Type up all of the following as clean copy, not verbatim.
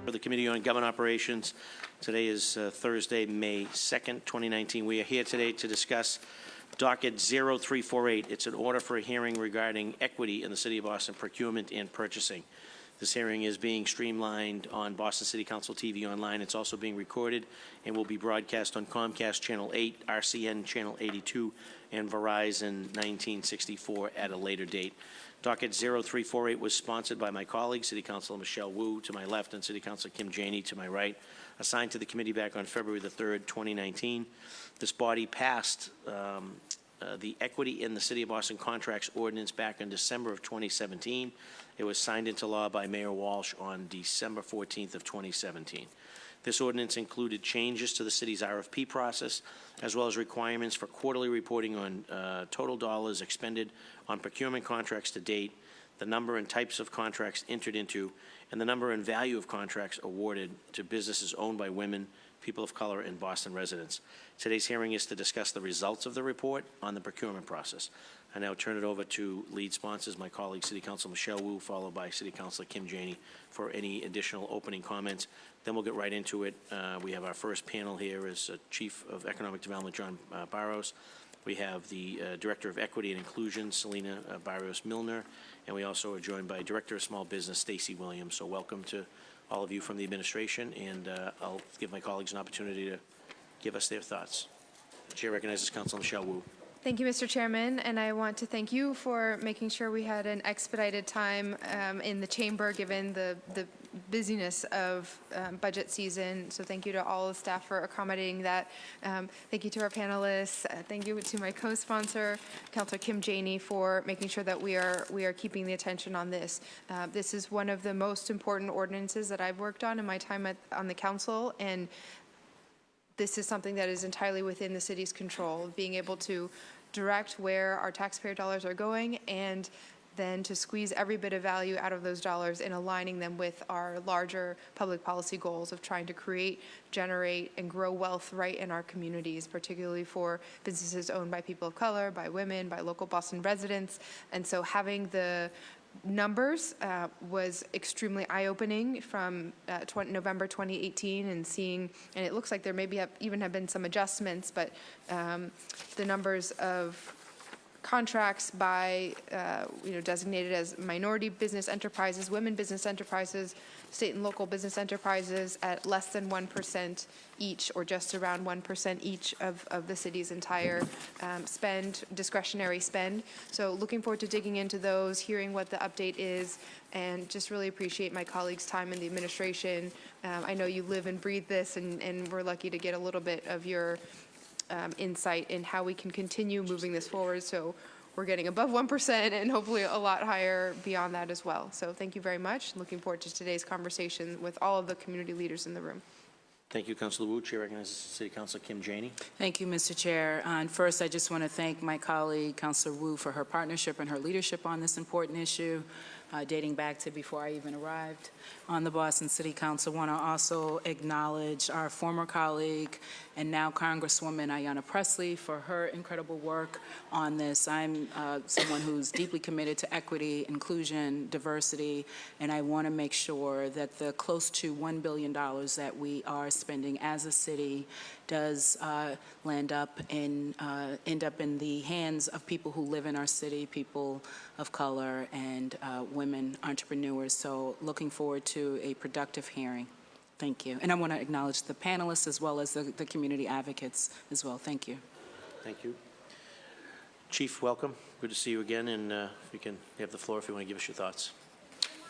For the Committee on Government Operations, today is Thursday, May 2nd, 2019. We are here today to discuss Docket 0348. It's an order for a hearing regarding equity in the City of Boston procurement and purchasing. This hearing is being streamlined on Boston City Council TV Online. It's also being recorded and will be broadcast on Comcast Channel 8, RCN Channel 82, and Verizon 1964 at a later date. Docket 0348 was sponsored by my colleague, City Councilor Michelle Wu to my left and City Councilor Kim Janey to my right, assigned to the committee back on February the 3rd, 2019. This body passed the Equity in the City of Boston Contracts Ordinance back in December of 2017. It was signed into law by Mayor Walsh on December 14th of 2017. This ordinance included changes to the city's RFP process, as well as requirements for quarterly reporting on total dollars expended on procurement contracts to date, the number and types of contracts entered into, and the number and value of contracts awarded to businesses owned by women, people of color, and Boston residents. Today's hearing is to discuss the results of the report on the procurement process. I now turn it over to lead sponsors, my colleague, City Councilor Michelle Wu, followed by City Councilor Kim Janey for any additional opening comments. Then we'll get right into it. We have our first panel here is Chief of Economic Development, John Barros. We have the Director of Equity and Inclusion, Selena Barrios-Milner, and we also are joined by Director of Small Business, Stacy Williams. So welcome to all of you from the administration, and I'll give my colleagues an opportunity to give us their thoughts. The Chair recognizes Councilor Michelle Wu. Thank you, Mr. Chairman, and I want to thank you for making sure we had an expedited time in the chamber given the busyness of budget season. So thank you to all the staff for accommodating that. Thank you to our panelists. Thank you to my co-sponsor, Councilor Kim Janey, for making sure that we are keeping the attention on this. This is one of the most important ordinances that I've worked on in my time on the council, and this is something that is entirely within the city's control, being able to direct where our taxpayer dollars are going and then to squeeze every bit of value out of those dollars and aligning them with our larger public policy goals of trying to create, generate, and grow wealth right in our communities, particularly for businesses owned by people of color, by women, by local Boston residents. And so having the numbers was extremely eye-opening from November 2018 and seeing, and it looks like there maybe even have been some adjustments, but the numbers of contracts by, designated as minority business enterprises, women business enterprises, state and local business enterprises at less than 1% each, or just around 1% each of the city's entire discretionary spend. So looking forward to digging into those, hearing what the update is, and just really appreciate my colleagues' time in the administration. I know you live and breathe this, and we're lucky to get a little bit of your insight in how we can continue moving this forward. So we're getting above 1% and hopefully a lot higher beyond that as well. So thank you very much. Looking forward to today's conversation with all of the community leaders in the room. Thank you, Councilor Wu. Chair recognizes City Councilor Kim Janey. Thank you, Mr. Chair. And first, I just want to thank my colleague, Councilor Wu, for her partnership and her leadership on this important issue, dating back to before I even arrived on the Boston City Council. I want to also acknowledge our former colleague and now Congresswoman Ayanna Pressley for her incredible work on this. I'm someone who's deeply committed to equity, inclusion, diversity, and I want to make sure that the close to $1 billion that we are spending as a city does end up in the hands of people who live in our city, people of color, and women entrepreneurs. So looking forward to a productive hearing. Thank you. And I want to acknowledge the panelists as well as the community advocates as well. Thank you. Thank you. Chief, welcome. Good to see you again, and you have the floor if you want to give us your thoughts.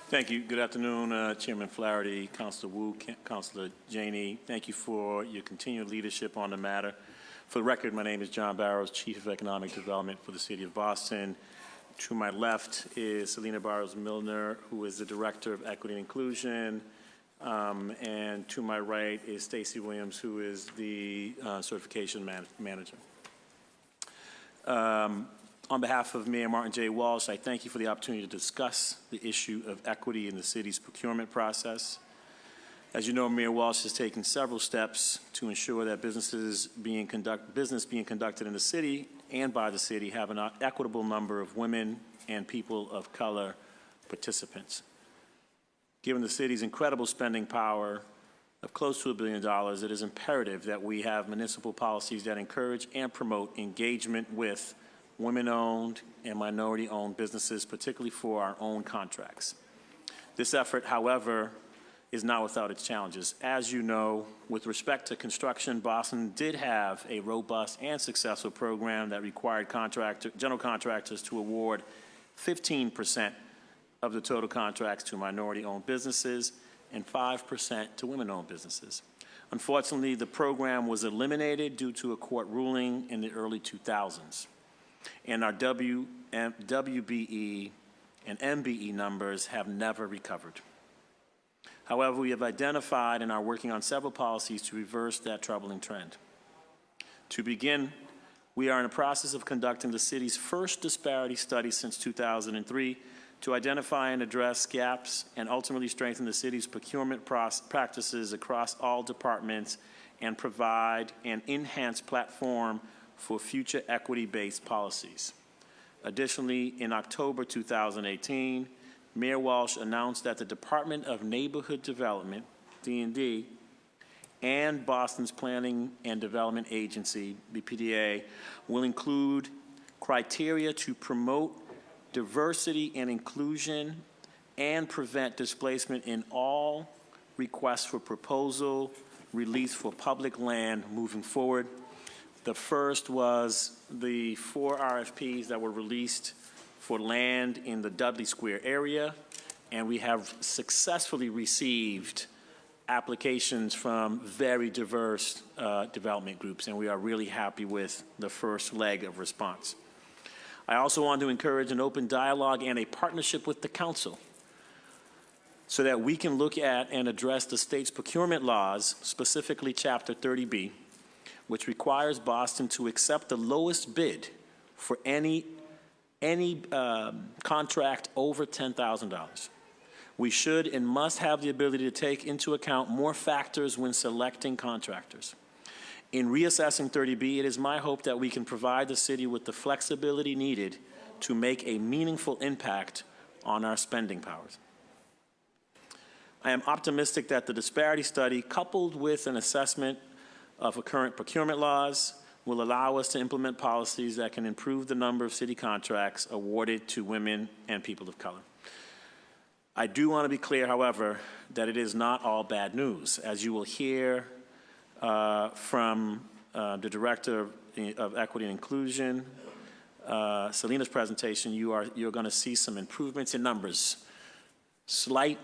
Thank you. Good afternoon, Chairman Flaherty, Councilor Wu, Councilor Janey. Thank you for your continued leadership on the matter. For the record, my name is John Barros, Chief of Economic Development for the City of Boston. To my left is Selena Barrios-Milner, who is the Director of Equity and Inclusion. And to my right is Stacy Williams, who is the Certification Manager. On behalf of Mayor Martin J. Walsh, I thank you for the opportunity to discuss the issue of equity in the city's procurement process. As you know, Mayor Walsh has taken several steps to ensure that business being conducted in the city and by the city have an equitable number of women and people of color participants. Given the city's incredible spending power of close to $1 billion, it is imperative that we have municipal policies that encourage and promote engagement with women-owned and minority-owned businesses, particularly for our own contracts. This effort, however, is not without its challenges. As you know, with respect to construction, Boston did have a robust and successful program that required general contractors to award 15% of the total contracts to minority-owned businesses and 5% to women-owned businesses. Unfortunately, the program was eliminated due to a court ruling in the early 2000s, and our WBE and MBE numbers have never recovered. However, we have identified and are working on several policies to reverse that troubling trend. To begin, we are in the process of conducting the city's first disparity study since 2003 to identify and address gaps and ultimately strengthen the city's procurement practices across all departments and provide an enhanced platform for future equity-based policies. Additionally, in October 2018, Mayor Walsh announced that the Department of Neighborhood Development, D&D, and Boston's Planning and Development Agency, BPDA, will include criteria to promote diversity and inclusion and prevent displacement in all requests for proposal released for public land moving forward. The first was the 4 RFPs that were released for land in the Dudley Square area, and we have successfully received applications from very diverse development groups, and we are really happy with the first leg of response. I also want to encourage an open dialogue and a partnership with the council so that we can look at and address the state's procurement laws, specifically Chapter 30B, which requires Boston to accept the lowest bid for any contract over $10,000. We should and must have the ability to take into account more factors when selecting contractors. In reassessing 30B, it is my hope that we can provide the city with the flexibility needed to make a meaningful impact on our spending powers. I am optimistic that the disparity study, coupled with an assessment of current procurement laws, will allow us to implement policies that can improve the number of city contracts awarded to women and people of color. I do want to be clear, however, that it is not all bad news. As you will hear from the Director of Equity and Inclusion, Selena's presentation, you're going to see some improvements in numbers. Slight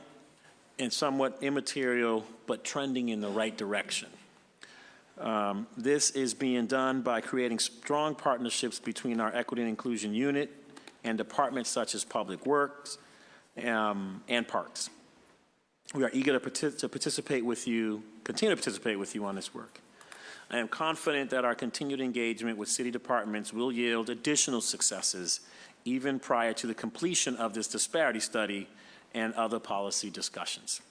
and somewhat immaterial, but trending in the right direction. This is being done by creating strong partnerships between our Equity and Inclusion Unit and departments such as Public Works and Parks. We are eager to participate with you, continue to participate with you on this work. I am confident that our continued engagement with city departments will yield additional successes even prior to the completion of this disparity study and other policy discussions.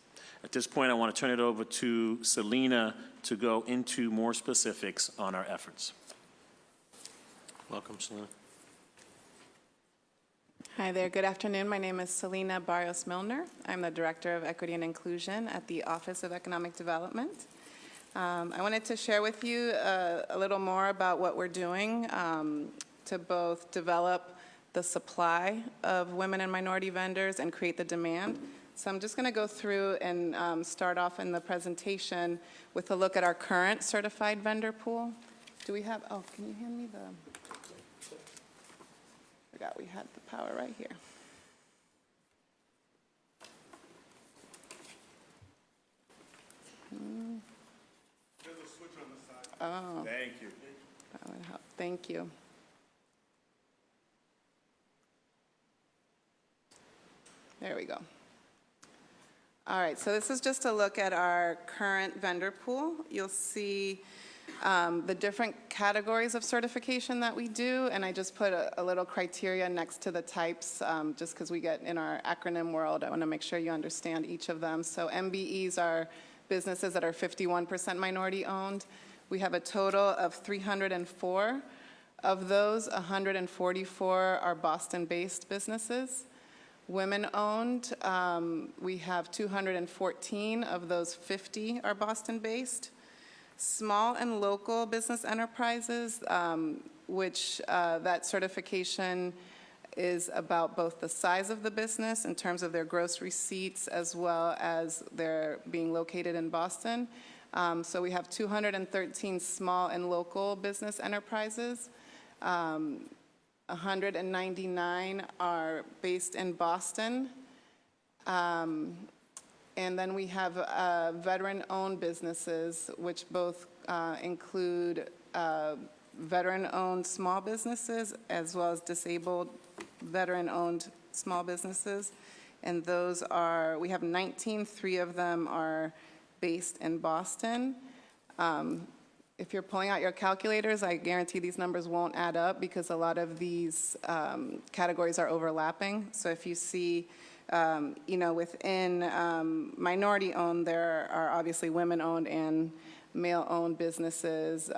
At this point, I want to turn it over to Selena to go into more specifics on our efforts. Welcome, Selena. Hi there, good afternoon. My name is Selena Barrios-Milner. I'm the Director of Equity and Inclusion at the Office of Economic Development. I wanted to share with you a little more about what we're doing to both develop the supply of women and minority vendors and create the demand. So I'm just going to go through and start off in the presentation with a look at our current certified vendor pool. Do we have, oh, can you hand me the, forgot we had the power right here. There's a switch on the side. Oh. Thank you. That would help. Thank you. There we go. All right, so this is just a look at our current vendor pool. You'll see the different categories of certification that we do, and I just put a little criteria next to the types, just because we get in our acronym world, I want to make sure you understand each of them. So MBEs are businesses that are 51% minority owned. We have a total of 304. Of those, 144 are Boston-based businesses. Women-owned, we have 214. Of those, 50 are Boston-based. Small and local business enterprises, which that certification is about both the size of the business in terms of their gross receipts as well as their being located in Boston. So we have 213 small and local business enterprises. 199 are based in Boston. And then we have veteran-owned businesses, which both include veteran-owned small businesses as well as disabled veteran-owned small businesses. And those are, we have 19, 3 of them are based in Boston. If you're pulling out your calculators, I guarantee these numbers won't add up because a lot of these categories are overlapping. So if you see, within minority-owned, there are obviously women-owned and male-owned businesses.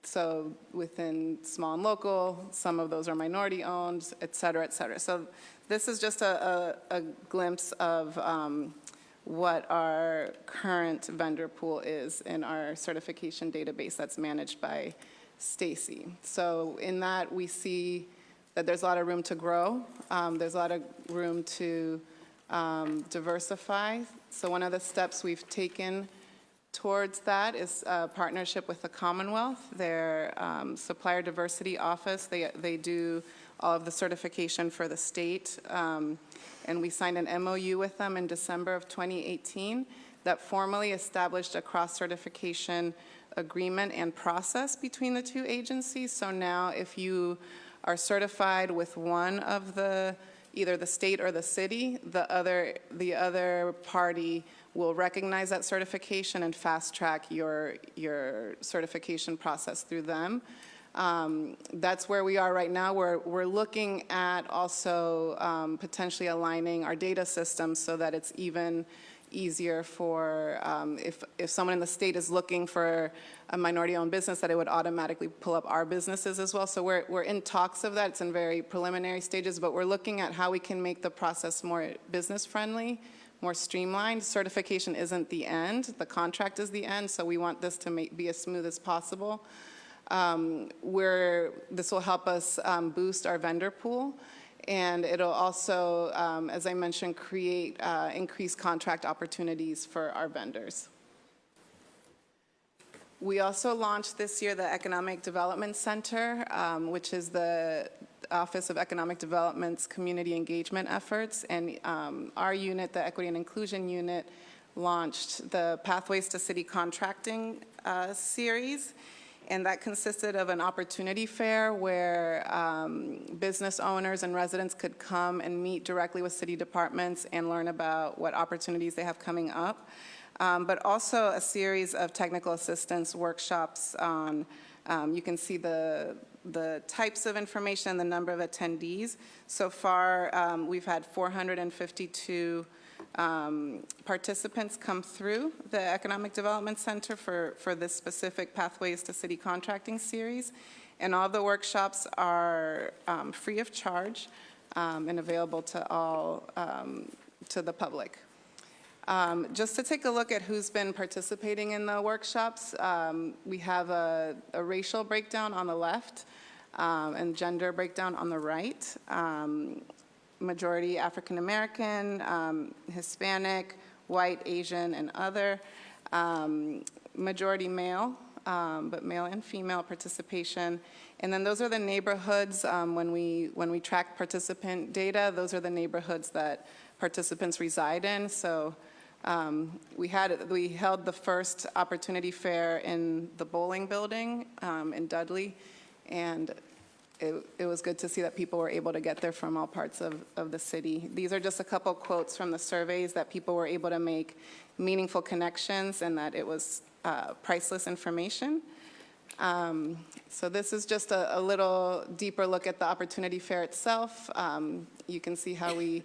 So within small and local, some of those are minority-owned, et cetera, et cetera. So this is just a glimpse of what our current vendor pool is in our certification database that's managed by Stacy. So in that, we see that there's a lot of room to grow. There's a lot of room to diversify. So one of the steps we've taken towards that is a partnership with the Commonwealth. Their supplier diversity office, they do all of the certification for the state. And we signed an MOU with them in December of 2018 that formally established a cross-certification agreement and process between the two agencies. So now if you are certified with one of either the state or the city, the other party will recognize that certification and fast-track your certification process through them. That's where we are right now. We're looking at also potentially aligning our data systems so that it's even easier for if someone in the state is looking for a minority-owned business, that it would automatically pull up our businesses as well. So we're in talks of that. It's in very preliminary stages, but we're looking at how we can make the process more business-friendly, more streamlined. Certification isn't the end. The contract is the end, so we want this to be as smooth as possible. This will help us boost our vendor pool, and it'll also, as I mentioned, create increased contract opportunities for our vendors. We also launched this year the Economic Development Center, which is the Office of Economic Development's community engagement efforts, and our unit, the Equity and Inclusion Unit, launched the Pathways to City Contracting series. And that consisted of an opportunity fair where business owners and residents could come and meet directly with city departments and learn about what opportunities they have coming up. But also a series of technical assistance workshops on, you can see the types of information and the number of attendees. So far, we've had 452 participants come through the Economic Development Center for this specific Pathways to City Contracting series. And all the workshops are free of charge and available to all, to the public. Just to take a look at who's been participating in the workshops, we have a racial breakdown on the left and gender breakdown on the right. Majority African American, Hispanic, white, Asian, and other. Majority male, but male and female participation. And then those are the neighborhoods, when we track participant data, those are the neighborhoods that participants reside in. So we held the first opportunity fair in the bowling building in Dudley, and it was good to see that people were able to get there from all parts of the city. These are just a couple quotes from the surveys that people were able to make meaningful connections and that it was priceless information. So this is just a little deeper look at the opportunity fair itself. You can see how we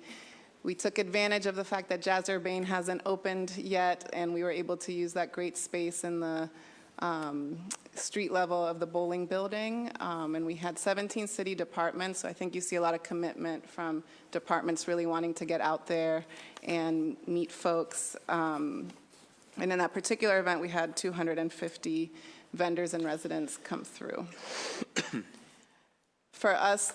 took advantage of the fact that Jazz Urbane hasn't opened yet, and we were able to use that great space in the street level of the bowling building, and we had 17 city departments, so I think you see a lot of commitment from departments really wanting to get out there and meet folks. And in that particular event, we had 250 vendors and residents come through. For us,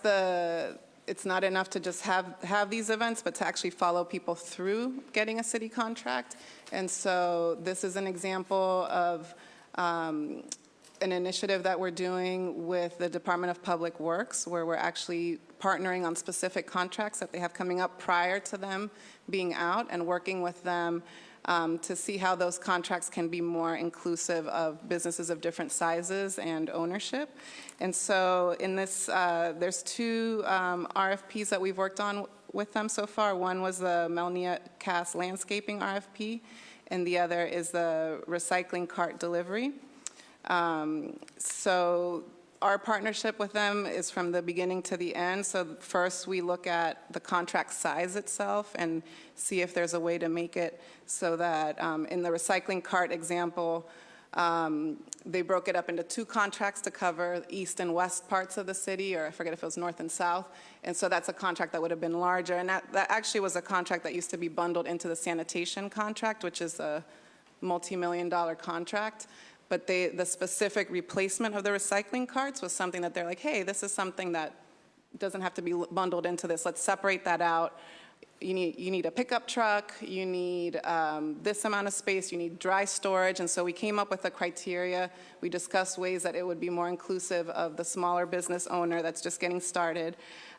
it's not enough to just have these events, but to actually follow people through getting a city contract. And so this is an example of an initiative that we're doing with the Department of Public Works, where we're actually partnering on specific contracts that they have coming up prior to them being out, and working with them to see how those contracts can be more inclusive of businesses of different sizes and ownership. And so in this, there's two RFPs that we've worked on with them so far. One was the Melnia Cast Landscaping RFP, and the other is the recycling cart delivery. So our partnership with them is from the beginning to the end. So first we look at the contract size itself and see if there's a way to make it so that in the recycling cart example, they broke it up into two contracts to cover east and west parts of the city, or I forget if it was north and south. And so that's a contract that would have been larger. And that actually was a contract that used to be bundled into the sanitation contract, which is a multi-million-dollar contract. But the specific replacement of the recycling carts was something that they're like, hey, this is something that doesn't have to be bundled into this. Let's separate that out. You need a pickup truck, you need this amount of space, you need dry storage. And so we came up with a criteria. We discussed ways that it would be more inclusive of the smaller business owner that's just getting started.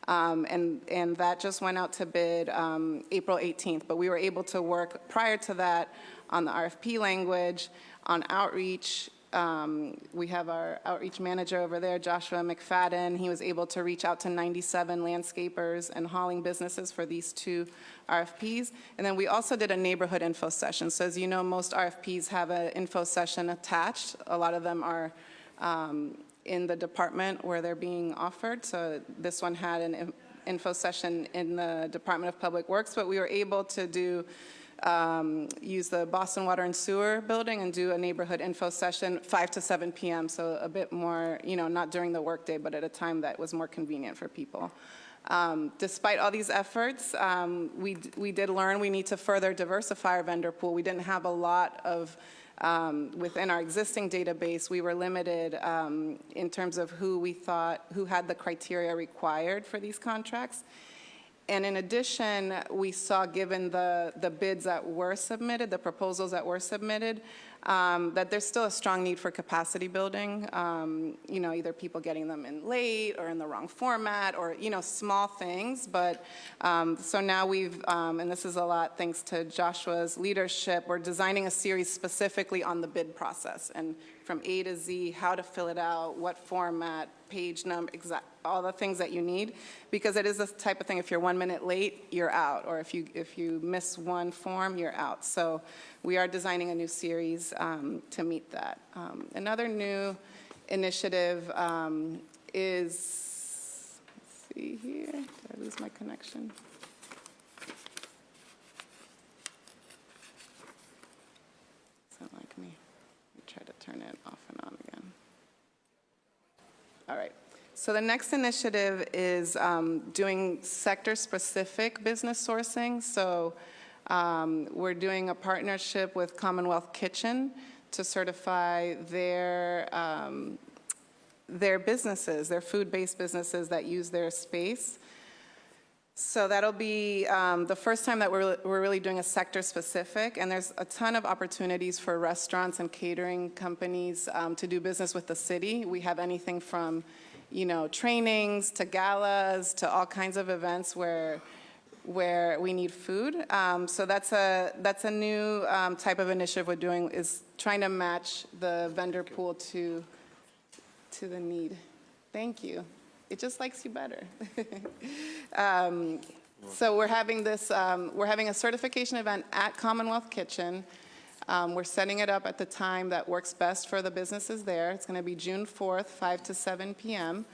And that just went out to bid April 18th. But we were able to work prior to that on the RFP language, on outreach. We have our outreach manager over there, Joshua McFadden. He was able to reach out to 97 landscapers and hauling businesses for these two RFPs. And then we also did a neighborhood info session. So as you know, most RFPs have an info session attached. A lot of them are in the department where they're being offered. So this one had an info session in the Department of Public Works, but we were able to use the Boston Water and Sewer building and do a neighborhood info session 5 to 7 p.m. So a bit more, not during the workday, but at a time that was more convenient for people. Despite all these efforts, we did learn we need to further diversify our vendor pool. We didn't have a lot of, within our existing database, we were limited in terms of who had the criteria required for these contracts. And in addition, we saw, given the bids that were submitted, the proposals that were submitted, that there's still a strong need for capacity building, either people getting them in late or in the wrong format, or, small things. But so now and this is a lot thanks to Joshua's leadership, we're designing a series specifically on the bid process, and from A to Z, how to fill it out, what format, page number, all the things that you need, because it is the type of thing, if you're 1 minute late, you're out, or if you miss one form, you're out. So we are designing a new series to meet that. Another new initiative is, let's see here, did I lose my connection? Sound like me. Try to turn it off and on again. All right. So the next initiative is doing sector-specific business sourcing. So we're doing a partnership with Commonwealth Kitchen to certify their businesses, their food-based businesses that use their space. So that'll be the first time that we're really doing a sector-specific, and there's a ton of opportunities for restaurants and catering companies to do business with the city. We have anything from, trainings to galas to all kinds of events where we need food. So that's a new type of initiative we're doing, is trying to match the vendor pool to the need. Thank you. It just likes you better. So we're having a certification event at Commonwealth Kitchen. We're setting it up at the time that works best for the businesses there. It's going to be June 4th, 5 to 7 p.m.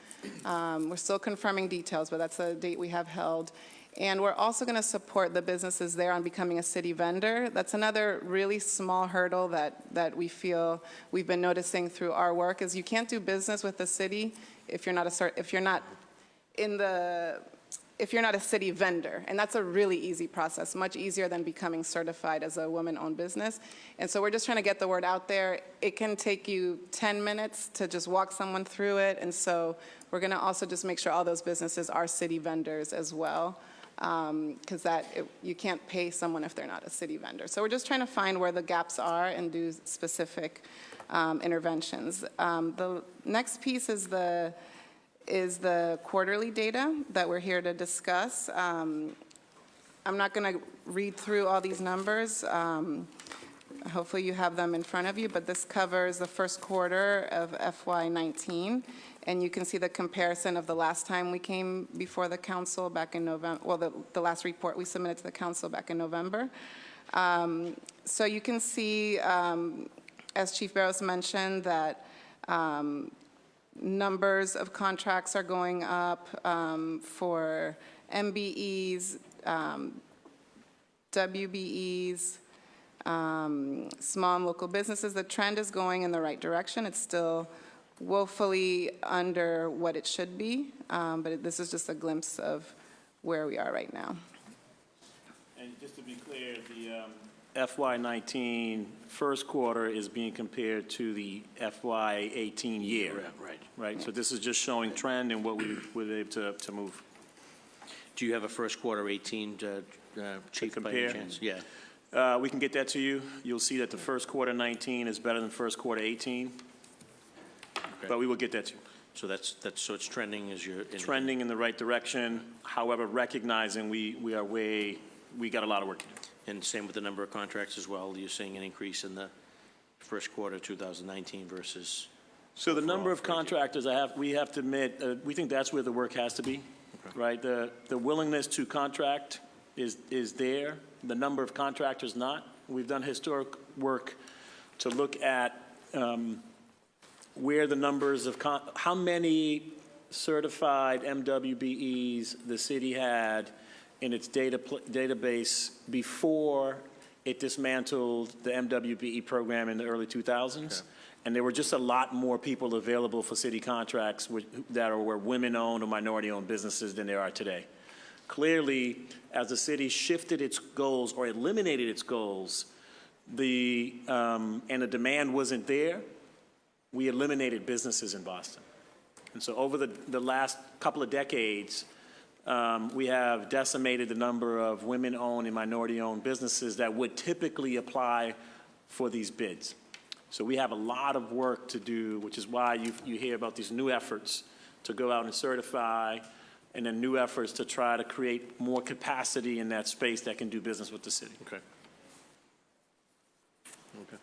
We're still confirming details, but that's a date we have held. And we're also going to support the businesses there on becoming a city vendor. That's another really small hurdle that we feel we've been noticing through our work is you can't do business with the city if you're not a city vendor. And that's a really easy process, much easier than becoming certified as a woman-owned business. And so we're just trying to get the word out there. It can take you 10 minutes to just walk someone through it. And so we're going to also just make sure all those businesses are city vendors as well. Because you can't pay someone if they're not a city vendor. So we're just trying to find where the gaps are and do specific interventions. The next piece is the quarterly data that we're here to discuss. I'm not going to read through all these numbers. Hopefully you have them in front of you, but this covers the first quarter of FY19. And you can see the comparison of the last time we came before the council back in November, well, the last report we submitted to the council back in November. So you can see, as Chief Barros mentioned, that numbers of contracts are going up for MBEs, WBEs, small and local businesses. The trend is going in the right direction. It's still woefully under what it should be, but this is just a glimpse of where we are right now. And just to be clear, the FY19 first quarter is being compared to the FY18 year. Right. So this is just showing trend and what we were able to move. Do you have a first quarter 18, Chief, by any compare? chance? Yeah. We can get that to you. You'll see that the first quarter 19 is better than first quarter 18. Okay. But we will get that to you. So so it's trending as you're Trending in the right direction. However, recognizing we got a lot of work to do. And same with the number of contracts as well. You're seeing an increase in the first quarter 2019 versus. So the number of contractors we have to admit, we think that's where the work has to be, right? The willingness to contract is there. The number of contractors not. We've done historic work to look at where the numbers of how many certified MWBEs the city had in its database before it dismantled the MWBE program in the early 2000s. Okay. And there were just a lot more people available for city contracts that were women-owned or minority-owned businesses than there are today. Clearly, as the city shifted its goals or eliminated its goals, and the demand wasn't there, we eliminated businesses in Boston. And so over the last couple of decades, we have decimated the number of women-owned and minority-owned businesses that would typically apply for these bids. So we have a lot of work to do, which is why you hear about these new efforts to go out and certify, and then new efforts to try to create more capacity in that space that can do business with the city. Okay. Okay.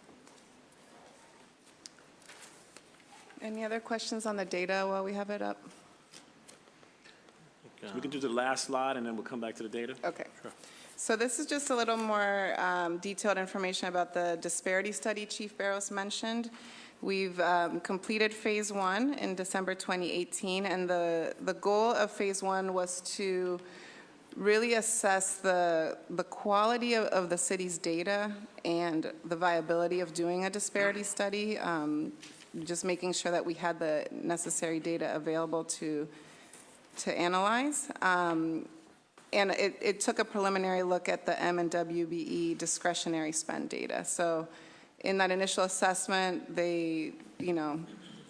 Any other questions on the data while we have it up? So we can do the last slide, and then we'll come back to the data. Okay. Sure. So this is just a little more detailed information about the disparity study Chief Barros mentioned. We've completed phase 1 in December 2018, and the goal of phase 1 was to really assess the quality of the city's data and the viability of doing a disparity study, just making sure that we had the necessary data available to analyze. And it took a preliminary look at the M and WBE discretionary spend data. So in that initial assessment,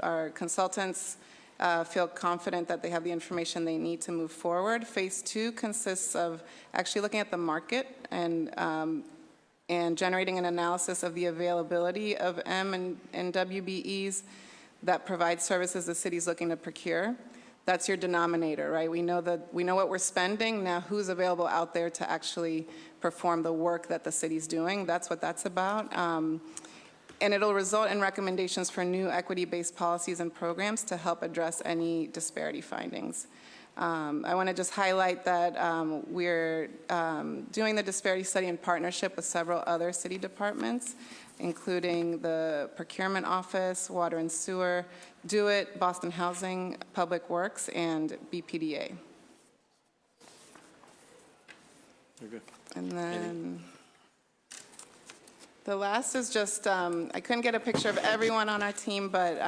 our consultants feel confident that they have the information they need to move forward. Phase 2 consists of actually looking at the market and generating an analysis of the availability of M and WBEs that provide services the city's looking to procure. That's your denominator, right? We know what we're spending. Now, who's available out there to actually perform the work that the city's doing? That's what that's about. And it'll result in recommendations for new equity-based policies and programs to help address any disparity findings. I want to just highlight that we're doing the disparity study in partnership with several other city departments, including the Procurement Office, Water and Sewer, Docket, Boston Housing, Public Works, and BPDA. Very good. And then the last is just, I couldn't get a picture of everyone on our team, but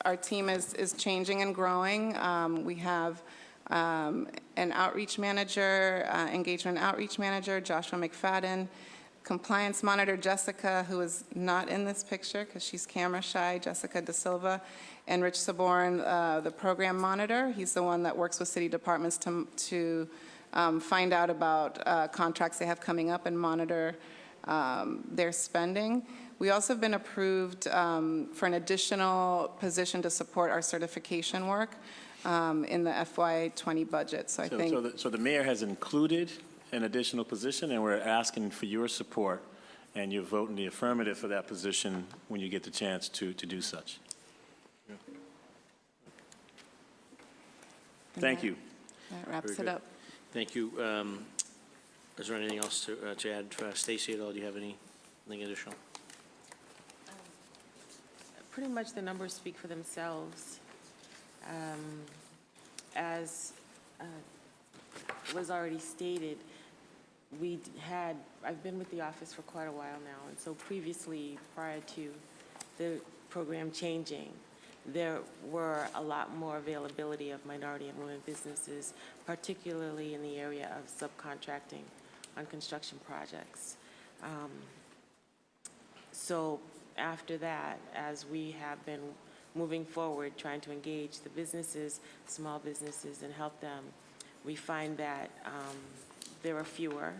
our team is changing and growing. We have an outreach manager, engagement outreach manager, Joshua McFadden, compliance monitor, Jessica, who is not in this picture because she's camera shy, Jessica Da Silva, and Rich Saborn, the program monitor. He's the one that works with city departments to find out about contracts they have coming up and monitor their spending. We also have been approved for an additional position to support our certification work in the FY20 budget. So I think So the mayor has included an additional position, and we're asking for your support and your vote in the affirmative for that position when you get the chance to do such. Thank you. that wraps Very it good. up. Thank you. Is there anything else to add? Stacy at all, do you have anything additional? Pretty much the numbers speak for themselves. As was already stated, I've been with the office for quite a while now, and so previously, prior to the program changing, there were a lot more availability of minority and women businesses, particularly in the area of subcontracting on construction projects. So after that, as we have been moving forward, trying to engage the businesses, small businesses, and help them, we find that there are fewer.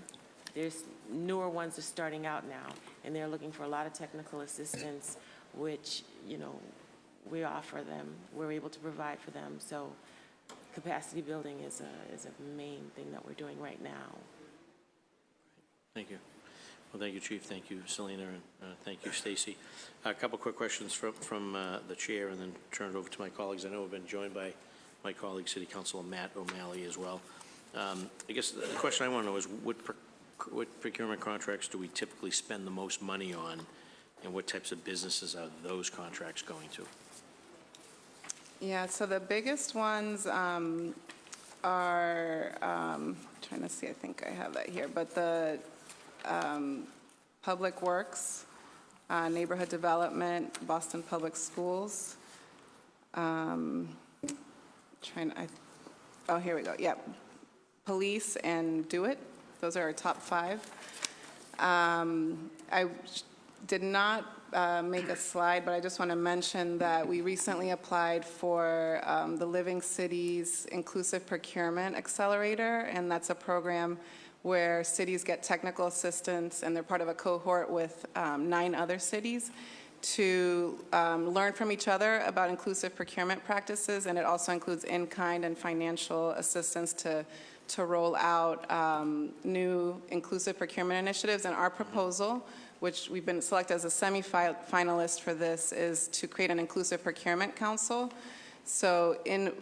There's newer ones are starting out now, and they're looking for a lot of technical assistance, which, we offer them. We're able to provide for them. So capacity building is a main thing that we're doing right now. Thank you. Well, thank you, Chief. Thank you, Selena, and thank you, Stacy. A couple quick questions from the chair, and then turn it over to my colleagues. I know we've been joined by my colleague, City Councilor Matt O'Malley, as well. I guess the question I want to know is what procurement contracts do we typically spend the most money on, and what types of businesses are those contracts going to? Yeah, so the biggest ones are, trying to see, I think I have that here, but the Public Works, Neighborhood Development, Boston Public Schools. Oh, here we go, yep. Police and Do It, those are our top 5. I did not make a slide, but I just want to mention that we recently applied for the Living Cities Inclusive Procurement Accelerator, and that's a program where cities get technical assistance, and they're part of a cohort with 9 other cities to learn from each other about inclusive procurement practices, and it also includes in-kind and financial assistance to roll out new inclusive procurement initiatives. And our proposal, which we've been selected as a semi-finalist for this, is to create an inclusive procurement council. So in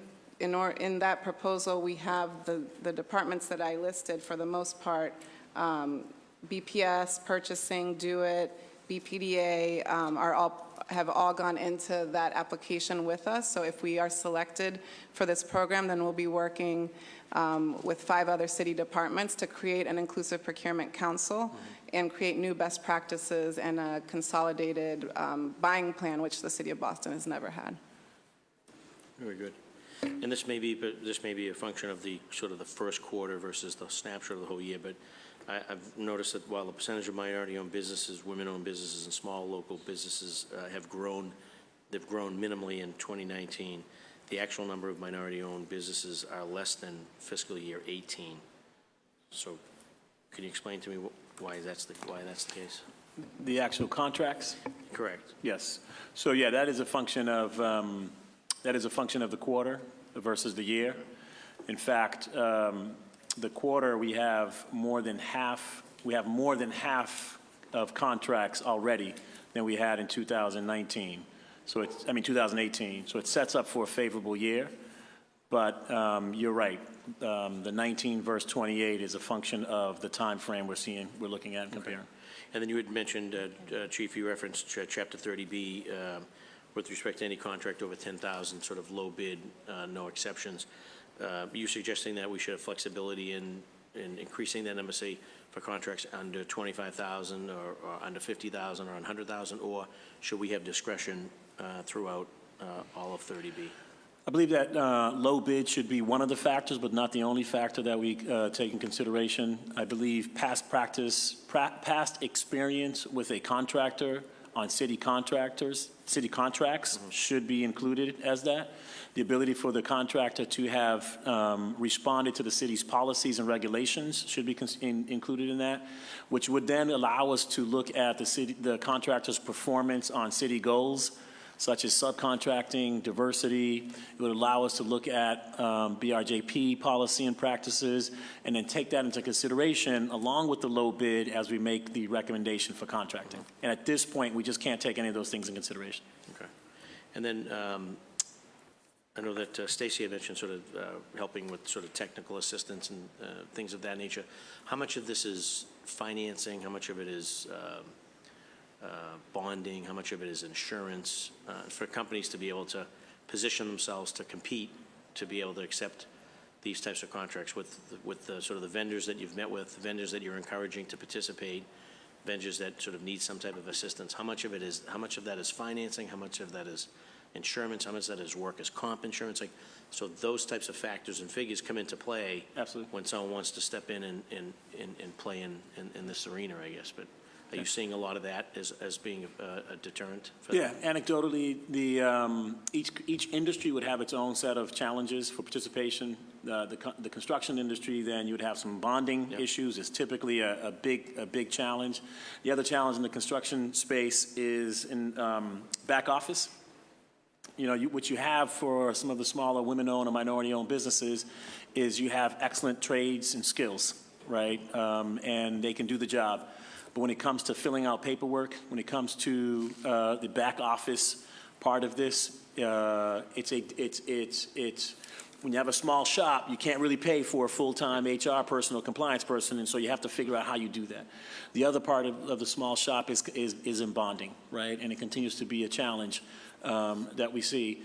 that proposal, we have the departments that I listed for the most part, BPS, purchasing, Do It, BPDA, have all gone into that application with us. So if we are selected for this program, then we'll be working with 5 other city departments to create an inclusive procurement council and create new best practices and a consolidated buying plan, which the city of Boston has never had. Very good. And this may be a function of the sort of the first quarter versus the snapshot of the whole year, but I've noticed that while the percentage of minority-owned businesses, women-owned businesses, and small local businesses they've grown minimally in 2019. The actual number of minority-owned businesses are less than fiscal year 18. So, can you explain to me why that's the case? The actual contracts? Correct. Yes. So yeah, that is a function of the quarter versus the year. In fact, the quarter we have more than half of contracts already than we had in 2019. So 2018. So it sets up for a favorable year. But you're right. The 19 verse 28 is a function of the time frame we're looking at and comparing. And then you had mentioned, Chief, you referenced Chapter 30B with respect to any contract over 10,000, sort of low bid, no exceptions. Are you suggesting that we should have flexibility in in increasing that number, say, for contracts under 25,000 or under 50,000 or 100,000, or should we have discretion throughout all of 30B? I believe that low bid should be one of the factors, but not the only factor that we take in consideration. I believe past practice, past experience with a contractor on city contracts should be included as that. The ability for the contractor to have responded to the city's policies and regulations should be included in that, which would then allow us to look at the contractor's performance on city goals, such as subcontracting, diversity. It would allow us to look at BRJP policy and practices, and then take that into consideration along with the low bid as we make the recommendation for contracting. And at this point, we just can't take any of those things in consideration. Okay. And then I know that Stacy had mentioned sort of helping with sort of technical assistance and things of that nature. How much of this is financing? How much of it is bonding? How much of it is insurance? For companies to be able to position themselves to compete, to be able to accept these types of contracts with the sort of the vendors that you've met with, vendors that you're encouraging to participate, vendors that sort of need some type of assistance. How much of that is financing? How much of that is insurance? How much of that is workers' comp insurance? Like, so those types of factors and figures come into play. Absolutely. When someone wants to step in and play in this arena, I guess. But are you seeing a lot of that as being a deterrent? For Yeah, anecdotally, each industry would have its own set of challenges for participation. The construction industry, then you would have some bonding issues. It's typically a big challenge. The other challenge in the construction space is in back office. You know, what you have for some of the smaller women-owned or minority-owned businesses is you have excellent trades and skills, right? And they can do the job. But when it comes to filling out paperwork, when it comes to the back office part of this, it's when you have a small shop, you can't really pay for a full-time HR person or compliance person, and so you have to figure out how you do that. The other part of the small shop is in bonding, right? And it continues to be a challenge that we see.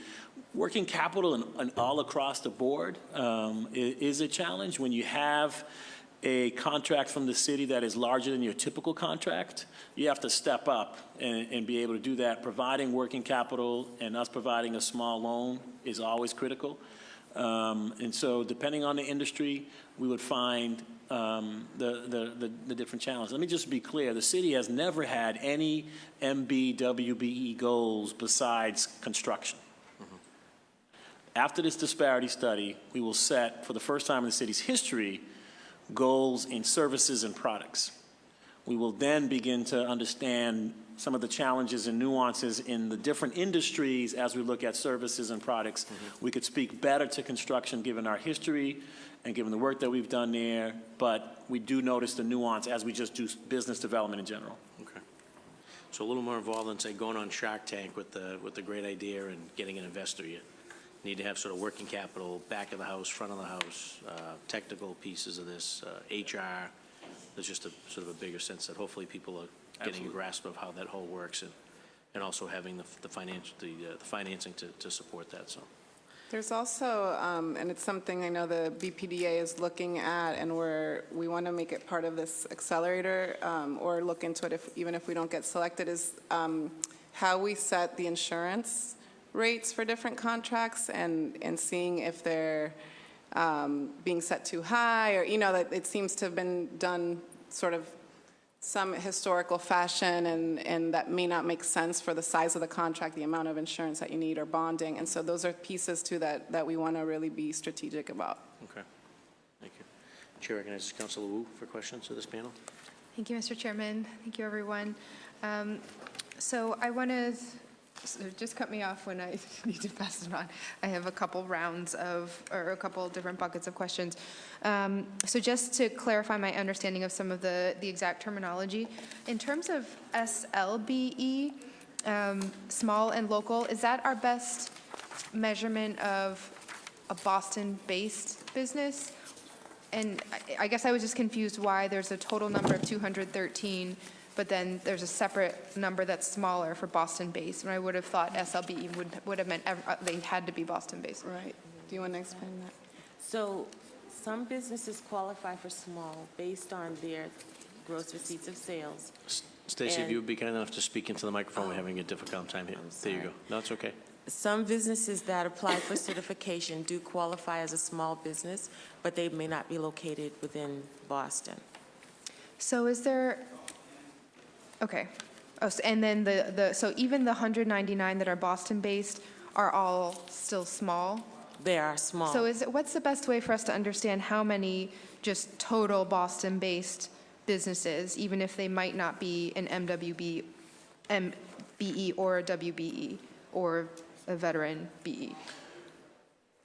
Working capital and all across the board is a challenge. When you have a contract from the city that is larger than your typical contract, you have to step up and be able to do that. Providing working capital and us providing a small loan is always critical. And so depending on the industry, we would find the different challenges. Let me just be clear. The city has never had any MBWBE goals besides construction. After this disparity study, we will set, for the first time in the city's history, goals in services and products. We will then begin to understand some of the challenges and nuances in the different industries as we look at services and products. We could speak better to construction given our history and given the work that we've done there, but we do notice the nuance as we just do business development in general. Okay. So a little more involved than, say, going on Shark Tank with the great idea and getting an investor. You need to have sort of working capital, back of the house, front of the house, technical pieces of this, HR. There's just a sort of a bigger sense that hopefully people are getting a grasp of how that whole works, and also having the financing to support that. So There's also, and it's something I know the BPDA is looking at, and we want to make it part of this accelerator, or look into it even if we don't get selected, is how we set the insurance rates for different contracts, and seeing if they're being set too high, or, you know, that it seems to have been done sort of some historical fashion, and that may not make sense for the size of the contract, the amount of insurance that you need, or bonding. And so those are pieces too that we want to really be strategic about. okay, thank you. Chair recognizes Councilor Wu for questions of this panel. Thank you, Mr. Chairman. Thank you, everyone. So I want to, just cut me off when I need to pass it on. I have a couple rounds or a couple different buckets of questions. So just to clarify my understanding of some of the exact terminology, in terms of SLBE, small and local, is that our best measurement of a Boston-based business? And I guess I was just confused why there's a total number of 213, but then there's a separate number that's smaller for Boston-based. And I would have thought SLBE would have meant they had to be Boston-based. Right. Do you want to explain that? So some businesses qualify for small based on their gross receipts of sales. Stacy, if And- you would be kind enough to speak into the microphone, we're having a difficult time here. There you go. No, it's okay. Some businesses that apply for certification do qualify as a small business, but they may not be located within Boston. So is there, okay. Oh, and then so even the 199 that are Boston-based are all still small? They are small. So what's the best way for us to understand how many just total Boston-based businesses, even if they might not be an MBE or a WBE or a veteran BE?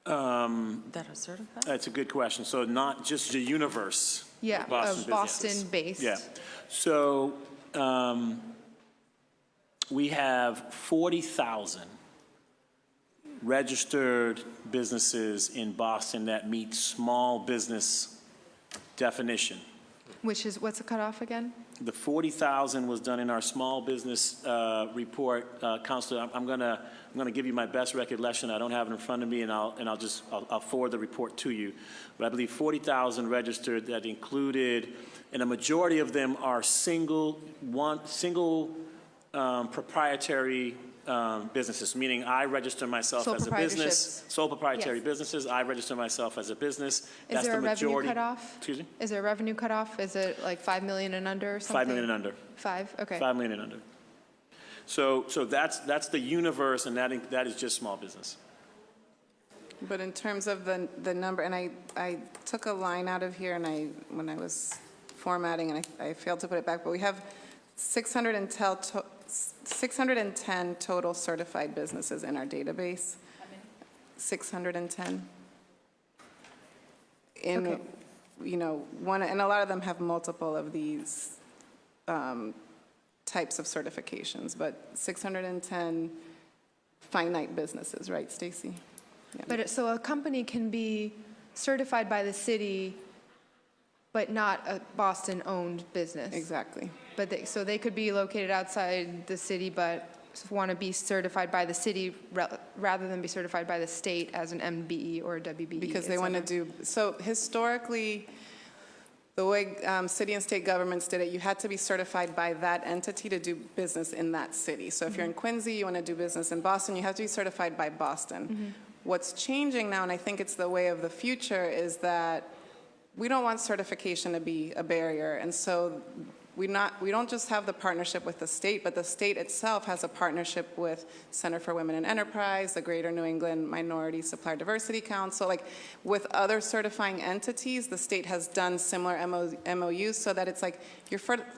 That are certified? That's a good question. So not just the universe. Yeah, Boston of businesses. Boston-based. Yeah. So we have 40,000 registered businesses in Boston that meet small business definition. Which is, what's the cutoff again? The 40,000 was done in our small business report. Counselor, I'm going to give you my best recollection. I don't have it in front of me, and I'll forward the report to you. But I believe 40,000 registered that included, and a majority of them are single proprietary businesses, meaning I register myself Sole as a business. proprietorships. Sole proprietary Yes. businesses. I register myself as a business. Is there a revenue cutoff? Excuse me? Is there a revenue cutoff? Is it like 5 million and under or something? 5 million and under. 5, okay. 5 million and under. So that's the universe, and that is just small business. But in terms of the number, and I took a line out of here, and when I was formatting, and I failed to put it back, but we have 610 total certified businesses in our database. 610. Okay. And a lot of them have multiple of these types of certifications, but 610 finite businesses, right, Stacy? Yeah. But so a company can be certified by the city, but not a Boston-owned business? Exactly. But so they could be located outside the city, but want to be certified by the city rather than be certified by the state as an MBE or a WBE? Because they et want to cetera? do, so historically, the way city and state governments did it, you had to be certified by that entity to do business in that city. So if you're in Quincy, you want to do business in Boston, you have to be certified by Boston. What's changing now, and I think it's the way of the future, is that we don't want certification to be a barrier. And so we don't just have the partnership with the state, but the state itself has a partnership with Center for Women in Enterprise, the Greater New England Minority Supplier Diversity Council. Like with other certifying entities, the state has done similar MOUs so that it's like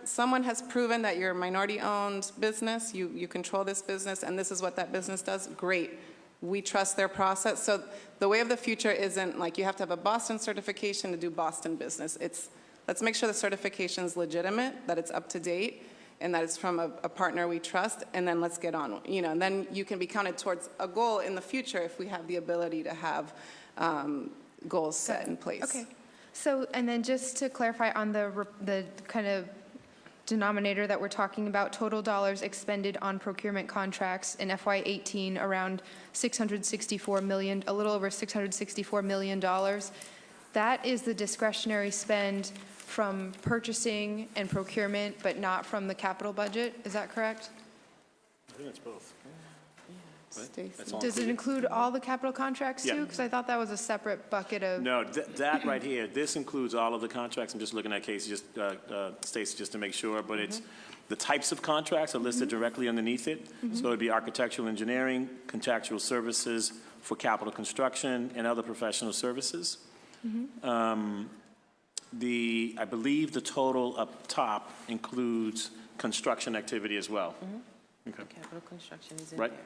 someone has proven that you're a minority-owned business, you control this business, and this is what that business does. Great. We trust their process. So the way of the future isn't like you have to have a Boston certification to do Boston business. It's let's make sure the certification is legitimate, that it's up to date, and that it's from a partner we trust, and then let's get on. And then you can be counted towards a goal in the future if we have the ability to have goals set in place. Okay. So, and then just to clarify on the kind of denominator that we're talking about, total dollars expended on procurement contracts in FY18 around $664 million, a little over $664 million. That is the discretionary spend from purchasing and procurement, but not from the capital budget. Is that correct? I think it's both. Stacy? That's all Does it included. include all the capital contracts Yeah. too? Because I thought that was a separate bucket of. No, that right here, this includes all of the contracts. I'm just looking at Casey, Stacy, just to make sure, but it's the types of contracts are listed directly underneath it. So it'd be architectural engineering, contractual services for capital construction, and other professional services. I believe the total up top includes construction activity as well. Okay. Capital construction is in Right. there.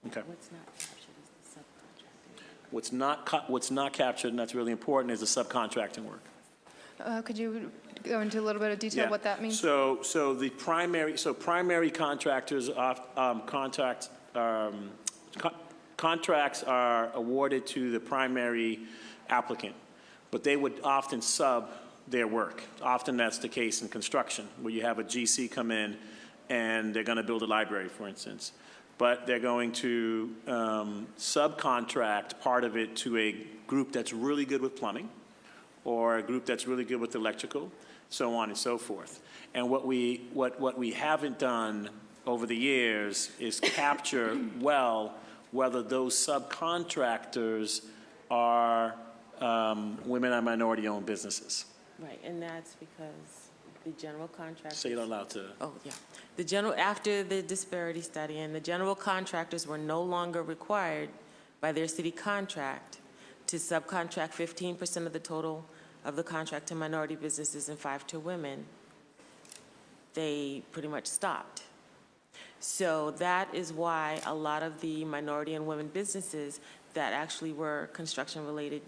Okay. What's not captured is the subcontracting. What's not captured, and that's really important, is the subcontracting work. Could you go into a little bit of detail Yeah. what that means? So the primary contractors contracts are awarded to the primary applicant, but they would often sub their work. Often that's the case in construction, where you have a GC come in and they're going to build a library, for instance. But they're going to subcontract part of it to a group that's really good with plumbing, or a group that's really good with electrical, so on and so forth. And what we haven't done over the years is capture well whether those subcontractors are women and minority-owned businesses. Right, and that's because the general contractors. So you're not allowed to. Oh, yeah. After the disparity study, and the general contractors were no longer required by their city contract to subcontract 15% of the total of the contract to minority businesses and 5 to women, they pretty much stopped. So that is why a lot of the minority and women businesses that actually were construction-related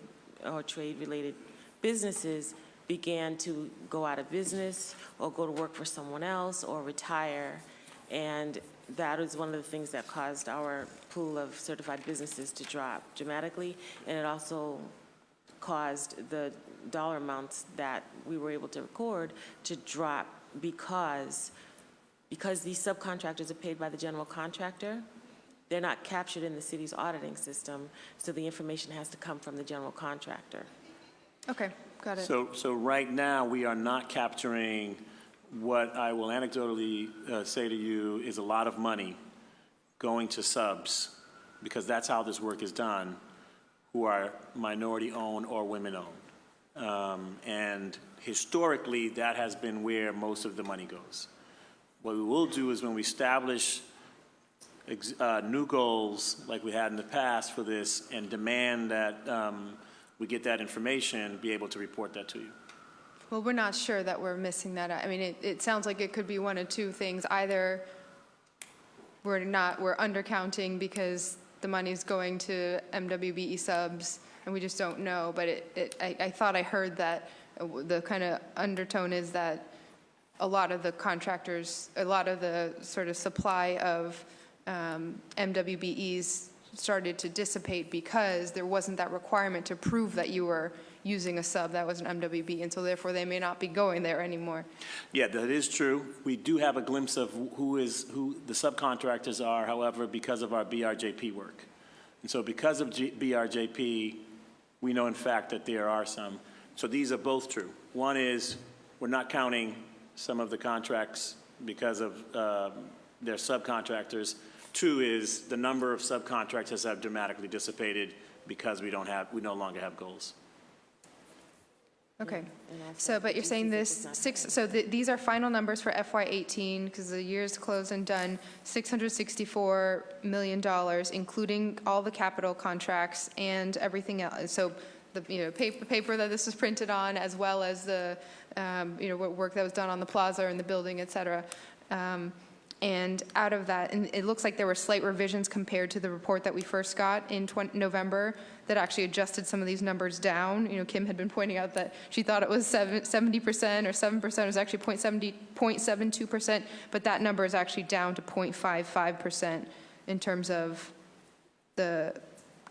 or trade-related businesses began to go out of business or go to work for someone else or retire. And that is one of the things that caused our pool of certified businesses to drop dramatically. And it also caused the dollar amounts that we were able to record to drop because these subcontractors are paid by the general contractor. They're not captured in the city's auditing system, so the information has to come from the general contractor. Okay, got it. So right now, we are not capturing what I will anecdotally say to you is a lot of money going to subs, because that's how this work is done, who are minority-owned or women-owned. And historically, that has been where most of the money goes. What we will do is when we establish new goals like we had in the past for this and demand that we get that information, be able to report that to you. Well, we're not sure that we're missing that. I mean, it sounds like it could be one of two things. Either we're undercounting because the money's going to MWBE subs and we just don't know. But I thought I heard that the kind of undertone is that a lot of the contractors, a lot of the sort of supply of MWBEs started to dissipate because there wasn't that requirement to prove that you were using a sub that was an MWB, and so therefore they may not be going there anymore. Yeah, that is true. We do have a glimpse of who the subcontractors are, however, because of our BRJP work. And so because of BRJP, we know in fact that there are some. So these are both true. One is we're not counting some of the contracts because of their subcontractors. Two is the number of subcontractors have dramatically dissipated because we no longer have goals. Okay. And also So, but you're saying this these are final numbers for FY18 because the year's closed and done, $664 million, including all the capital contracts and everything else. So the paper that this was printed on, as well as the work that was done on the plaza and the building, et cetera. And out of that, and it looks like there were slight revisions compared to the report that we first got in November that actually adjusted some of these numbers down. Kim had been pointing out that she thought it was 70% or 7%. It was actually 0.72%, but that number is actually down to 0.55% in terms of the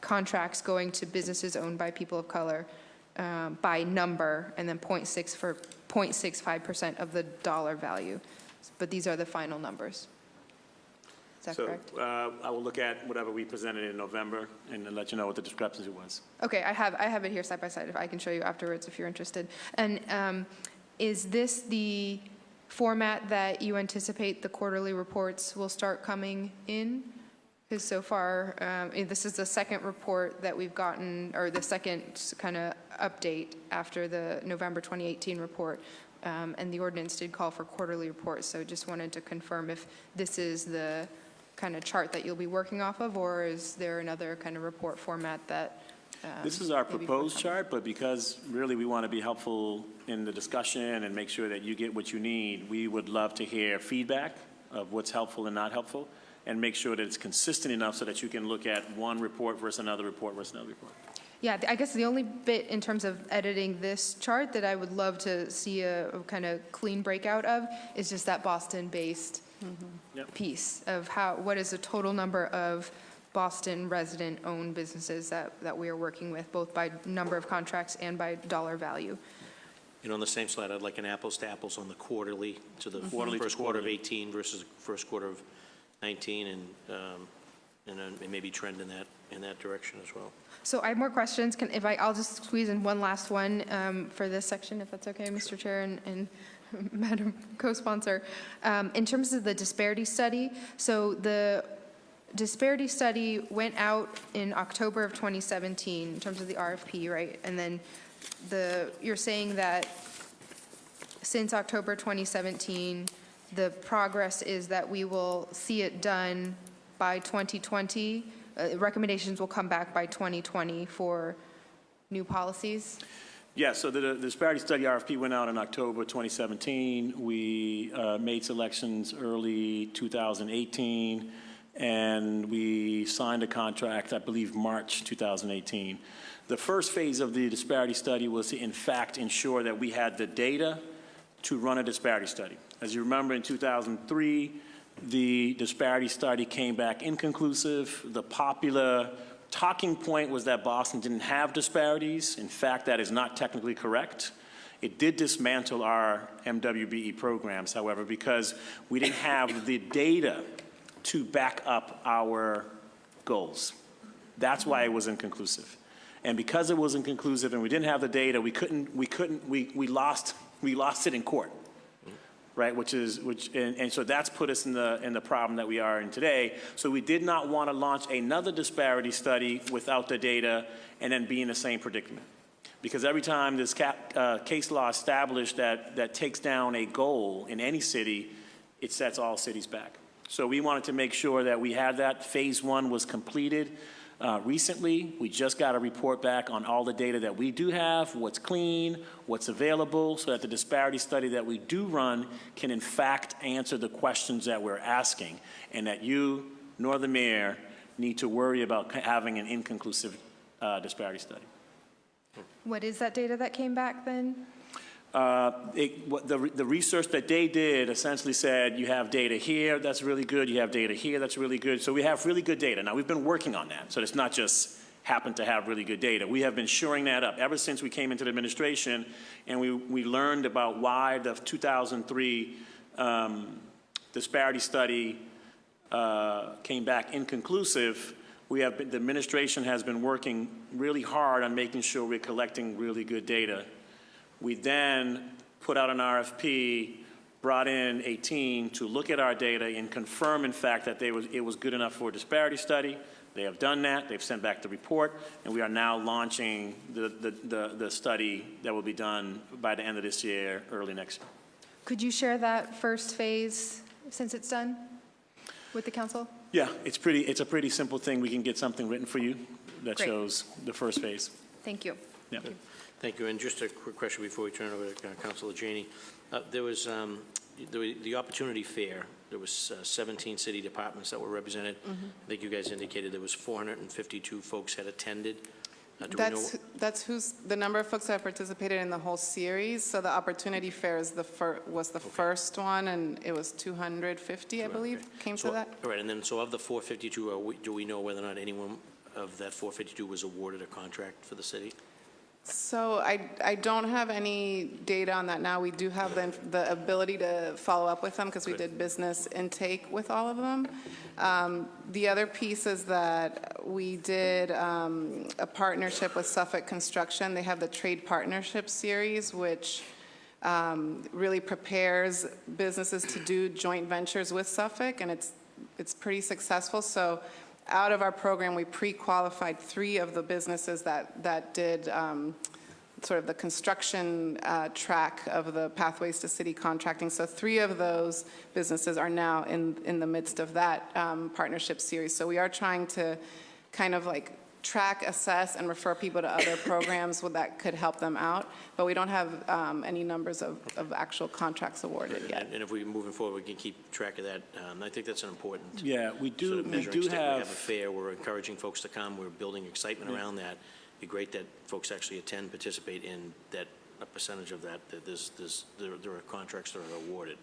contracts going to businesses owned by people of color by number, and then 0.65% of the dollar value. But these are the final numbers. Is that correct? I will look at whatever we presented in November and let you know what the discrepancy was. Okay, I have it here side by side. If I can show you afterwards if you're interested. And is this the format that you anticipate the quarterly reports will start coming in? Because so far, this is the second report that we've gotten, or the second kind of update after the November 2018 report. And the ordinance did call for quarterly reports, so just wanted to confirm if this is the kind of chart that you'll be working off of, or is there another kind of report format that This is our maybe proposed forthcoming? chart, but because really we want to be helpful in the discussion and make sure that you get what you need, we would love to hear feedback of what's helpful and not helpful, and make sure that it's consistent enough so that you can look at one report versus another report versus another report. Yeah, I guess the only bit in terms of editing this chart that I would love to see a kind of clean breakout of is just that Boston-based Yep. piece of what is the total number of Boston resident-owned businesses that we are working with, both by number of contracts and by dollar value. On the same slide, I'd like an apples to apples on the quarterly to the Quarterly to first quarter of quarterly. 18 versus the first quarter of 19, and maybe trend in that direction as well. So I have more questions. I'll just squeeze in one last one for this section, if that's okay, Mr. Chair and Madam Co-Sponsor. In terms of the disparity study, so the disparity study went out in October of 2017 in terms of the RFP, right? And then you're saying that since October 2017, the progress is that we will see it done by 2020. Recommendations will come back by 2020 for new policies? Yeah, so the disparity study RFP went out in October 2017. We made selections early 2018, and we signed a contract, I believe, March 2018. The first phase of the disparity study was to, in fact, ensure that we had the data to run a disparity study. As you remember, in 2003, the disparity study came back inconclusive. The popular talking point was that Boston didn't have disparities. In fact, that is not technically correct. It did dismantle our MWBE programs, however, because we didn't have the data to back up our goals. That's why it was inconclusive. And because it was inconclusive and we didn't have the data, we lost it in court. Right, and so that's put us in the problem that we are in today. So we did not want to launch another disparity study without the data and then be in the same predicament. Because every time this case law established that takes down a goal in any city, it sets all cities back. So we wanted to make sure that we had that. Phase one was completed recently. We just got a report back on all the data that we do have, what's clean, what's available, so that the disparity study that we do run can in fact answer the questions that we're asking, and that you nor the mayor need to worry about having an inconclusive disparity study. What is that data that came back then? The research that they did essentially said you have data here, that's really good, you have data here, that's really good. So we have really good data. Now, we've been working on that, so it's not just happened to have really good data. We have been shoring that up ever since we came into the administration, and we learned about why the 2003 disparity study came back inconclusive. The administration has been working really hard on making sure we're collecting really good data. We then put out an RFP, brought in a team to look at our data and confirm, in fact, that it was good enough for a disparity study. They have done that. They've sent back the report, and we are now launching the study that will be done by the end of this year, early next year. Could you share that first phase since it's done with the council? Yeah, it's a pretty simple thing. We can get something written for you that Great. shows the first phase. Thank you. Yeah. Thank you. And just a quick question before we turn it over to Councilor Janey. There was the Opportunity Fair. There was 17 city departments that were represented. I think you guys indicated there was 452 folks had attended. That's the number of folks that have participated in the whole series. So the Opportunity Fair is was the first one, and it was 250, I believe, came to that. All right, and then so of the 452, do we know whether or not anyone of that 452 was awarded a contract for the city? So I don't have any data on that now. We do have the ability to follow up with them because we did business intake with all of them. The other piece is that we did a partnership with Suffolk Construction. They have the Trade Partnership Series, which really prepares businesses to do joint ventures with Suffolk, and it's pretty successful. So out of our program, we pre-qualified 3 of the businesses that did sort of the construction track of the Pathways to City contracting. So 3 of those businesses are now in the midst of that partnership series. So we are trying to kind of like track, assess, and refer people to other programs that could help them out. But we don't have any numbers of actual contracts awarded yet. And if we're moving forward, we can keep track of that. I think that's an important Yeah, we do. sort of We measuring do stick. We have a have. fair. We're encouraging folks to come. We're building excitement around that. It'd be great that folks actually attend, participate in that. A percentage of that there are contracts that are awarded.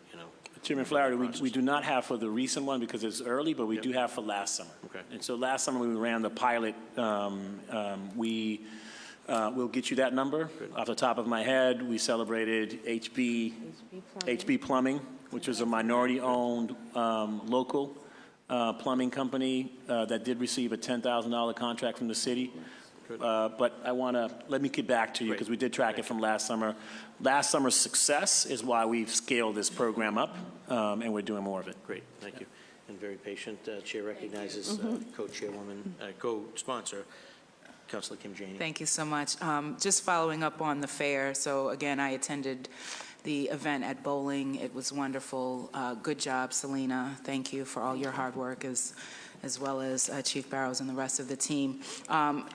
Chairman Flaherty, we do not have for the recent one because it's early, but we do have for last summer. Okay. And so last summer when we ran the pilot, we'll get you that number. Good. Off the top of my head, we celebrated HB Plumbing, which was a minority-owned local plumbing company that did receive a $10,000 contract from the city. But let me get back to you because we did track it from last summer. Last summer's success is why we've scaled this program up, and we're doing more of it. Great, thank you. And very patient. Chair recognizes co-chairwoman, co-sponsor, Councilor Kim Janey. Thank you so much. Just following up on the fair, so again, I attended the event at Bowling. It was wonderful. Good job, Selena. Thank you for all your hard work as well as Chief Barrows and the rest of the team.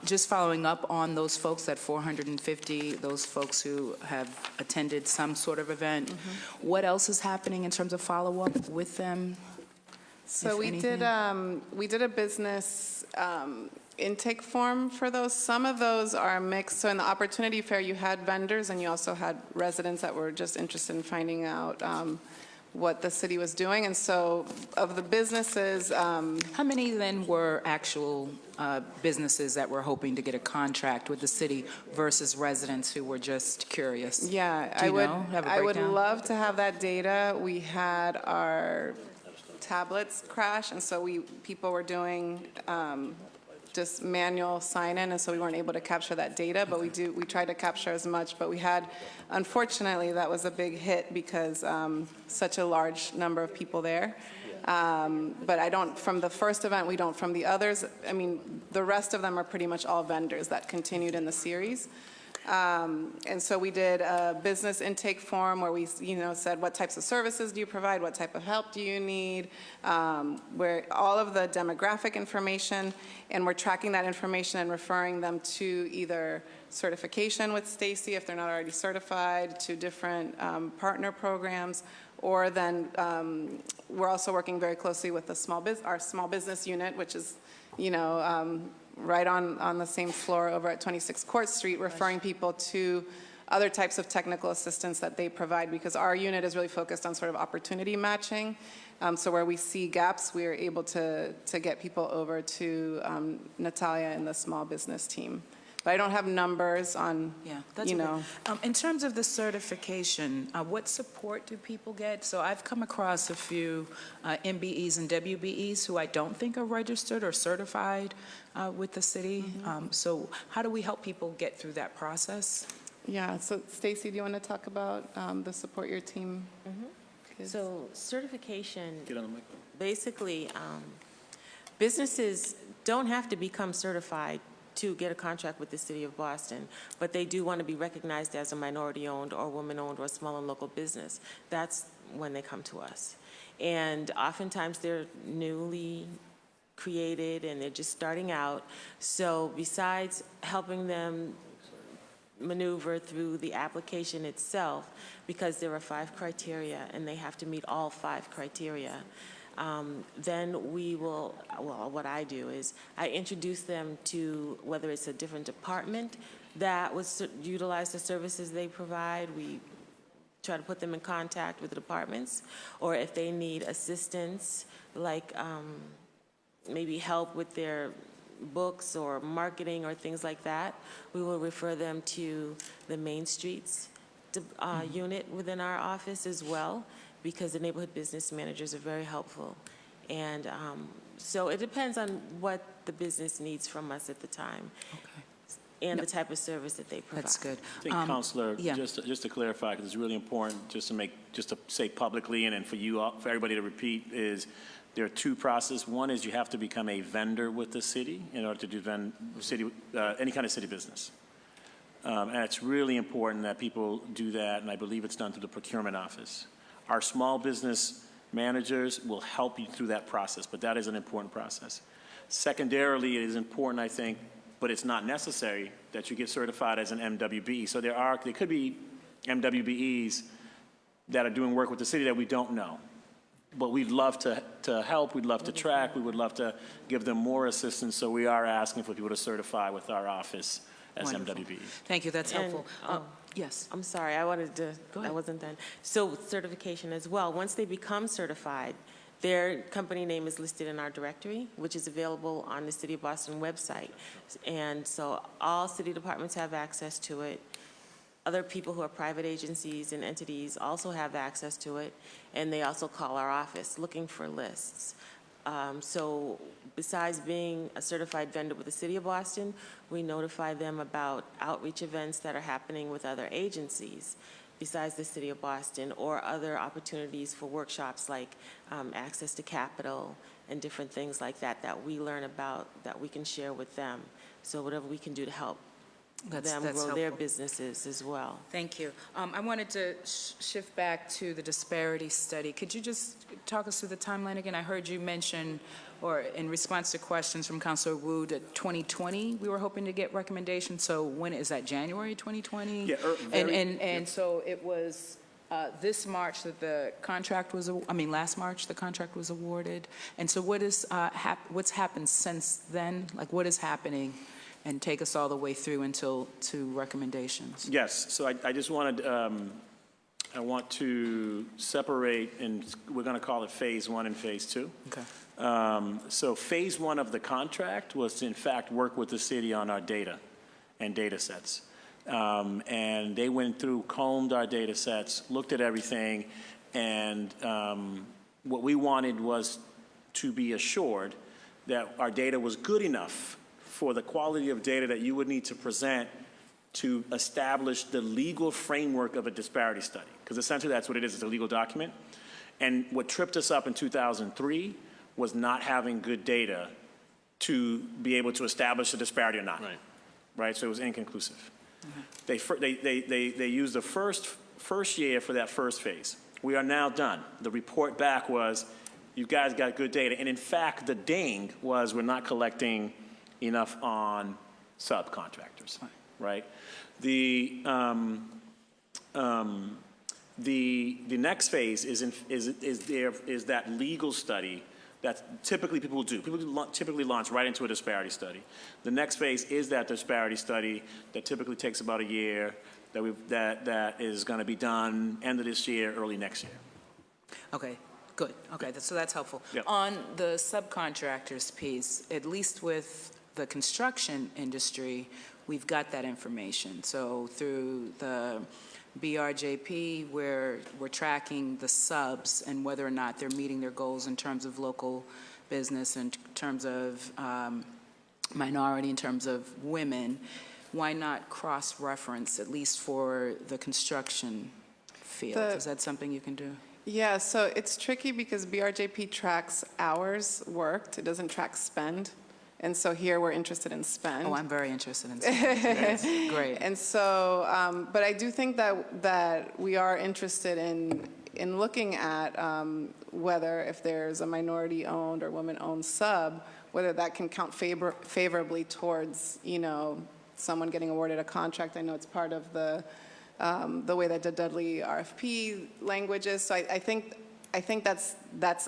Just following up on those folks, that 450, those folks who have attended some sort of event, what else is happening in terms of follow-up with them? So if we anything? did a business intake form for those. Some of those are mixed. So in the Opportunity Fair, you had vendors and you also had residents that were just interested in finding out what the city was doing. And so of the businesses, How many then were actual businesses that were hoping to get a contract with the city versus residents who were just curious? yeah, Do you know? Have a I would breakdown? love to have that data. We had our tablets crash, and so people were doing just manual sign-in, and so we weren't able to capture that data, but we tried to capture as much, but we had, unfortunately, that was a big hit because such a large number of people there. But I don't, from the first event, we don't, from the others, I mean, the rest of them are pretty much all vendors that continued in the series. And so we did a business intake form where we, said what types of services do you provide, what type of help do you need, where all of the demographic information, and we're tracking that information and referring them to either certification with Stacy if they're not already certified, to different partner programs, or then we're also working very closely with our small business unit, which is, right on the same floor over at 26 Court Street, referring people to other types of technical assistance that they provide, because our unit is really focused on sort of opportunity matching. So where we see gaps, we are able to get people over to Natalia and the small business team. But I don't have numbers on, Yeah, that's okay. In terms of the certification, what support do people get? So I've come across a few MBEs and WBEs who I don't think are registered or certified with the city. So how do we help people get through that process? Yeah, so Stacy, do you want to talk about the support your team gives? So certification, Get on the mic. basically, businesses don't have to become certified to get a contract with the City of Boston, but they do want to be recognized as a minority-owned or woman-owned or small and local business. That's when they come to us. And oftentimes they're newly created and they're just starting out. So besides helping them maneuver through the application itself, because there are 5 criteria and they have to meet all 5 criteria, then we will, well, what I do is I introduce them to whether it's a different department that would utilize the services they provide. We try to put them in contact with the departments, or if they need assistance, like maybe help with their books or marketing or things like that, we will refer them to the Main Streets unit within our office as well, because the neighborhood business managers are very helpful. And so it depends on what the business needs from us at the time. Okay. And the type of service that they provide. That's good. I think, Counselor, yeah. just to clarify, because it's really important, just to say publicly, and then for you, for everybody to repeat, is there are 2 processes. One is you have to become a vendor with the city in order to do any kind of city business. And it's really important that people do that, and I believe it's done through the procurement office. Our small business managers will help you through that process, but that is an important process. Secondarily, it is important, I think, but it's not necessary, that you get certified as an MWBE. So there could be MWBEs that are doing work with the city that we don't know. But we'd love to help, we'd love to track, we would love to give them more assistance, so we are asking for people to certify with our office as Wonderful. MWBEs. Thank you, that's And, helpful. Yes. I'm sorry, I wasn't done. So certification as well. Once they become certified, their company name is listed in our directory, which is available on the City of Boston website. And so all city departments have access to it. Other people who are private agencies and entities also have access to it, and they also call our office looking for lists. So besides being a certified vendor with the City of Boston, we notify them about outreach events that are happening with other agencies besides the City of Boston, or other opportunities for workshops like access to capital and different things like that that we learn about that we can share with them. So whatever we can do to help them grow their helpful. businesses as well. Thank you. I wanted to shift back to the disparity study. Could you just talk us through the timeline again? I heard you mention, or in response to questions from Councilor Wu, that 2020 we were hoping to get recommendations. So when is that? January 2020? Yeah, And so it was this March that the contract was, last March the contract was awarded. And so what is what's happened since then? Like, what is happening? And take us all the way through until to recommendations. Yes, so I just wanted, I want to separate, and we're going to call it Phase 1 and Phase 2. Okay. So Phase 1 of the contract was to, in fact, work with the city on our data and data sets. And they went through, combed our data sets, looked at everything, and what we wanted was to be assured that our data was good enough for the quality of data that you would need to present to establish the legal framework of a disparity study. Because essentially that's what it is, it's a legal document. And what tripped us up in 2003 was not having good data to be able to establish a disparity or not. Right, so it was inconclusive. They used the first year for that first phase. We are now done. The report back was, you guys got good data. And in fact, the ding was we're not collecting enough on subcontractors, right? The next phase is that legal study that typically people do. People typically launch right into a disparity study. The next phase is that disparity study that typically takes about a year, that is going to be done end of this year, early next year. Okay, good. Okay, so that's helpful. Yep. On the subcontractors piece, at least with the construction industry, we've got that information. So through the BRJP, where we're tracking the subs and whether or not they're meeting their goals in terms of local business, in terms of minority, in terms of women. Why not cross-reference, at least for the construction field? Is that something you can do? Yeah, so it's tricky because BRJP tracks hours worked. It doesn't track spend. And so here we're interested in spend. Oh, I'm very interested in spend. Great. And so, but I do think that we are interested in looking at whether if there's a minority-owned or women-owned sub, whether that can count favorably towards, someone getting awarded a contract. I know it's part of the way that the Dudley RFP language is. So I think that's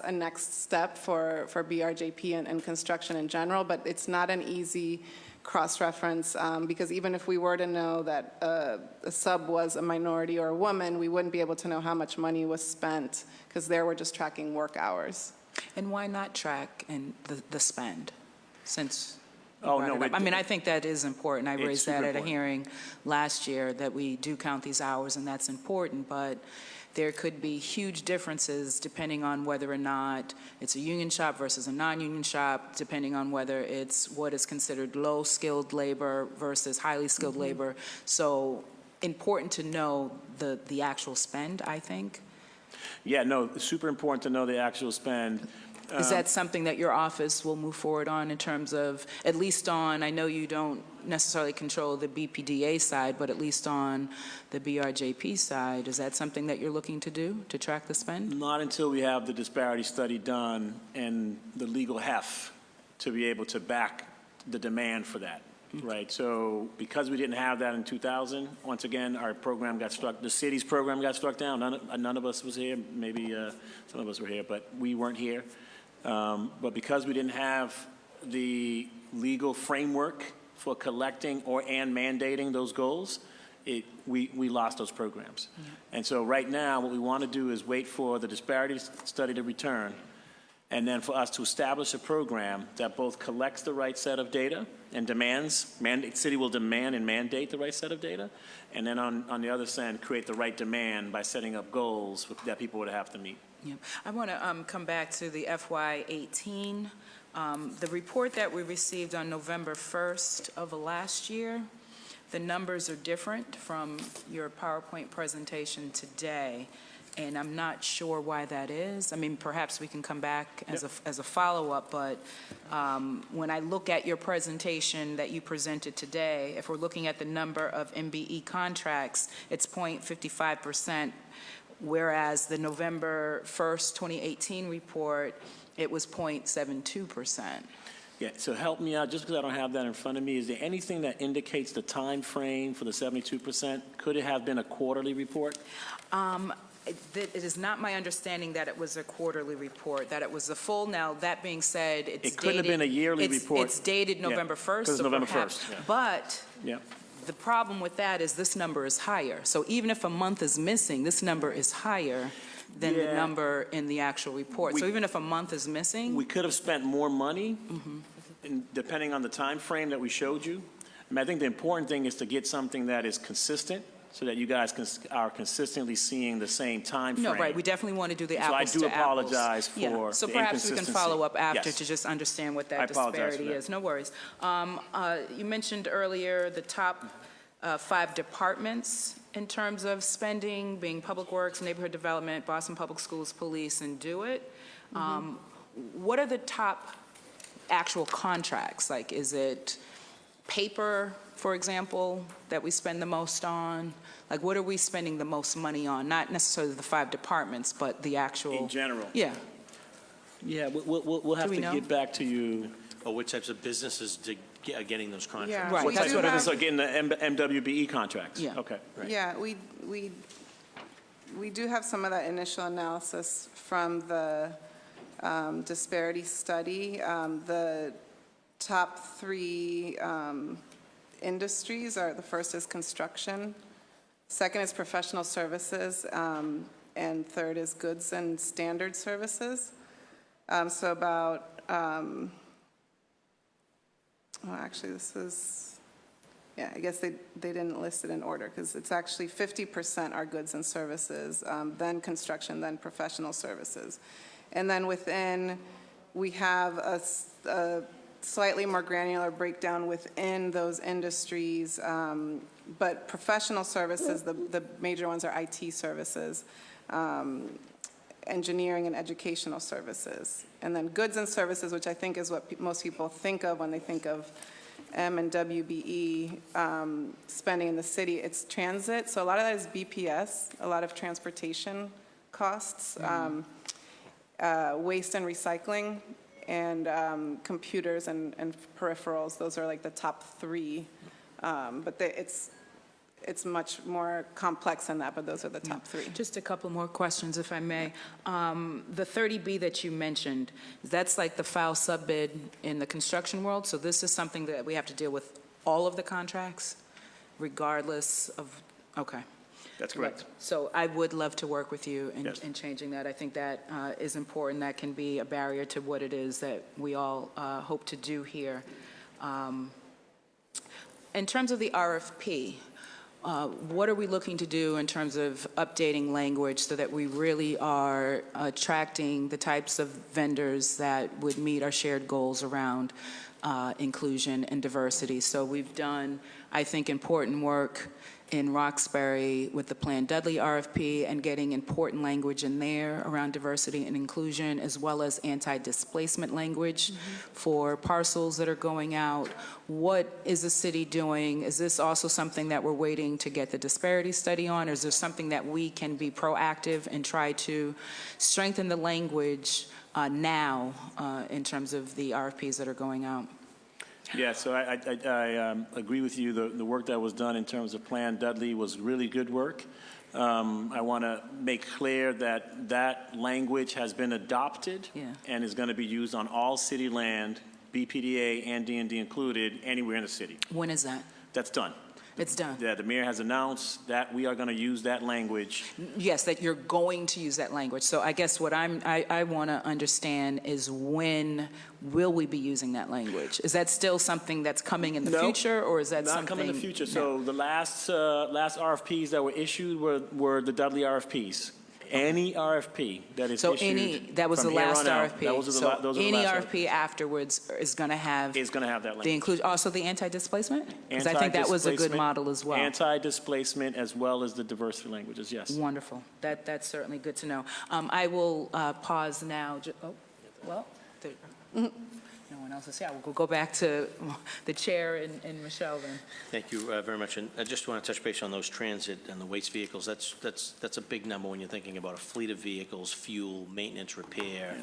a next step for BRJP and construction in general, but it's not an easy cross-reference because even if we were to know that a sub was a minority or a woman, we wouldn't be able to know how much money was spent because there we're just tracking work hours. And why not track the spend, since Oh, no, I think that is important. I raised that at a important. hearing last year, that we do count these hours, and that's important, but there could be huge differences depending on whether or not it's a union shop versus a non-union shop, depending on whether it's what is considered low-skilled labor versus highly skilled labor. So important to know the actual spend, I think. Yeah, no, super important to know the actual spend. Is that something that your office will move forward on in terms of, at least on, I know you don't necessarily control the BPDA side, but at least on the BRJP side, is that something that you're looking to do, to track the spend? Not until we have the disparity study done and the legal heft to be able to back the demand for that, right? So because we didn't have that in 2000, once again, our program got struck, the city's program got struck down. None of us was here, maybe some of us were here, but we weren't here. But because we didn't have the legal framework for collecting and mandating those goals, we lost those programs. And so right now, what we want to do is wait for the disparity study to return, and then for us to establish a program that both collects the right set of data and city will demand and mandate the right set of data, and then on the other side, create the right demand by setting up goals that people would have to meet. Yeah. I want to come back to the FY18. The report that we received on November 1st of last year, the numbers are different from your PowerPoint presentation today, and I'm not sure why that is. I mean, perhaps we can come back as a follow-up, but when I look at your presentation that you presented today, if we're looking at the number of MBE contracts, it's 0.55%, whereas the November 1st, 2018 report, it was 0.72%. Yeah, so help me out, just because I don't have that in front of me. Is there anything that indicates the time frame for the 72%? Could it have been a quarterly report? It is not my understanding that it was a quarterly report, that it was a full. Now, that being said, it's dated. It couldn't have been a yearly report. It's dated November 1st. Because so November perhaps, 1st. Yeah. But Yeah. the problem with that is this number is higher. So even if a month is missing, this number is higher than the number in the actual report. So even if a month is missing. We could have spent more money, depending on the time frame that we showed you. I mean, I think the important thing is to get something that is consistent, so that you guys are consistently seeing the same time frame. No, right. We definitely want to do the So apples to apples. I do apologize for Yeah. So the perhaps we can inconsistency. follow up after Yes. to just understand what I that apologize for disparity that. is. No worries. You mentioned earlier the top 5 departments in terms of spending, being Public Works, Neighborhood Development, Boston Public Schools, Police, and Do It. What are the top actual contracts? Like, is it paper, for example, that we spend the most on? Like, what are we spending the most money on? Not necessarily the 5 departments, but the actual. In general. Yeah. Yeah, we'll have we to know? get back to you. Or what types of businesses are getting those contracts? Yeah. Right, We that's do what I have- So getting the MWBE contracts? Yeah. Okay. Yeah, we do have some of that initial analysis from the disparity study. The top 3 industries are, the first is construction, second is professional services, and third is goods and standard services. So about, actually this is, yeah, I guess they didn't list it in order, because it's actually 50% are goods and services, then construction, then professional services. And then within, we have a slightly more granular breakdown within those industries, but professional services, the major ones are IT services, engineering and educational services. And then goods and services, which I think is what most people think of when they think of M and WBE spending in the city. It's transit, so a lot of that is BPS, a lot of transportation costs, waste and recycling, and computers and peripherals. Those are like the top 3. But it's much more complex than that, but those are the top 3. Just a couple more questions, if I may. The 30B that you mentioned, that's like the foul sub-bid in the construction world, so this is something that we have to deal with all of the contracts, regardless of, okay. That's correct. So I would love to work with you in, Yes. in changing that. I think that is important. That can be a barrier to what it is that we all hope to do here. In terms of the RFP, what are we looking to do in terms of updating language so that we really are attracting the types of vendors that would meet our shared goals around inclusion and diversity? So we've done, I think, important work in Roxbury with the Plan Dudley RFP and getting important language in there around diversity and inclusion, as well as anti-displacement language for parcels that are going out. What is the city doing? Is this also something that we're waiting to get the disparity study on, or is there something that we can be proactive and try to strengthen the language now in terms of the RFPs that are going out? Yeah, so I agree with you. The work that was done in terms of Plan Dudley was really good work. I want to make clear that that language has been adopted and is going to be used on all city land, BPDA and D&D included, anywhere in the city. When is that? That's done. It's done. Yeah, the mayor has announced that we are going to use that language. Yes, that you're going to use that language. So I guess what I want to understand is, when will we be using that language? Is that still something that's coming in the future, or is that not something? coming in the future. So the last RFPs that were issued were the Dudley RFPs. Any RFP that is So issued that was the from here last on out, RFP. those are the So those are the any last RFP afterwards is going to have is going to have that the language. inclusion, also the anti-displacement? Because I think that was a good Anti-displacement, model as well. Anti-displacement as well as the diversity languages, yes. Wonderful. That's certainly good to know. I will pause now. No one else is here. We'll go back to the chair and Michelle then. Thank you very much. And I just want to touch base on those transit and the waste vehicles. That's a big number when you're thinking about a fleet of vehicles, fuel, maintenance, repair,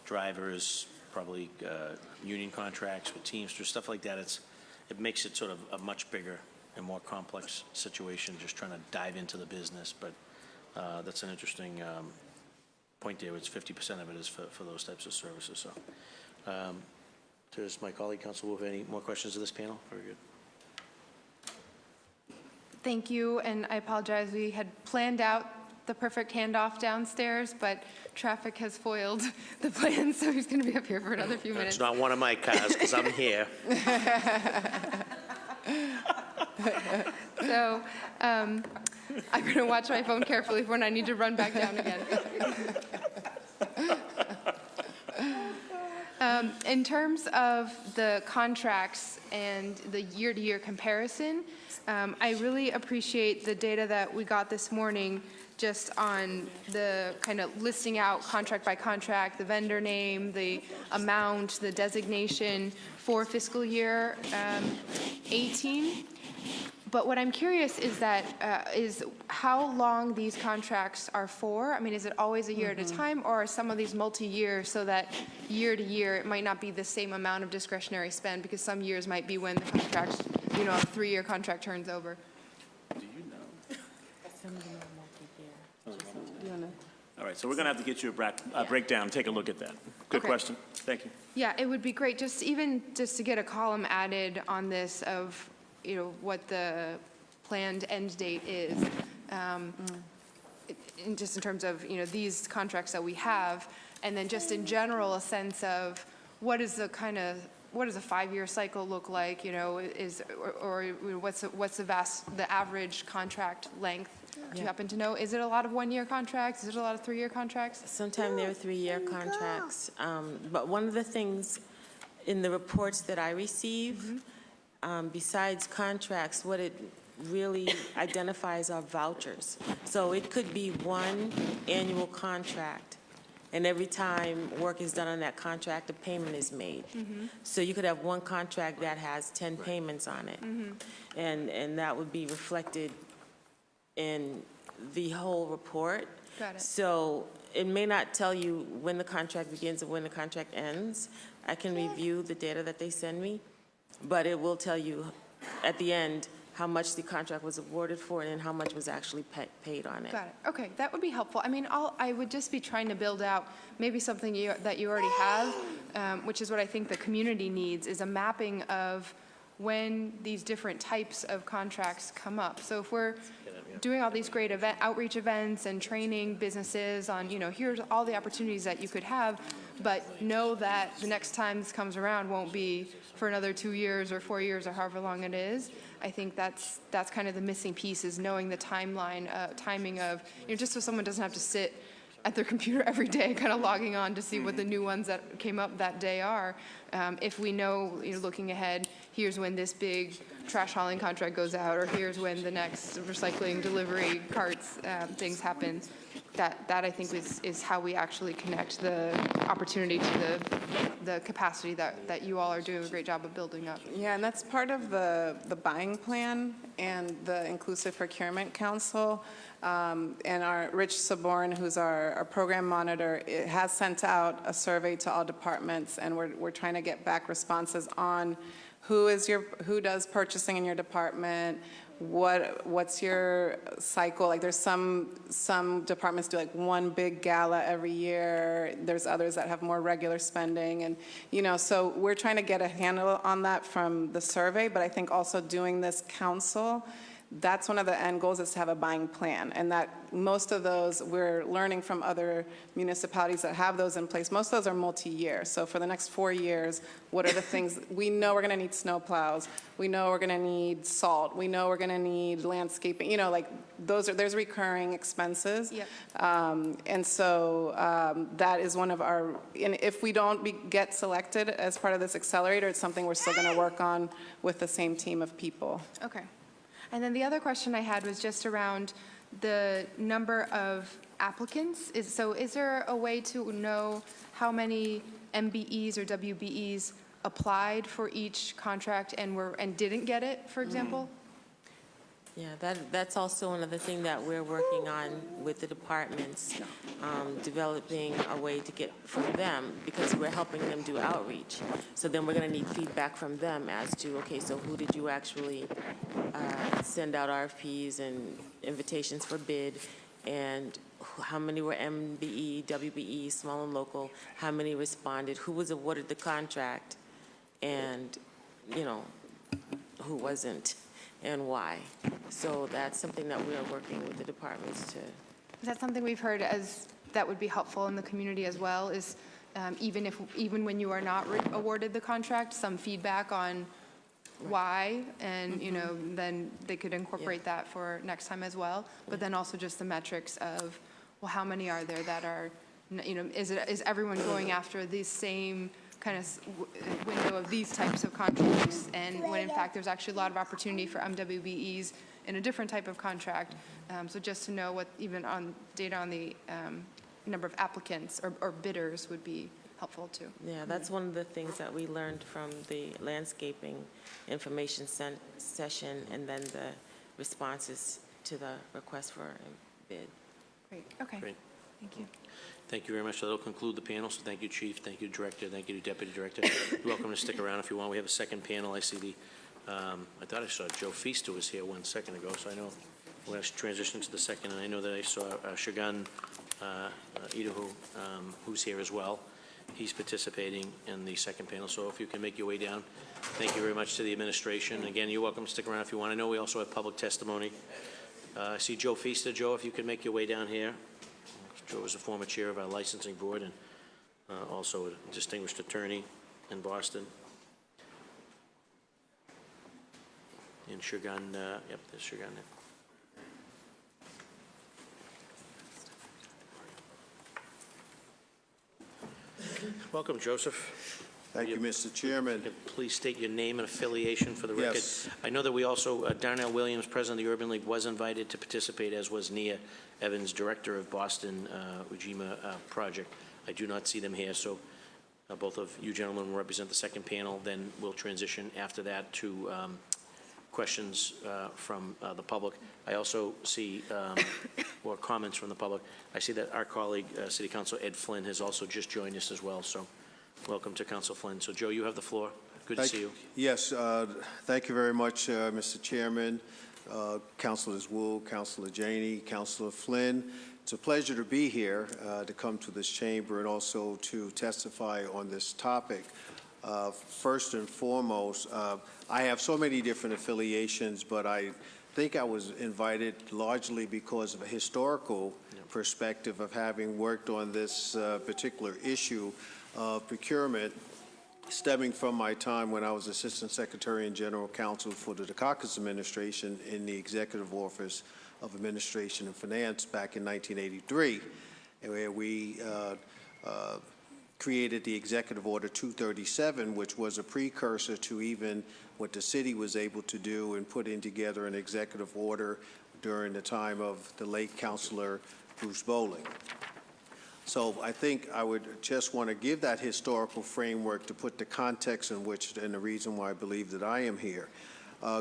drivers, probably union contracts with Teamsters, stuff like that. It makes it sort of a much bigger and more complex situation, just trying to dive into the business. But that's an interesting point there. It's 50% of it is for those types of services. So. Does my colleague, Council Wu, have any more questions of this panel? Very good. Thank you, and I apologize. We had planned out the perfect handoff downstairs, but traffic has foiled the plan, so he's going to be up here for another few minutes. It's not one of my cars, because I'm here. So I'm going to watch my phone carefully for when I need to run back down again. In terms of the contracts and the year-to-year comparison, I really appreciate the data that we got this morning just on the kind of listing out contract by contract, the vendor name, the amount, the designation for fiscal year 18. But what I'm curious is is how long these contracts are for. I mean, is it always a year at a time, or are some of these multi-year so that year to year it might not be the same amount of discretionary spend, because some years might be when the contract, a 3-year contract turns over? Do you know? Some of them are multi-year. All right, so we're going to have to get you a breakdown, take a look at that. Good Okay. question. Thank you. Yeah, it would be great, just to get a column added on this of, what the planned end date is. Just in terms of, these contracts that we have, and then just in general, a sense of what does a 5-year cycle look like, or what's the average contract length? Do you happen to know? Is it a lot of 1-year contracts? Is it a lot of 3-year contracts? Sometimes they're 3-year contracts. But one of the things in the reports that I receive, besides contracts, what it really identifies are vouchers. So it could be one annual contract, and every time work is done on that contract, a payment is made. So you could have one contract that has 10 payments on it, and that would be reflected in the whole report. Got it. So it may not tell you when the contract begins and when the contract ends. I can review the data that they send me, but it will tell you at the end how much the contract was awarded for and how much was actually paid on it. Got it. Okay, that would be helpful. I mean, I would just be trying to build out maybe something that you already have, which is what I think the community needs, is a mapping of when these different types of contracts come up. So if we're doing all these great outreach events and training businesses on, here's all the opportunities that you could have, but know that the next time this comes around won't be for another 2 years or 4 years or however long it is. I think that's kind of the missing piece, is knowing the timing of, just so someone doesn't have to sit at their computer every day kind of logging on to see what the new ones that came up that day are. If we know, looking ahead, here's when this big trash hauling contract goes out, or here's when the next recycling delivery carts things happen, that I think is how we actually connect the opportunity to the capacity that you all are doing a great job of building up. Yeah, and that's part of the buying plan and the Inclusive Procurement Council. And our Rich Saborn, who's our program monitor, has sent out a survey to all departments, and we're trying to get back responses on who does purchasing in your department, what's your cycle. Like, there's some departments do like one big gala every year. There's others that have more regular spending, and so we're trying to get a handle on that from the survey. But I think also doing this council, That's one of the end goals, is to have a buying plan. And that most of those, we're learning from other municipalities that have those in place. Most of those are multi-year. So for the next 4 years, what are the things, we know we're going to need snow plows. We know we're going to need salt. We know we're going to need landscaping. You know, like there's recurring expenses. Yep. And so that is one of our, and if we don't get selected as part of this accelerator, it's something we're still going to work on with the same team of people. Okay. And then the other question I had was just around the number of applicants. Is there a way to know how many MBEs or WBEs applied for each contract and didn't get it, for example? Yeah, that's also another thing that we're working on with the departments, developing a way to get from them, because we're helping them do outreach. So then we're going to need feedback from them as to, okay, so who did you actually send out RFPs and invitations for bid, and how many were MBE, WBE, small and local, how many responded, who was awarded the contract, and, you know, who wasn't, and why. So that's something that we are working with the departments to. Is that something we've heard as that would be helpful in the community as well, is even when you are not awarded the contract, some feedback on why, and you know, then they could incorporate that for next time as well. But then also just the metrics of, well, how many are there that are, you know, is everyone going after the same kind of window of these types of contracts, and when in fact there's actually a lot of opportunity for MWBEs in a different type of contract. So just to know what even on data on the number of applicants or bidders would be helpful too. Yeah, that's one of the things that we learned from the landscaping information session, and then the responses to the request for a bid. Great, okay. Great. Thank you. Thank you very much. That'll conclude the panel. So thank you, Chief. Thank you, Director. Thank you, Deputy Director. You're welcome to stick around if you want. We have a second panel. I see I thought I saw Joe Feaster was here 1 second ago, so I know we're going to transition to the second, and I know that I saw Shagun Idaho, who's here as well. He's participating in the second panel, so if you can make your way down. Thank you very much to the administration. Again, you're welcome to stick around if you want. I know we also have public testimony. I see Joe Feaster. Joe, if you can make your way down here. Joe was a former chair of our licensing board and also a distinguished attorney in Boston. And Shagun, yep, there's Shagun there. Welcome, Joseph. Thank you, Mr. Chairman. Please state your name and affiliation for the record. Yes. I know that we also, Darnell Williams, President of the Urban League, was invited to participate, as was Nia Evans, Director of Boston Ujima Project. I do not see them here, so both of you gentlemen will represent the second panel. Then we'll transition after that to questions from the public. I also see, or comments from the public. I see that our colleague, City Councilor Ed Flynn, has also just joined us as well, so welcome to Council Flynn. So, Joe, you have the floor. Good to see you. Yes, thank you very much, Mr. Chairman, Councilors Wu, Councilor Janey, Councilor Flynn. It's a pleasure to be here, to come to this chamber and also to testify on this topic. First and foremost, I have so many different affiliations, but I think I was invited largely because of a historical perspective of having worked on this particular issue of procurement, stemming from my time when I was Assistant Secretary and General Counsel for the Dukakis administration in the Executive Office of Administration and Finance back in 1983, where we created the Executive Order 237, which was a precursor to even what the city was able to do in putting together an executive order during the time of the late Councilor Bruce Bowling. So I think I would just want to give that historical framework to put the context in which, and the reason why I believe that I am here.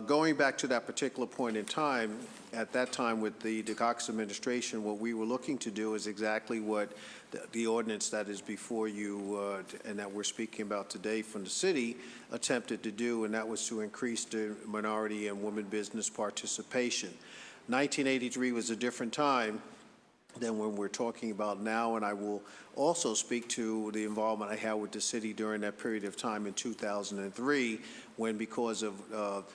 Going back to that particular point in time, at that time with the Dukakis administration, what we were looking to do is exactly what the ordinance that is before you and that we're speaking about today from the city attempted to do, and that was to increase the minority and women business participation. 1983 was a different time, than when we're talking about now, and I will also speak to the involvement I had with the city during that period of time in 2003, when because of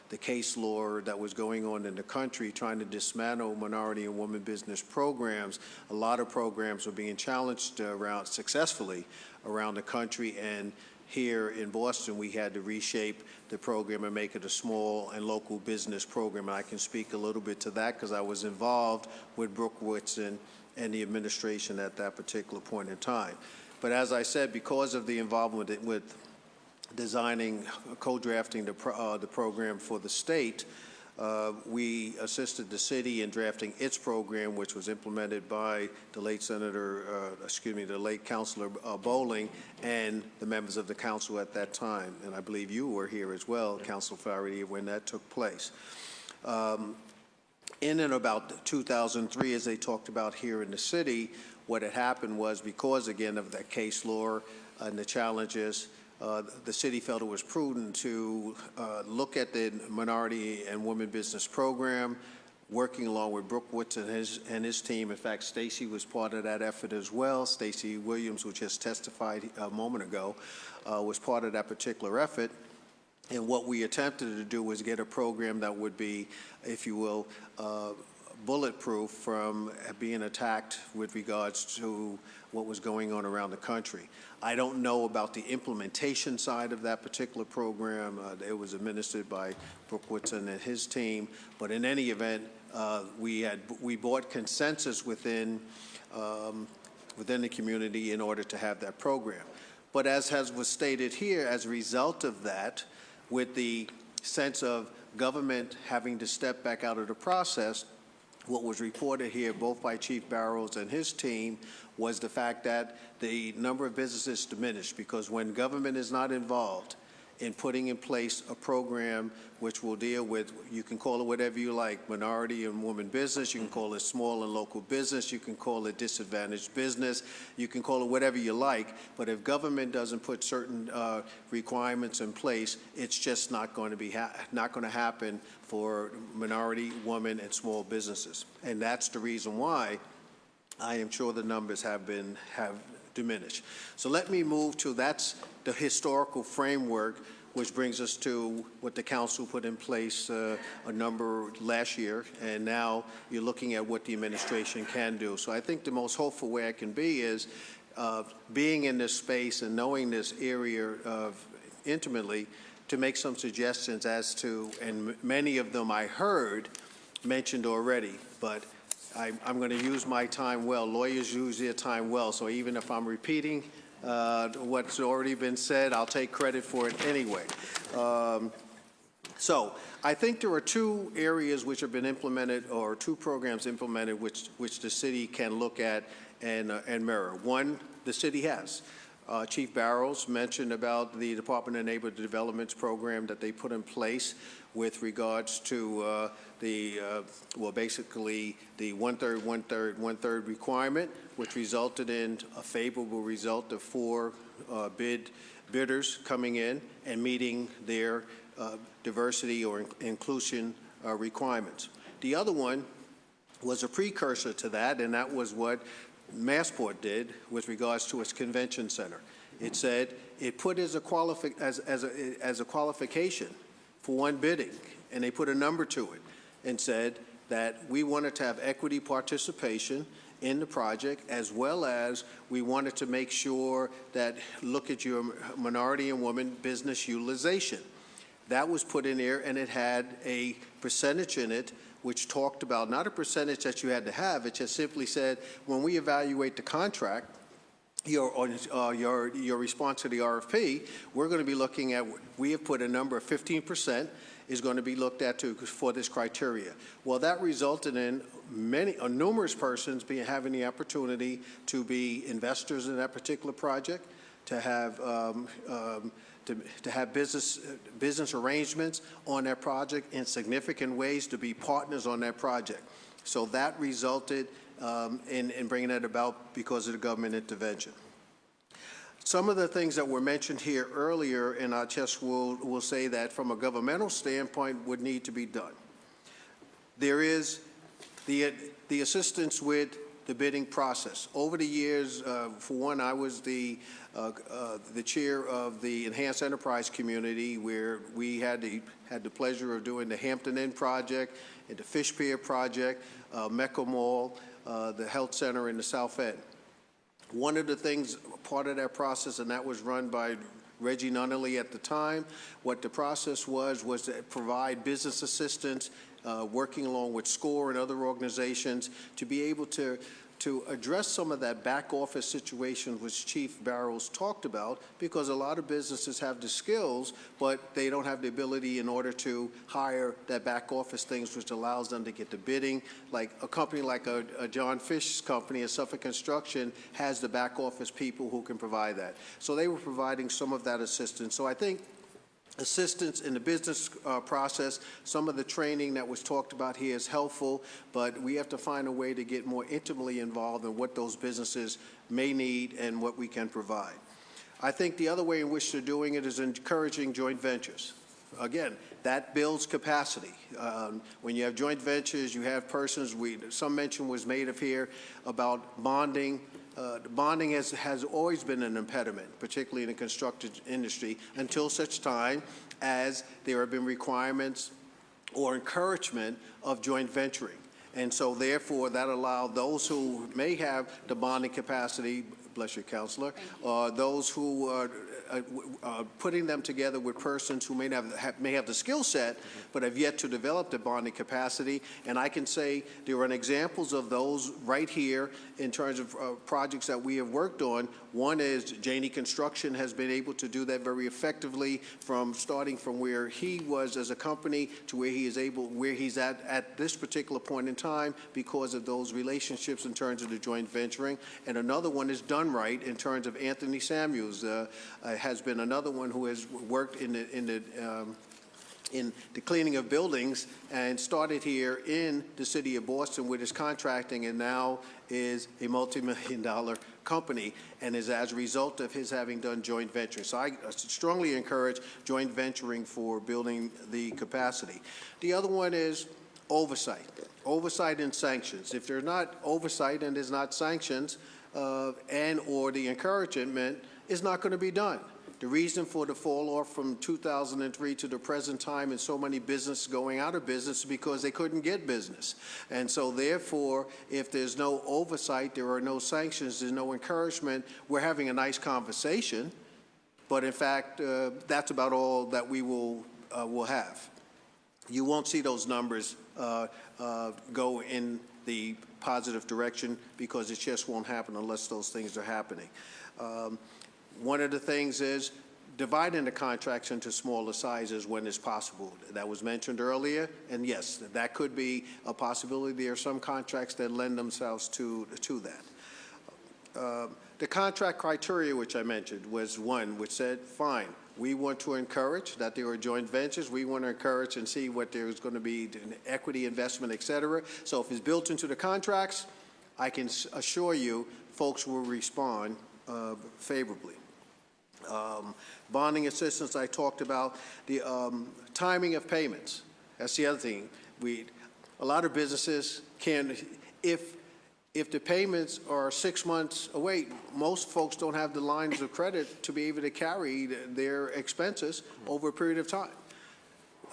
the case law that was going on in the country trying to dismantle minority and women business programs, a lot of programs were being challenged successfully around the country, and here in Boston, we had to reshape the program and make it a small and local business program. And I can speak a little bit to that because I was involved with Brooke Whitson and the administration at that particular point in time. But as I said, because of the involvement with designing, co-drafting the program for the state, we assisted the city in drafting its program, which was implemented by the late the late Councilor Bowling and the members of the council at that time. And I believe you were here as well, Councilor Flaherty, when that took place. In and about 2003, as they talked about here in the city, what had happened was because, again, of that case law and the challenges, the city felt it was prudent to look at the minority and women business program, working along with Brooke Whitson and his team. In fact, Stacy was part of that effort as well. Stacy Williams, who just testified a moment ago, was part of that particular effort. And what we attempted to do was get a program that would be, if you will, bulletproof from being attacked with regards to what was going on around the country. I don't know about the implementation side of that particular program. It was administered by Brooke Whitson and his team. But in any event, we brought consensus within the community in order to have that program. But as was stated here, as a result of that, with the sense of government having to step back out of the process, what was reported here, both by Chief Barrows and his team, was the fact that the number of businesses diminished, because when government is not involved in putting in place a program which will deal with, you can call it whatever you like, minority and woman business, you can call it small and local business, you can call it disadvantaged business, you can call it whatever you like, but if government doesn't put certain requirements in place, it's just not going to be not going to happen for minority, women, and small businesses. And that's the reason why I am sure the numbers have diminished. So let me move to, that's the historical framework, which brings us to what the council put in place a number last year, and now you're looking at what the administration can do. So I think the most hopeful way I can be is being in this space and knowing this area intimately, to make some suggestions as to, and many of them I heard mentioned already, but I'm going to use my time well. Lawyers use their time well, so even if I'm repeating what's already been said, I'll take credit for it anyway. So I think there are two areas which have been implemented, or two programs implemented, which the city can look at and mirror. One, the city has. Chief Barrows mentioned about the Department of Neighborhood Development's program that they put in place with regards to basically the one-third requirement, which resulted in a favorable result of 4 bidders coming in and meeting their diversity or inclusion requirements. The other one was a precursor to that, and that was what Massport did with regards to its convention center. It said it put as a qualification for one bidding, and they put a number to it and said that we wanted to have equity participation in the project, as well as we wanted to make sure that look at your minority and woman business utilization. That was put in there, and it had a percentage in it which talked about not a percentage that you had to have. It just simply said, when we evaluate the contract, your response to the RFP, we're going to be looking at, we have put a number of 15% is going to be looked at for this criteria. Well, that resulted in numerous persons having the opportunity to be investors in that particular project, to have business arrangements on that project in significant ways, to be partners on that project. So that resulted in bringing that about because of the government intervention. Some of the things that were mentioned here earlier, and I just will say that from a governmental standpoint would need to be done. There is the assistance with the bidding process. Over the years, for one, I was the chair of the Enhanced Enterprise Community, where we had the pleasure of doing the Hampton Inn project and the Fish Pier project, Mecca Mall, the health center in the South End. One of the things, part of that process, and that was run by Reggie Nunnally at the time, what the process was to provide business assistance, working along with SCORE and other organizations to be able to address some of that back office situation which Chief Barrows talked about, because a lot of businesses have the skills, but they don't have the ability in order to hire that back office things, which allows them to get the bidding. Like a company like a John Fish's company, a Suffolk Construction, has the back office people who can provide that. So they were providing some of that assistance. So I think assistance in the business process, some of the training that was talked about here is helpful, but we have to find a way to get more intimately involved in what those businesses may need and what we can provide. I think the other way in which they're doing it is encouraging joint ventures. Again, that builds capacity. When you have joint ventures, you have persons, some mention was made of here about bonding. Bonding has always been an impediment, particularly in the construction industry, until such time as there have been requirements or encouragement of joint venturing. And so therefore, that allowed those who may have the bonding capacity, bless you, Counselor, those who are putting them together with persons who may have the skill set, but have yet to develop the bonding capacity. And I can say there are examples of those right here in terms of projects that we have worked on. One is Janey Construction has been able to do that very effectively, from starting from where he was as a company to where he's at this particular point in time, because of those relationships in terms of the joint venturing. And another one is done right in terms of Anthony Samuels, has been another one who has worked in the cleaning of buildings, and started here in the city of Boston with his contracting, and now is a multi-million-dollar company, and is as a result of his having done joint venturing. So I strongly encourage joint venturing for building the capacity. The other one is oversight and sanctions. If there's not oversight and there's not sanctions, and or the encouragement, is not going to be done. The reason for the fall off from 2003 to the present time, and so many businesses going out of business, is because they couldn't get business. And so therefore, if there's no oversight, there are no sanctions, there's no encouragement, we're having a nice conversation, but in fact, that's about all that we will have. You won't see those numbers go in the positive direction, because it just won't happen unless those things are happening. One of the things is dividing the contracts into smaller sizes when it's possible. That was mentioned earlier, and yes, that could be a possibility. There are some contracts that lend themselves to that. The contract criteria, which I mentioned, was one which said, fine, we want to encourage that there are joint ventures. We want to encourage and see what there's going to be in equity investment, et cetera. So if it's built into the contracts, I can assure you folks will respond favorably. Bonding assistance, I talked about. The timing of payments, that's the other thing. A lot of businesses can, if the payments are 6 months away, most folks don't have the lines of credit to be able to carry their expenses over a period of time.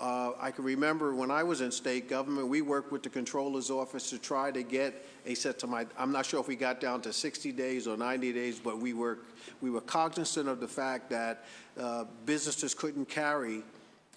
I can remember when I was in state government, we worked with the Comptroller's Office to try to get a set time. I'm not sure if we got down to 60 days or 90 days, but we were cognizant of the fact that businesses couldn't carry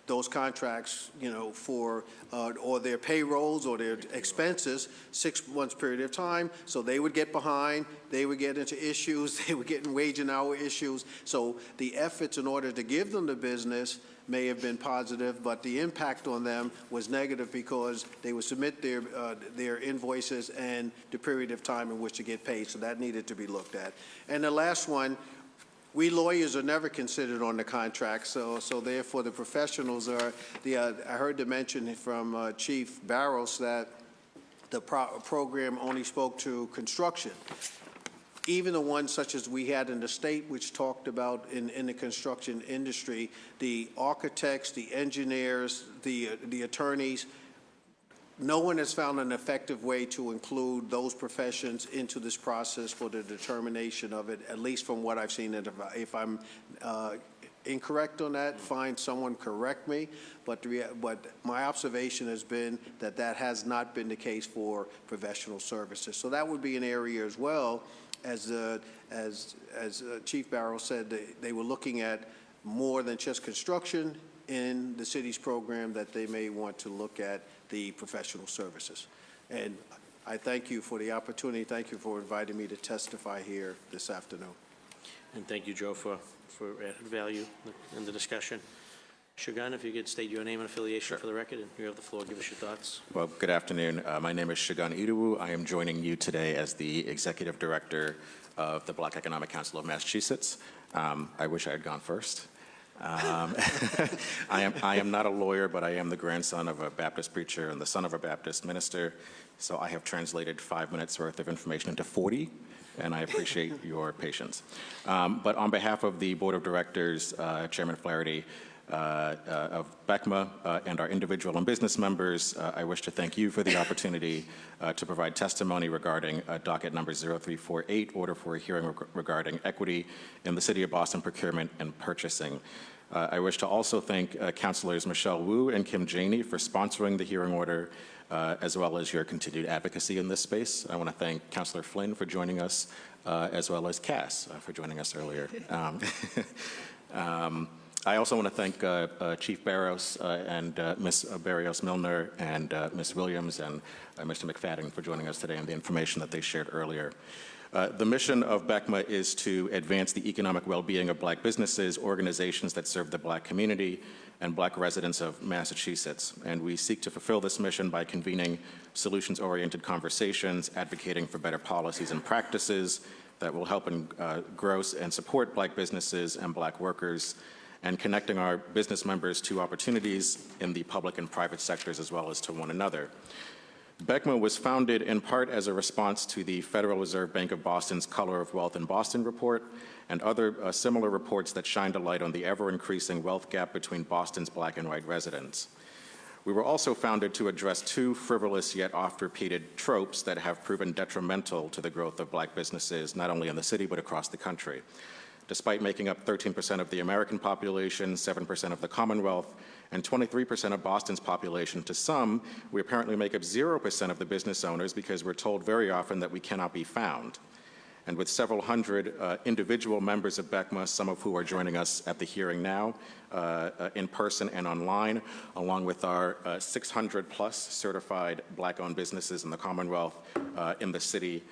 those contracts, for or their payrolls or their expenses 6 months period of time. So they would get behind, they would get into issues, they would get in wage and hour issues. So the efforts in order to give them the business may have been positive, but the impact on them was negative, because they would submit their invoices and the period of time in which to get paid. So that needed to be looked at. And the last one, we lawyers are never considered on the contract, so therefore the professionals are. I heard the mention from Chief Barrows that the program only spoke to construction. Even the ones such as we had in the state, which talked about in the construction industry, the architects, the engineers, the attorneys, no one has found an effective way to include those professions into this process for the determination of it, at least from what I've seen. And if I'm incorrect on that, fine, someone correct me, but my observation has been that that has not been the case for professional services. So that would be an area as well, as Chief Barrow said, they were looking at more than just construction in the city's program, that they may want to look at the professional services. And I thank you for the opportunity. Thank you for inviting me to testify here this afternoon. And thank you, Joe, for added value in the discussion. Shagun, if you could state your name and affiliation for the record, and you have the floor. Give us your thoughts. Well, good afternoon. My name is Shagun Idowu. I am joining you today as the Executive Director of the Black Economic Council of Massachusetts. I wish I had gone first. I am not a lawyer, but I am the grandson of a Baptist preacher and the son of a Baptist minister, so I have translated 5 minutes worth of information into 40, and I appreciate your patience. But on behalf of the Board of Directors, Chairman Flaherty, of BECMA and our individual and business members, I wish to thank you for the opportunity to provide testimony regarding docket number 0348, order for a hearing regarding equity in the City of Boston procurement and purchasing. I wish to also thank Councilors Michelle Wu and Kim Janey for sponsoring the hearing order, as well as your continued advocacy in this space. I want to thank Councilor Flynn for joining us, as well as Cass for joining us earlier. I also want to thank Chief Barrows and Ms. Barrios-Milner and Ms. Williams and Mr. McFadden for joining us today and the information that they shared earlier. The mission of BECMA is to advance the economic well-being of Black businesses, organizations that serve the Black community, and Black residents of Massachusetts. And we seek to fulfill this mission by convening solutions-oriented conversations, advocating for better policies and practices that will help grow and support Black businesses and Black workers, and connecting our business members to opportunities in the public and private sectors as well as to one another. BECMA was founded in part as a response to the Federal Reserve Bank of Boston's Color of Wealth in Boston report and other similar reports that shined a light on the ever-increasing wealth gap between Boston's Black and white residents. We were also founded to address two frivolous yet oft-repeated tropes that have proven detrimental to the growth of Black businesses, not only in the city but across the country. Despite making up 13% of the American population, 7% of the Commonwealth, and 23% of Boston's population, to some, we apparently make up 0% of the business owners because we're told very often that we cannot be found. And with several hundred individual members of BECMA, some of who are joining us at the hearing now, in person and online, along with our 600-plus certified Black-owned businesses in the Commonwealth, in the city,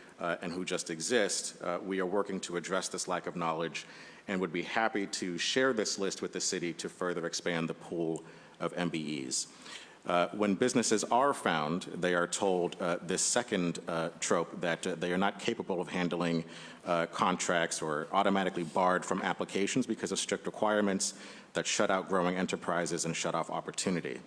and who just exist, we are working to address this lack of knowledge and would be happy to share this list with the city to further expand the pool of MBEs. When businesses are found, they are told this second trope that they are not capable of handling contracts or automatically barred from applications because of strict requirements that shut out growing enterprises and shut off opportunity.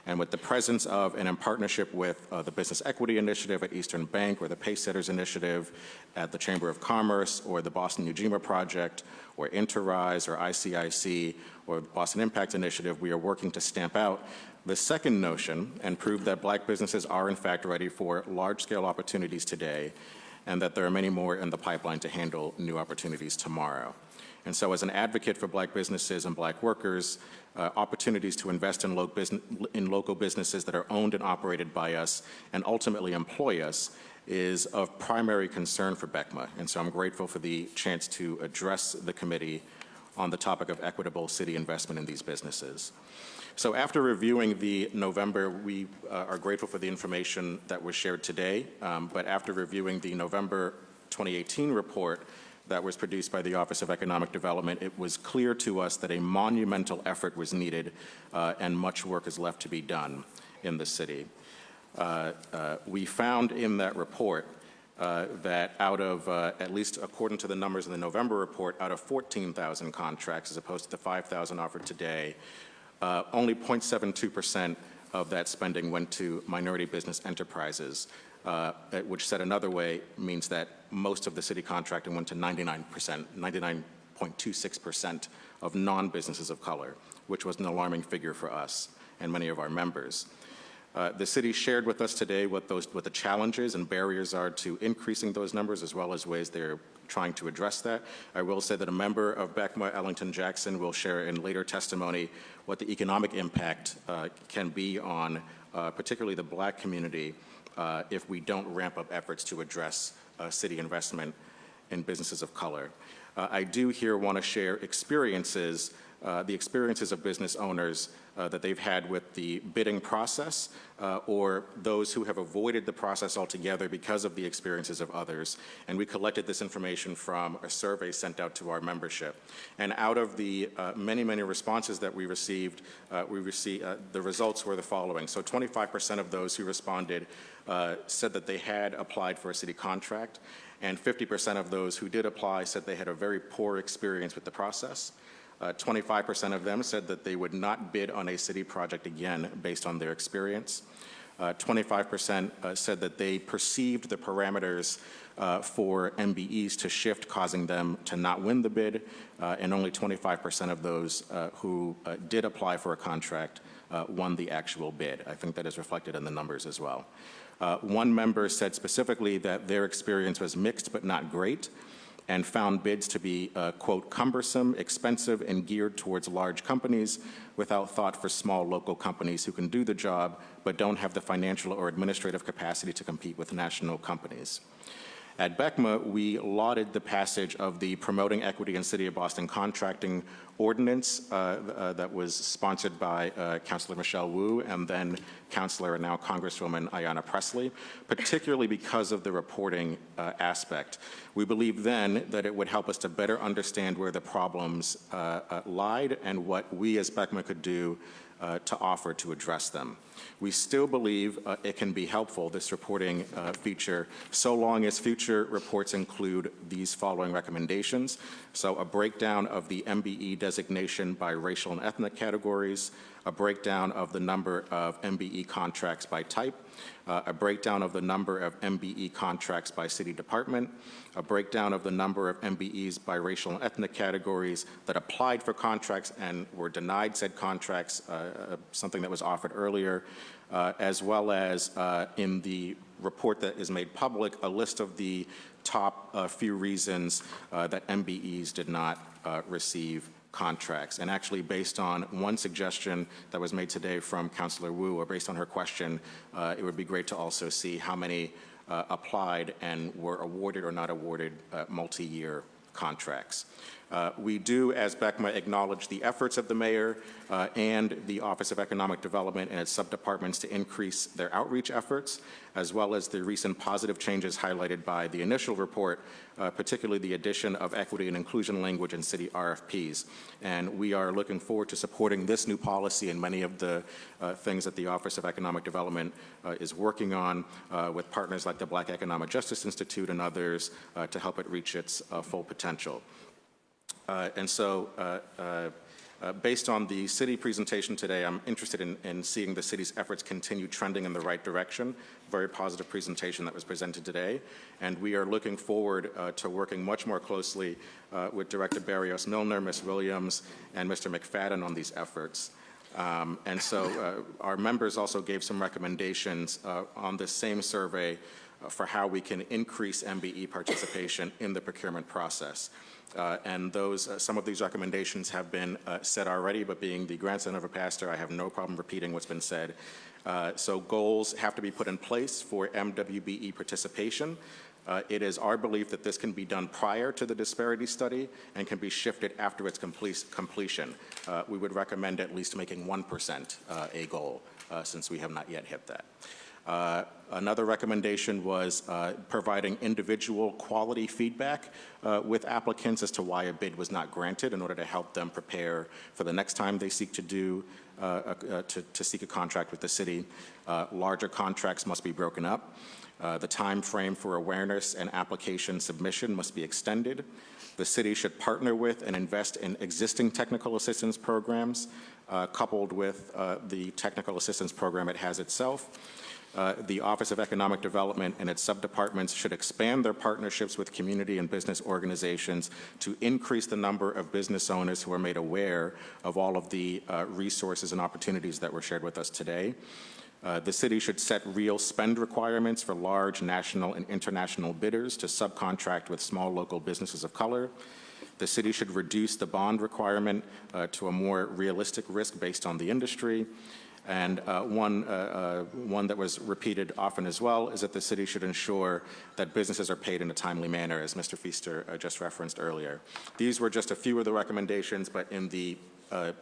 And with the presence of and in partnership with the Business Equity Initiative at Eastern Bank, or the Pacesetters Initiative at the Chamber of Commerce, or the Boston Ujima Project, or Interrise, or ICIC, or the Boston Impact Initiative, we are working to stamp out the second notion and prove that Black businesses are in fact ready for large-scale opportunities today, and that there are many more in the pipeline to handle new opportunities tomorrow. And so as an advocate for Black businesses and Black workers, opportunities to invest in local businesses that are owned and operated by us and ultimately employ us is of primary concern for BECMA. And so I'm grateful for the chance to address the committee on the topic of equitable city investment in these businesses. So after reviewing the November, we are grateful for the information that was shared today, but after reviewing the November 2018 report that was produced by the Office of Economic Development, it was clear to us that a monumental effort was needed and much work is left to be done in the city. We found in that report that out of, at least according to the numbers in the November report, out of 14,000 contracts as opposed to the 5,000 offered today, only 0.72% of that spending went to minority business enterprises, which said another way means that most of the city contracting went to 99.26% of non-businesses of color, which was an alarming figure for us and many of our members. The city shared with us today what the challenges and barriers are to increasing those numbers, as well as ways they're trying to address that. I will say that a member of BECMA, Ellington Jackson, will share in later testimony what the economic impact can be on particularly the Black community if we don't ramp up efforts to address city investment in businesses of color. I do here want to share experiences, the experiences of business owners that they've had with the bidding process or those who have avoided the process altogether because of the experiences of others. And we collected this information from a survey sent out to our membership. And out of the many, many responses that we received, the results were the following. So 25% of those who responded said that they had applied for a city contract, and 50% of those who did apply said they had a very poor experience with the process. 25% of them said that they would not bid on a city project again based on their experience. 25% said that they perceived the parameters for MBEs to shift, causing them to not win the bid, and only 25% of those who did apply for a contract won the actual bid. I think that is reflected in the numbers as well. One member said specifically that their experience was mixed but not great, and found bids to be, quote, cumbersome, expensive, and geared towards large companies without thought for small local companies who can do the job but don't have the financial or administrative capacity to compete with national companies. At BECMA, we lauded the passage of the Promoting Equity in City of Boston Contracting Ordinance that was sponsored by Councilor Michelle Wu and then Councilor and now Congresswoman Ayanna Pressley, particularly because of the reporting aspect. We believed then that it would help us to better understand where the problems lied and what we as BECMA could do to offer to address them. We still believe it can be helpful, this reporting feature, so long as future reports include these following recommendations. So a breakdown of the MBE designation by racial and ethnic categories, a breakdown of the number of MBE contracts by type, a breakdown of the number of MBE contracts by city department, a breakdown of the number of MBEs by racial and ethnic categories that applied for contracts and were denied said contracts, something that was offered earlier, as well as in the report that is made public, a list of the top few reasons that MBEs did not receive contracts. And actually, based on one suggestion that was made today from Councilor Wu, or based on her question, it would be great to also see how many applied and were awarded or not awarded multi-year contracts. We do, as BECMA, acknowledge the efforts of the mayor and the Office of Economic Development and its subdepartments to increase their outreach efforts, as well as the recent positive changes highlighted by the initial report, particularly the addition of equity and inclusion language in city RFPs. And we are looking forward to supporting this new policy and many of the things that the Office of Economic Development is working on with partners like the Black Economic Justice Institute and others to help it reach its full potential. Based on the city presentation today, I'm interested in seeing the city's efforts continue trending in the right direction. Very positive presentation that was presented today. And we are looking forward to working much more closely with Director Barrios Milner, Ms. Williams, and Mr. McFadden on these efforts. Our members also gave some recommendations on the same survey for how we can increase MBE participation in the procurement process. Some of these recommendations have been said already, but being the grandson of a pastor, I have no problem repeating what's been said. So goals have to be put in place for MWBE participation. It is our belief that this can be done prior to the disparity study and can be shifted after its completion. We would recommend at least making 1% a goal, since we have not yet hit that. Another recommendation was providing individual quality feedback with applicants as to why a bid was not granted in order to help them prepare for the next time they seek to seek a contract with the city. Larger contracts must be broken up. The time frame for awareness and application submission must be extended. The city should partner with and invest in existing technical assistance programs, coupled with the technical assistance program it has itself. The Office of Economic Development and its subdepartments should expand their partnerships with community and business organizations to increase the number of business owners who are made aware of all of the resources and opportunities that were shared with us today. The city should set real spend requirements for large national and international bidders to subcontract with small local businesses of color. The city should reduce the bond requirement to a more realistic risk based on the industry. And one that was repeated often as well is that the city should ensure that businesses are paid in a timely manner, as Mr. Feaster just referenced earlier. These were just a few of the recommendations, but in the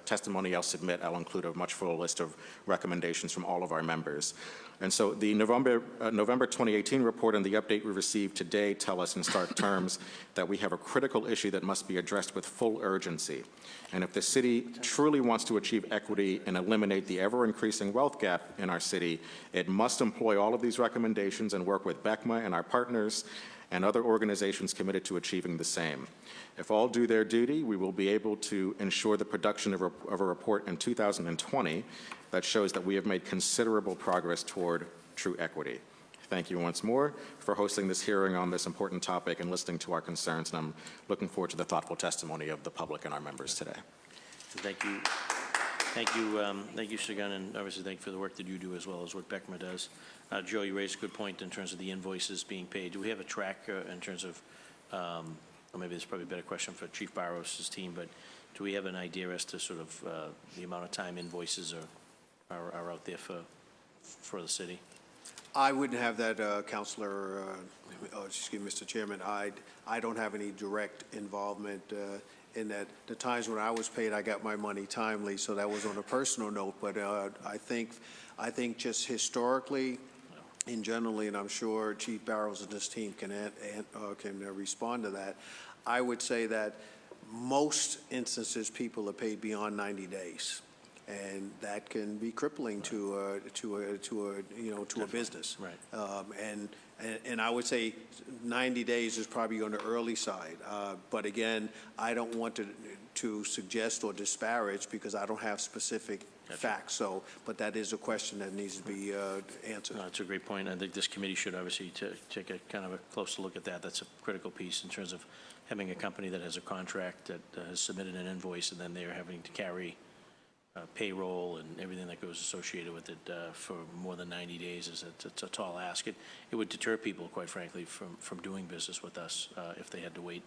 testimony I'll submit, I'll include a much fuller list of recommendations from all of our members. And so the November 2018 report and the update we received today tell us in stark terms that we have a critical issue that must be addressed with full urgency. And if the city truly wants to achieve equity and eliminate the ever-increasing wealth gap in our city, it must employ all of these recommendations and work with BECMA and our partners and other organizations committed to achieving the same. If all do their duty, we will be able to ensure the production of a report in 2020 that shows that we have made considerable progress toward true equity. Thank you once more for hosting this hearing on this important topic and listening to our concerns, and I'm looking forward to the thoughtful testimony of the public and our members today. Thank you. Thank you, Mr. Gunn, and obviously thank you for the work that you do as well as what BECMA does. Joe, you raised a good point in terms of the invoices being paid. Do we have a track in terms of, or maybe this is probably a better question for Chief Barros' team, but do we have an idea as to sort of the amount of time invoices are out there for the city? I wouldn't have that, Councilor, excuse me, Mr. Chairman. I don't have any direct involvement in that. The times when I was paid, I got my money timely, so that was on a personal note. But I think just historically, and generally, and I'm sure Chief Barros and his team can respond to that. I would say that most instances people are paid beyond 90 days. And that can be crippling to a business. Right. And I would say 90 days is probably on the early side. But again, I don't want to suggest or disparage because I don't have specific facts. So, but that is a question that needs to be answered. No, that's a great point. I think this committee should obviously take a kind of a closer look at that. That's a critical piece in terms of having a company that has a contract that has submitted an invoice and then they're having to carry payroll and everything that goes associated with it for more than 90 days. It's a tall ask. It would deter people, quite frankly, from doing business with us if they had to wait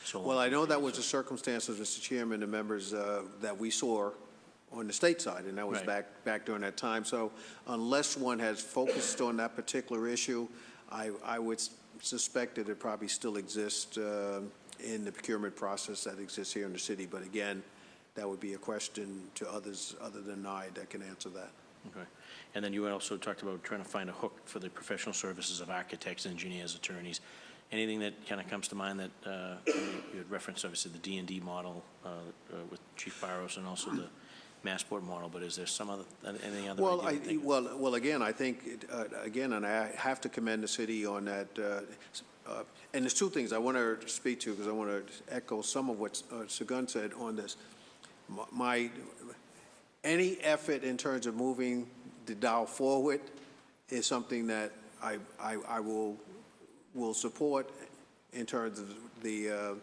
so long. Well, I know that was the circumstances, Mr. Chairman, the members that we saw on the state side, and that was Right. back during that time. So unless one has focused on that particular issue, I would suspect that it probably still exists in the procurement process that exists here in the city. But again, that would be a question to others other than I that can answer that. Okay. And then you also talked about trying to find a hook for the professional services of architects, engineers, attorneys. Anything that kind of comes to mind that you had referenced, obviously, the D&D model with Chief Barros and also the Massport model, but is there some other, any other Well, idea you think of? well, again, I think, again, and I have to commend the city on that. And there's two things I want to speak to because I want to echo some of what Sagun said on this. Any effort in terms of moving the dial forward is something that I will support in terms of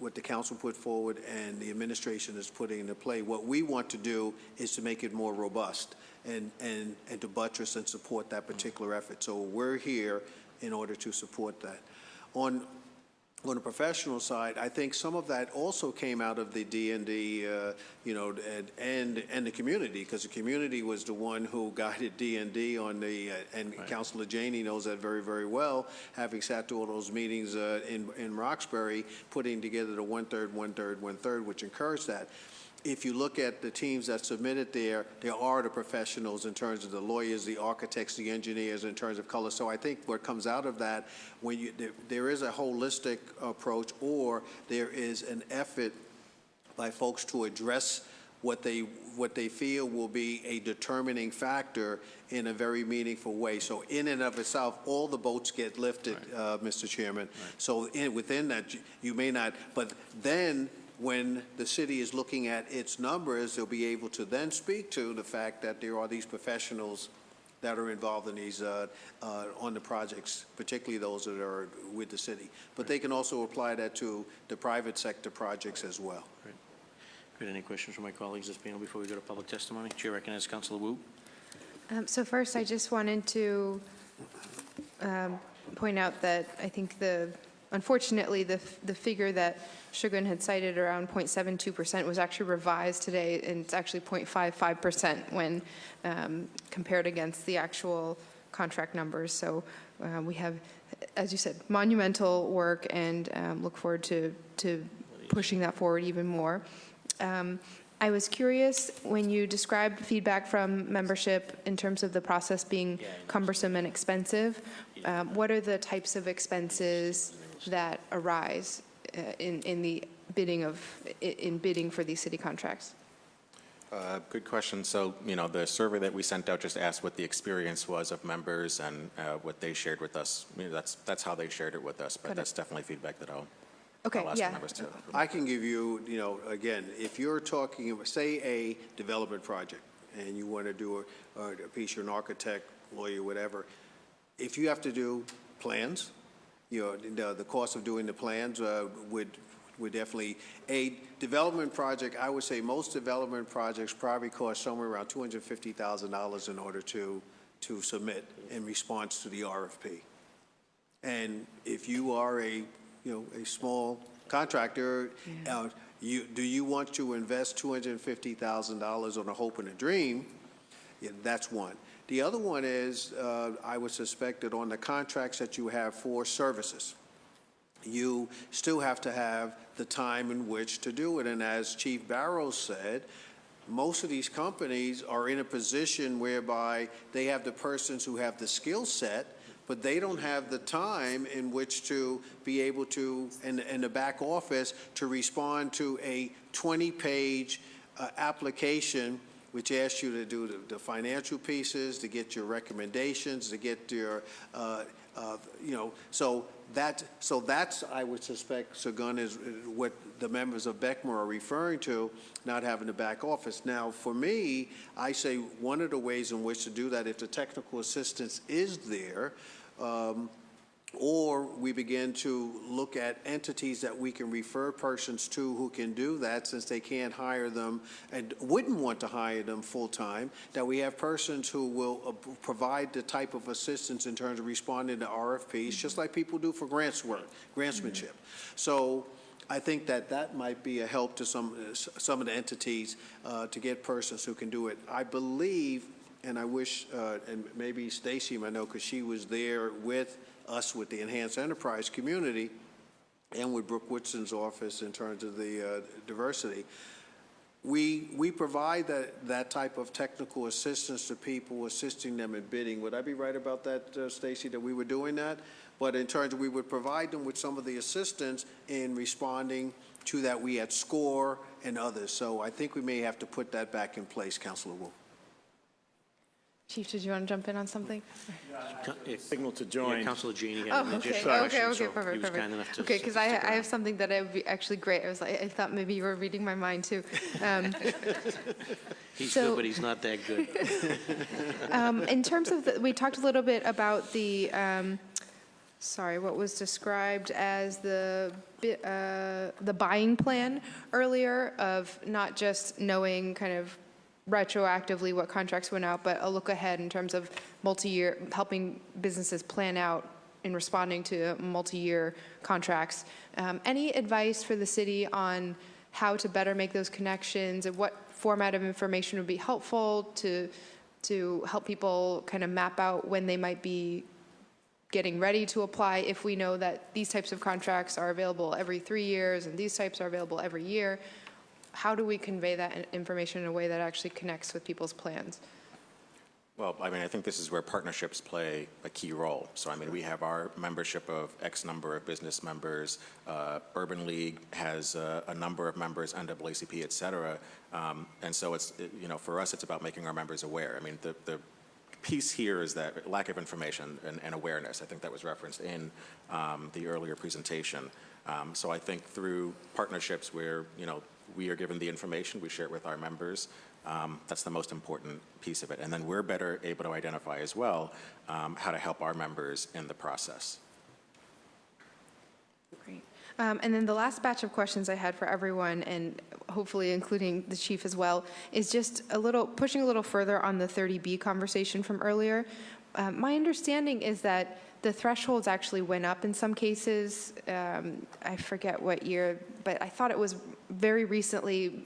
what the council put forward and the administration is putting into play. What we want to do is to make it more robust and to buttress and support that particular effort. So we're here in order to support that. On the professional side, I think some of that also came out of the D&D, and the community, because the community was the one who guided D&D on the, and right. Councilor Janey knows that very, very well, having sat through all those meetings in Roxbury, putting together the one-third, one-third, one-third, which encouraged that. If you look at the teams that submitted there are the professionals in terms of the lawyers, the architects, the engineers in terms of color. So I think what comes out of that, when there is a holistic approach or there is an effort by folks to address what they feel will be a determining factor in a very meaningful way. So in and of itself, all the boats get lifted, right. Mr. Chairman. Right. So within that, you may not, but then when the city is looking at its numbers, they'll be able to then speak to the fact that there are these professionals that are involved in these, on the projects, particularly those that are with the city. But they can also apply that to the private sector projects as well. Great. Great. Any questions from my colleagues this panel before we go to public testimony? Chair recognizes Councilor Wu. So first, I just wanted to point out that I think unfortunately, the figure that Sugun had cited around 0.72% was actually revised today, and it's actually 0.55% when compared against the actual contract numbers. So we have, as you said, monumental work, and look forward to pushing that forward even more. I was curious, when you described feedback from membership in terms of the process being cumbersome and expensive, what are the types of expenses that arise in bidding for these city contracts? Good question. So, the survey that we sent out just asked what the experience was of members and what they shared with us. That's how they shared it with us, but that's definitely feedback that I'll ask the members to. I can give you, again, if you're talking, say, a development project, and you want to do a piece, you're an architect, lawyer, whatever, if you have to do plans, the cost of doing the plans would definitely, a development project, I would say most development projects probably cost somewhere around $250,000 in order to submit in response to the RFP. And if you are a small contractor, do you want to invest $250,000 on a hope and a dream? Yeah, that's one. The other one is, I would suspect that on the contracts that you have for services, you still have to have the time in which to do it. And as Chief Barrows said, most of these companies are in a position whereby they have the persons who have the skill set, but they don't have the time in which to be able to, in the back office, to respond to a 20-page application which asks you to do the financial pieces, to get your recommendations, to get your, so that's, I would suspect, Sugun, is what the members of Beckmer are referring to, not having the back office. Now, for me, I say one of the ways in which to do that, if the technical assistance is there, or we begin to look at entities that we can refer persons to who can do that, since they can't hire them and wouldn't want to hire them full-time, that we have persons who will provide the type of assistance in terms of responding to RFPs, just like people do for grantsmanship. So I think that might be a help to some of the entities to get persons who can do it. I believe, and I wish, and maybe Stacy might know, because she was there with us with the Enhanced Enterprise community and with Brooke Woodson's office in terms of the diversity. We provide that type of technical assistance to people, assisting them in bidding. Would I be right about that, Stacy, that we were doing that? But in terms of, we would provide them with some of the assistance in responding to that. We had SCORE and others. So I think we may have to put that back in place, Councilor Wu. Chief, did you want to jump in on something? Signal to join. Yeah, Councilor Janey had Oh, an okay, additional question, okay, so perfect, he was kind enough to Okay, because I stick around. have something that would be actually great. I thought maybe you were reading my mind too. He's so- good, but he's not that good. In terms of, we talked a little bit about the, what was described as the buying plan earlier, of not just knowing kind of retroactively what contracts went out, but a look ahead in terms of multi-year, helping businesses plan out in responding to multi-year contracts. Any advice for the city on how to better make those connections, and what format of information would be helpful to help people kind of map out when they might be getting ready to apply, if we know that these types of contracts are available every 3 years and these types are available every year? How do we convey that information in a way that actually connects with people's plans? Well, I think this is where partnerships play a key role. So, we have our membership of X number of business members. Urban League has a number of members, NAACP, et cetera. And so it's, for us, it's about making our members aware. The piece here is that lack of information and awareness. I think that was referenced in the earlier presentation. So I think through partnerships where, we are given the information, we share it with our members. That's the most important piece of it. And then we're better able to identify as well how to help our members in the process. Great. And then the last batch of questions I had for everyone, and hopefully including the chief as well, is just pushing a little further on the 30B conversation from earlier. My understanding is that the thresholds actually went up in some cases. I forget what year, but I thought it was very recently,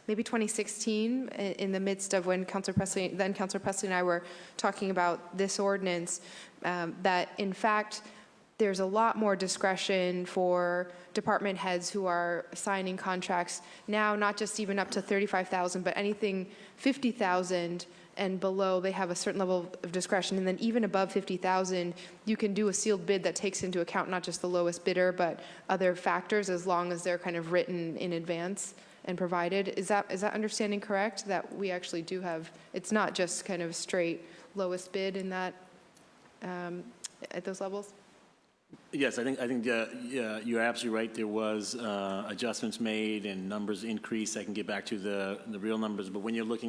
maybe 2016, in the midst of when Councilor Presley and I were talking about this ordinance, that in fact, there's a lot more discretion for department heads who are signing contracts now, not just even up to 35,000, but anything 50,000 and below, they have a certain level of discretion. And then even above 50,000, you can do a sealed bid that takes into account not just the lowest bidder, but other factors, as long as they're kind of written in advance and provided. Is that understanding correct? That we actually do have, it's not just kind of straight lowest bid in that, at those levels? Yes, I think yeah, you're absolutely right. There was adjustments made and numbers increased. I can get back to the real numbers, but when you look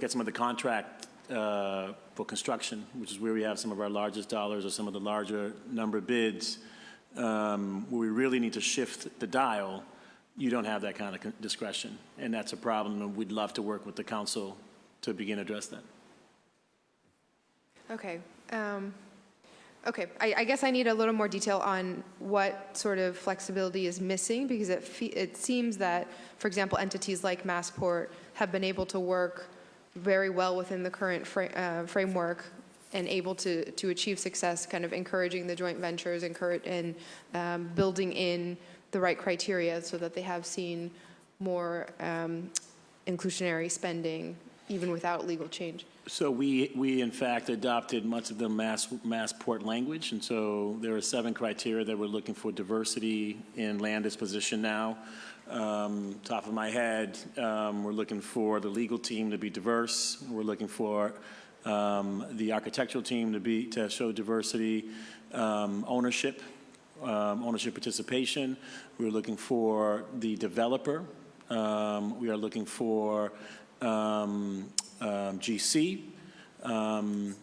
at some of the contract for construction, which is where we have some of our largest dollars or some of the larger number bids, where we really need to shift the dial, you don't have that kind of discretion, and that's a problem. And we'd love to work with the council to begin to address that. Okay. Okay, I guess I need a little more detail on what sort of flexibility is missing, because it seems that, for example, entities like Massport have been able to work very well within the current framework and able to achieve success, kind of encouraging the joint ventures and building in the right criteria so that they have seen more inclusionary spending even without legal change. So we in fact adopted much of the Massport language, and so there are 7 criteria that we're looking for diversity in land disposition now. Top of my head, we're looking for the legal team to be diverse. We're looking for the architectural team to show diversity, ownership participation. We're looking for the developer. We are looking for GC, and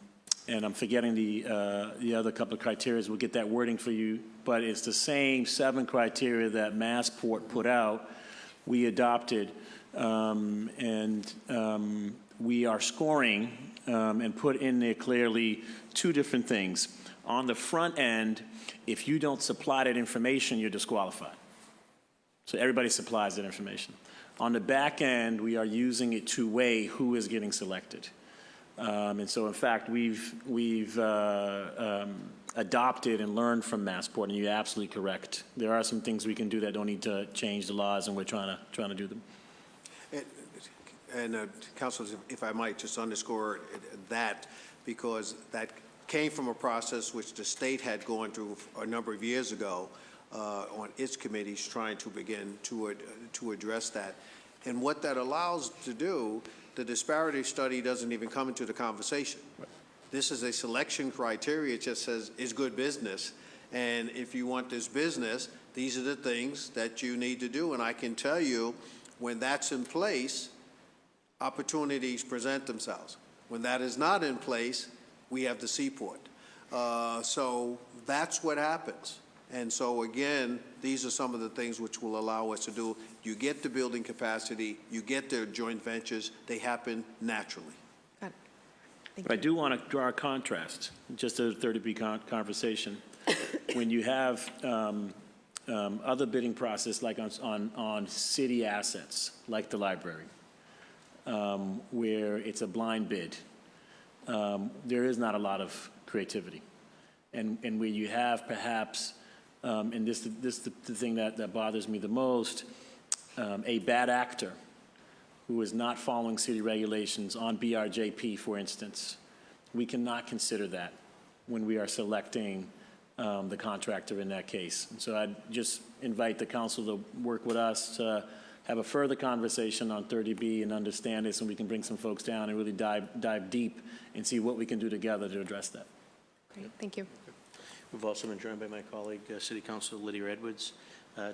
I'm forgetting the other couple of criteria. We'll get that wording for you, but it's the same 7 criteria that Massport put out. We adopted, and we are scoring and put in there clearly 2 different things. On the front end, if you don't supply that information, you're disqualified. So everybody supplies that information. On the back end, we are using it to weigh who is getting selected. And so, in fact, we've adopted and learned from Massport, and you're absolutely correct. There are some things we can do that don't need to change the laws, and we're trying to do them. And Councilors, if I might just underscore that, because that came from a process which the state had gone through a number of years ago, on its committees trying to begin to address that. And what that allows to do, the disparity study doesn't even come into the conversation. Right. This is a selection criteria. It just says, is good business. And if you want this business, these are the things that you need to do. And I can tell you, when that's in place, opportunities present themselves. When that is not in place, we have the seaport. So that's what happens. And so, again, these are some of the things which will allow us to do. You get the building capacity, you get the joint ventures, they happen naturally. Got it. Thank But you. I do want to draw a contrast, just a 30B conversation. When you have other bidding process, like on city assets, like the library, where it's a blind bid, there is not a lot of creativity. And where you have perhaps, and this is the thing that bothers me the most, a bad actor who is not following city regulations on BRJP, for instance, we cannot consider that when we are selecting the contractor in that case. And so I'd just invite the council to work with us to have a further conversation on 30B and understand this, and we can bring some folks down and really dive deep and see what we can do together to address that. Great. Thank you. We've also been joined by my colleague, City Councilor Lydia Edwards.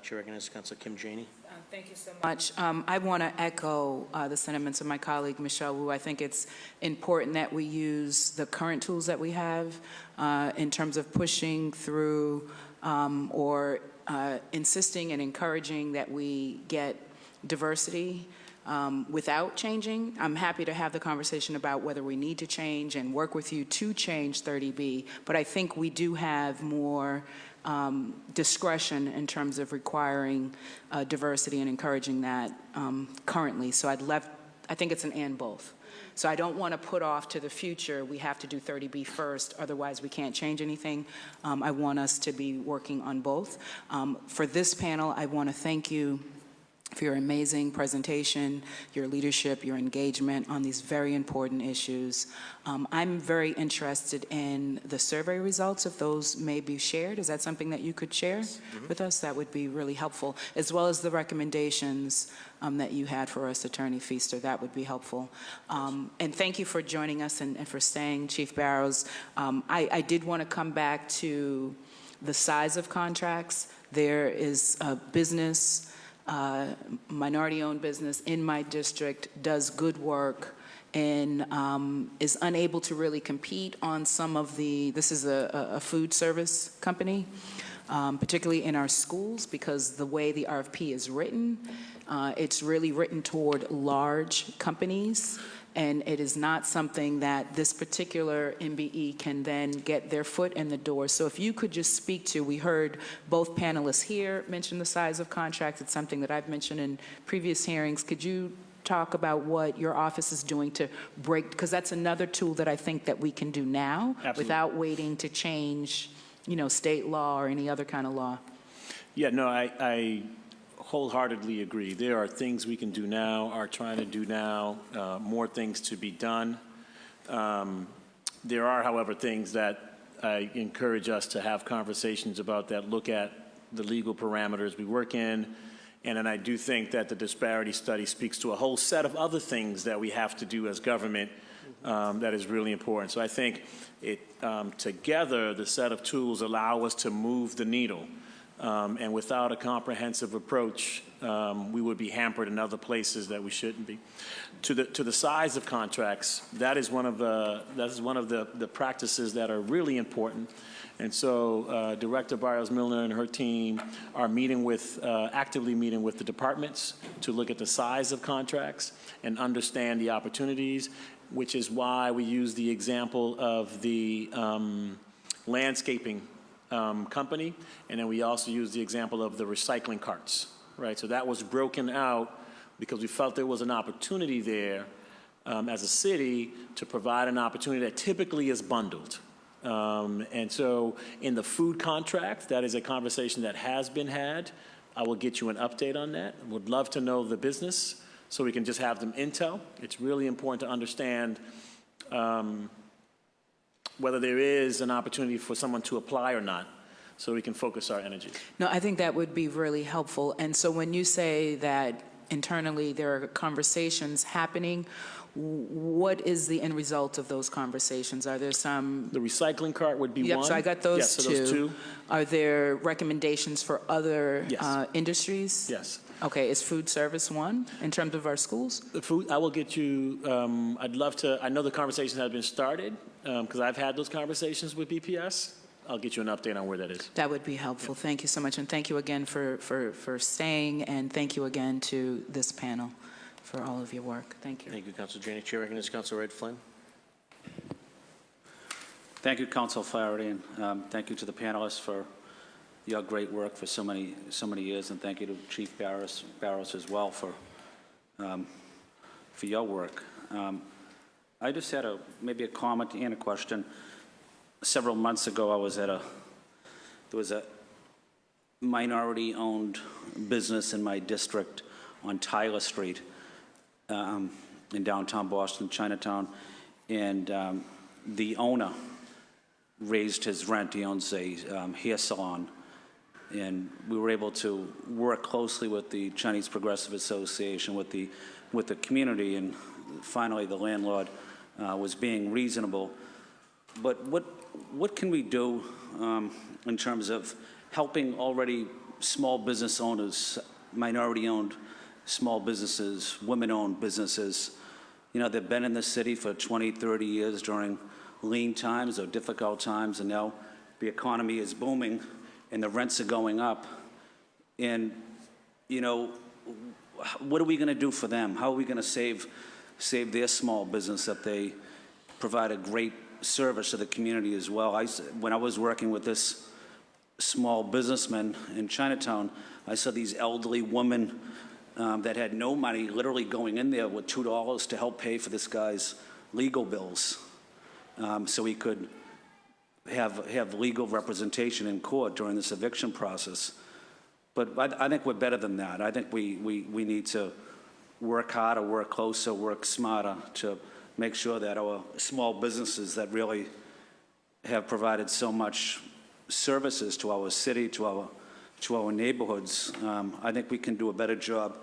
Chair recognizes Councilor Kim Janey. Thank you so much. I want to echo the sentiments of my colleague, Michelle Wu. I think it's important that we use the current tools that we have in terms of pushing through or insisting and encouraging that we get diversity without changing. I'm happy to have the conversation about whether we need to change and work with you to change 30B, but I think we do have more discretion in terms of requiring diversity and encouraging that currently. So I think it's an and both. So I don't want to put off to the future, we have to do 30B first, otherwise we can't change anything. I want us to be working on both. For this panel, I want to thank you for your amazing presentation, your leadership, your engagement on these very important issues. I'm very interested in the survey results, if those may be shared. Is that something that you could share with us? That would be really helpful, as well as the recommendations that you had for us, Attorney Feaster. That would be helpful. And thank you for joining us and for staying, Chief Barrows. I did want to come back to the size of contracts. There is a business, minority-owned business in my district, does good work and is unable to really compete on some of this is a food service company, particularly in our schools, because the way the RFP is written, it's really written toward large companies, and it is not something that this particular MBE can then get their foot in the door. So if you could just speak to, we heard both panelists here mention the size of contracts. It's something that I've mentioned in previous hearings. Could you talk about what your office is doing to break, because that's another tool that I think that we can do now. Absolutely. Without waiting to change, state law or any other kind of law. Yeah, no, I wholeheartedly agree. There are things we can do now, are trying to do now, more things to be done. There are, however, things that I encourage us to have conversations about that look at the legal parameters we work in. And then I do think that the disparity study speaks to a whole set of other things that we have to do as government that is really important. So I think together, the set of tools allow us to move the needle. And without a comprehensive approach, we would be hampered in other places that we shouldn't be. To the size of contracts, that is one of the practices that are really important. And so Director Barrios-Milner and her team are actively meeting with the departments to look at the size of contracts and understand the opportunities, which is why we use the example of the landscaping company, and then we also use the example of the recycling carts, right? So that was broken out because we felt there was an opportunity there as a city to provide an opportunity that typically is bundled. And so in the food contract, that is a conversation that has been had. I will get you an update on that. Would love to know the business so we can just have them intel. It's really important to understand whether there is an opportunity for someone to apply or not, so we can focus our energy. No, I think that would be really helpful. And so when you say that internally there are conversations happening, what is the end result of those conversations? Are there some? The recycling cart would be one. Yep, so I got those yes, so those two. Are there recommendations for other Yes. Industries? Yes. Okay, is food service one in terms of our schools? The food, I will get you, I'd love to, I know the conversations have been started, because I've had those conversations with BPS. I'll get you an update on where that is. That would be helpful. Yeah. Thank you so much. And thank you again for staying, and thank you again to this panel for all of your work. Thank you. Thank you, Councilor Janey. Chair recognizes Councilor Red Flynn. Thank you, Council Flaherty, and thank you to the panelists for your great work for so many years, and thank you to Chief Barrows as well for your work. I just had maybe a comment and a question. Several months ago, I was there was a minority-owned business in my district on Tyler Street in downtown Boston, Chinatown, and the owner raised his rent. He owns a hair salon, and we were able to work closely with the Chinese Progressive Association, with the community, and finally the landlord was being reasonable. But what can we do in terms of helping already small business owners, minority-owned small businesses, women-owned businesses? You know, they've been in the city for 20, 30 years during lean times or difficult times, and now the economy is booming, and the rents are going up. And, you know, what are we going to do for them? How are we going to save their small business that they provide a great service to the community as well? When I was working with this small businessman in Chinatown, I saw these elderly women that had no money literally going in there with $2 to help pay for this guy's legal bills so he could have legal representation in court during this eviction process. But I think we're better than that. I think we need to work harder, work closer, work smarter to make sure that our small businesses that really have provided so much services to our city, to our neighborhoods, I think we can do a better job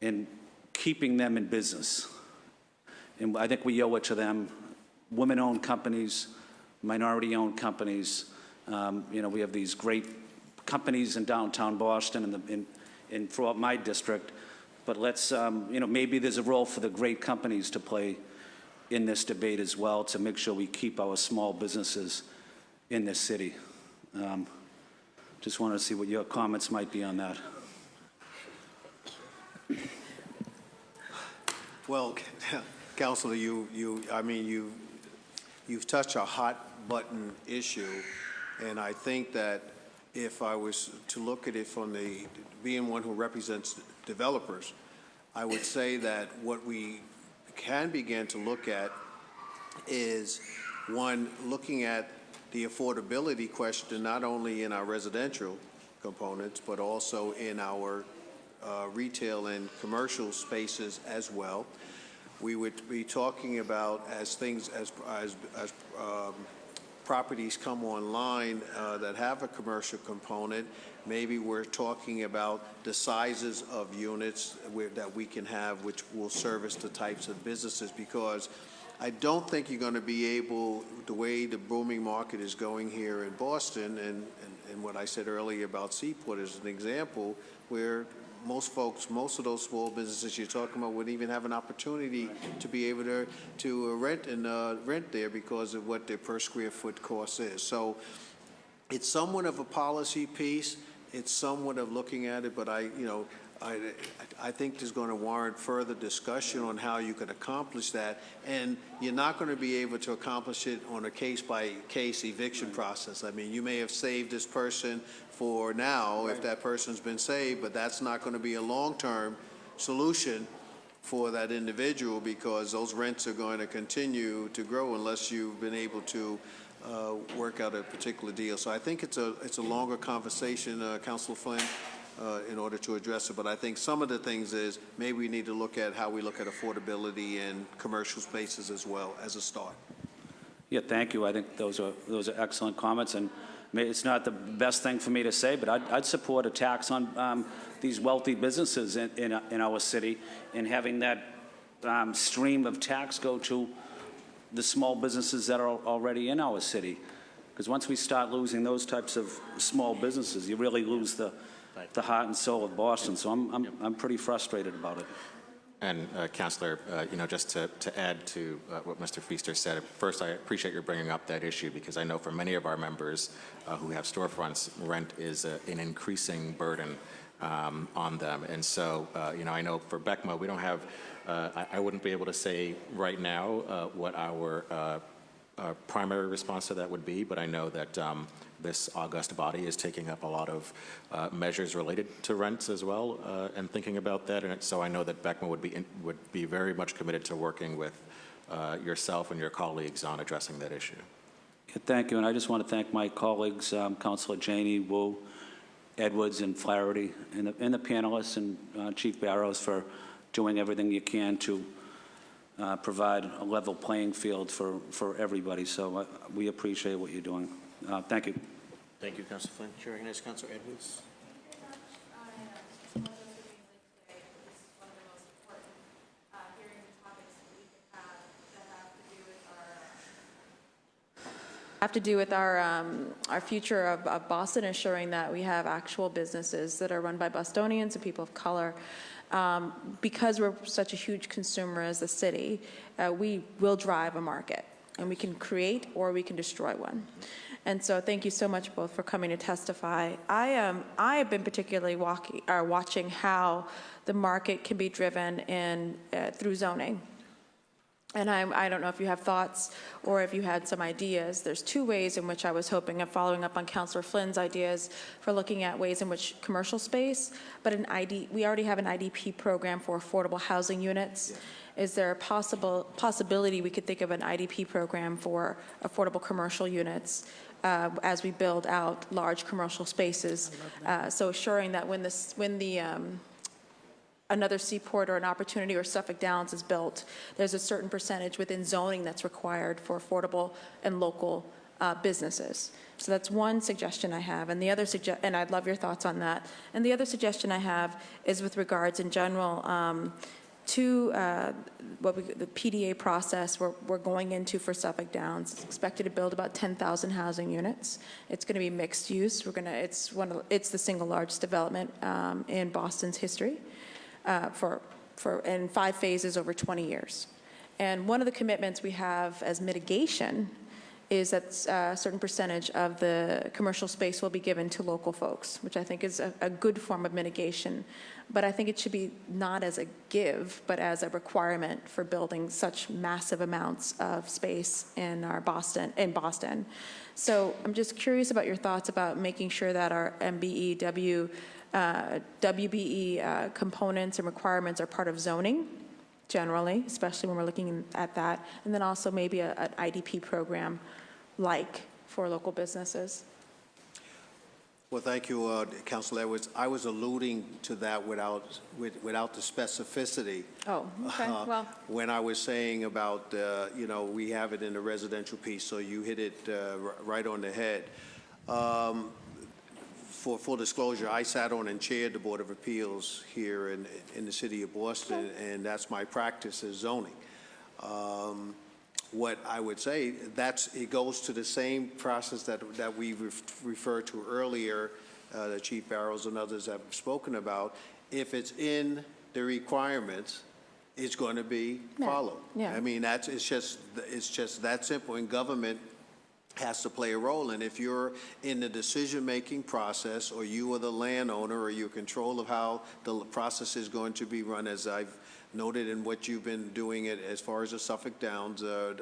in keeping them in business. And I think we owe it to them. Women-owned companies, minority-owned companies. You know, we have these great companies in downtown Boston and throughout my district. But let's, you know, maybe there's a role for the great companies to play in this debate as well to make sure we keep our small businesses in this city. Just wanted to see what your comments might be on that. Well, Councilor, I mean, you've touched a hot button issue, and I think that if I was to look at it from being one who represents developers, I would say that what we can begin to look at is, one, looking at the affordability question, not only in our residential components, but also in our retail and commercial spaces as well. We would be talking about as properties come online that have a commercial component, maybe we're talking about the sizes of units that we can have, which will service the types of businesses, because I don't think you're going to be able, the way the booming market is going here in Boston, and what I said earlier about Seaport is an example where most of those small businesses you're talking about wouldn't even have an opportunity to be able to rent there because of what their per square foot cost is. So it's somewhat of a policy piece. It's somewhat of looking at it, but I think there's going to warrant further discussion on how you can accomplish that. And you're not going to be able to accomplish it on a case-by-case eviction process. I mean, you may have saved this person for now, if that person's been saved, but that's not going to be a long-term solution for that individual, because those rents are going to continue to grow unless you've been able to work out a particular deal. So I think it's a longer conversation, Councilor Flynn, in order to address it. But I think some of the things is maybe we need to look at how we look at affordability in commercial spaces as well as a start. Yeah, thank you. I think those are excellent comments, and it's not the best thing for me to say, but I'd support a tax on these wealthy businesses in our city, and having that stream of tax go to the small businesses that are already in our city. Because once we start losing those types of small businesses, you really lose the heart and soul of Boston. So I'm pretty frustrated about it. And Councilor, just to add to what Mr. Feaster said, first I appreciate your bringing up that issue, because I know for many of our members who have storefronts, rent is an increasing burden on them. And so, I know for BECMA, we don't have, I wouldn't be able to say right now what our primary response to that would be, but I know that this august body is taking up a lot of measures related to rents as well, and thinking about that. And so I know that BECMA would be very much committed to working with yourself and your colleagues on addressing that issue. Yeah, thank you, and I just want to thank my colleagues, Councilor Janey, Wu, Edwards, and Flaherty, and the panelists, and Chief Barrows for doing everything you can to provide a level playing field for everybody. So we appreciate what you're doing. Thank you. Thank you, Councilor Flynn. Chair recognizes Councilor Edwards. Have to do with our future of Boston, ensuring that we have actual businesses that are run by Bostonians and people of color. Because we're such a huge consumer as a city, we will drive a market. and we can create or we can destroy one. And so thank you so much both for coming to testify. I have been particularly watching how the market can be driven through zoning. And I don't know if you have thoughts or if you had some ideas. There's two ways in which I was hoping of following up on Councilor Flynn's ideas for looking at ways in which commercial space, but we already have an IDP program for affordable housing units. Yeah. Is there a possibility we could think of an IDP program for affordable commercial units as we build out large commercial spaces? So assuring that when another seaport or an opportunity or Suffolk Downs is built, there's a certain percentage within zoning that's required for affordable and local businesses. So that's one suggestion I have, and and I'd love your thoughts on that. And the other suggestion I have is with regards in general to the PDA process we're going into for Suffolk Downs. It's expected to build about 10,000 housing units. It's going to be mixed use. It's the single largest development in Boston's history. In 5 phases over 20 years. And one of the commitments we have as mitigation is that a certain percentage of the commercial space will be given to local folks, which I think is a good form of mitigation. But I think it should be not as a give, but as a requirement for building such massive amounts of space in Boston. So I'm just curious about your thoughts about making sure that our WBE components and requirements are part of zoning generally, especially when we're looking at that, and then also maybe an IDP program for local businesses. Well, thank you, Councilor Edwards. I was alluding to that without the specificity. Oh, okay. Well, when I was saying about, we have it in the residential piece, so you hit it right on the head. For full disclosure, I sat on and chaired the Board of Appeals here in the city of Boston, and that's my practice is zoning. What I would say, it goes to the same process that we referred to earlier, that Chief Barrows and others have spoken about. If it's in the requirements, it's going to be followed. Yeah. I mean, it's just that simple. And government has to play a role. And if you're in the decision-making process, or you are the landowner, or you're in control of how the process is going to be run, as I've noted in what you've been doing it as far as the Suffolk Downs, and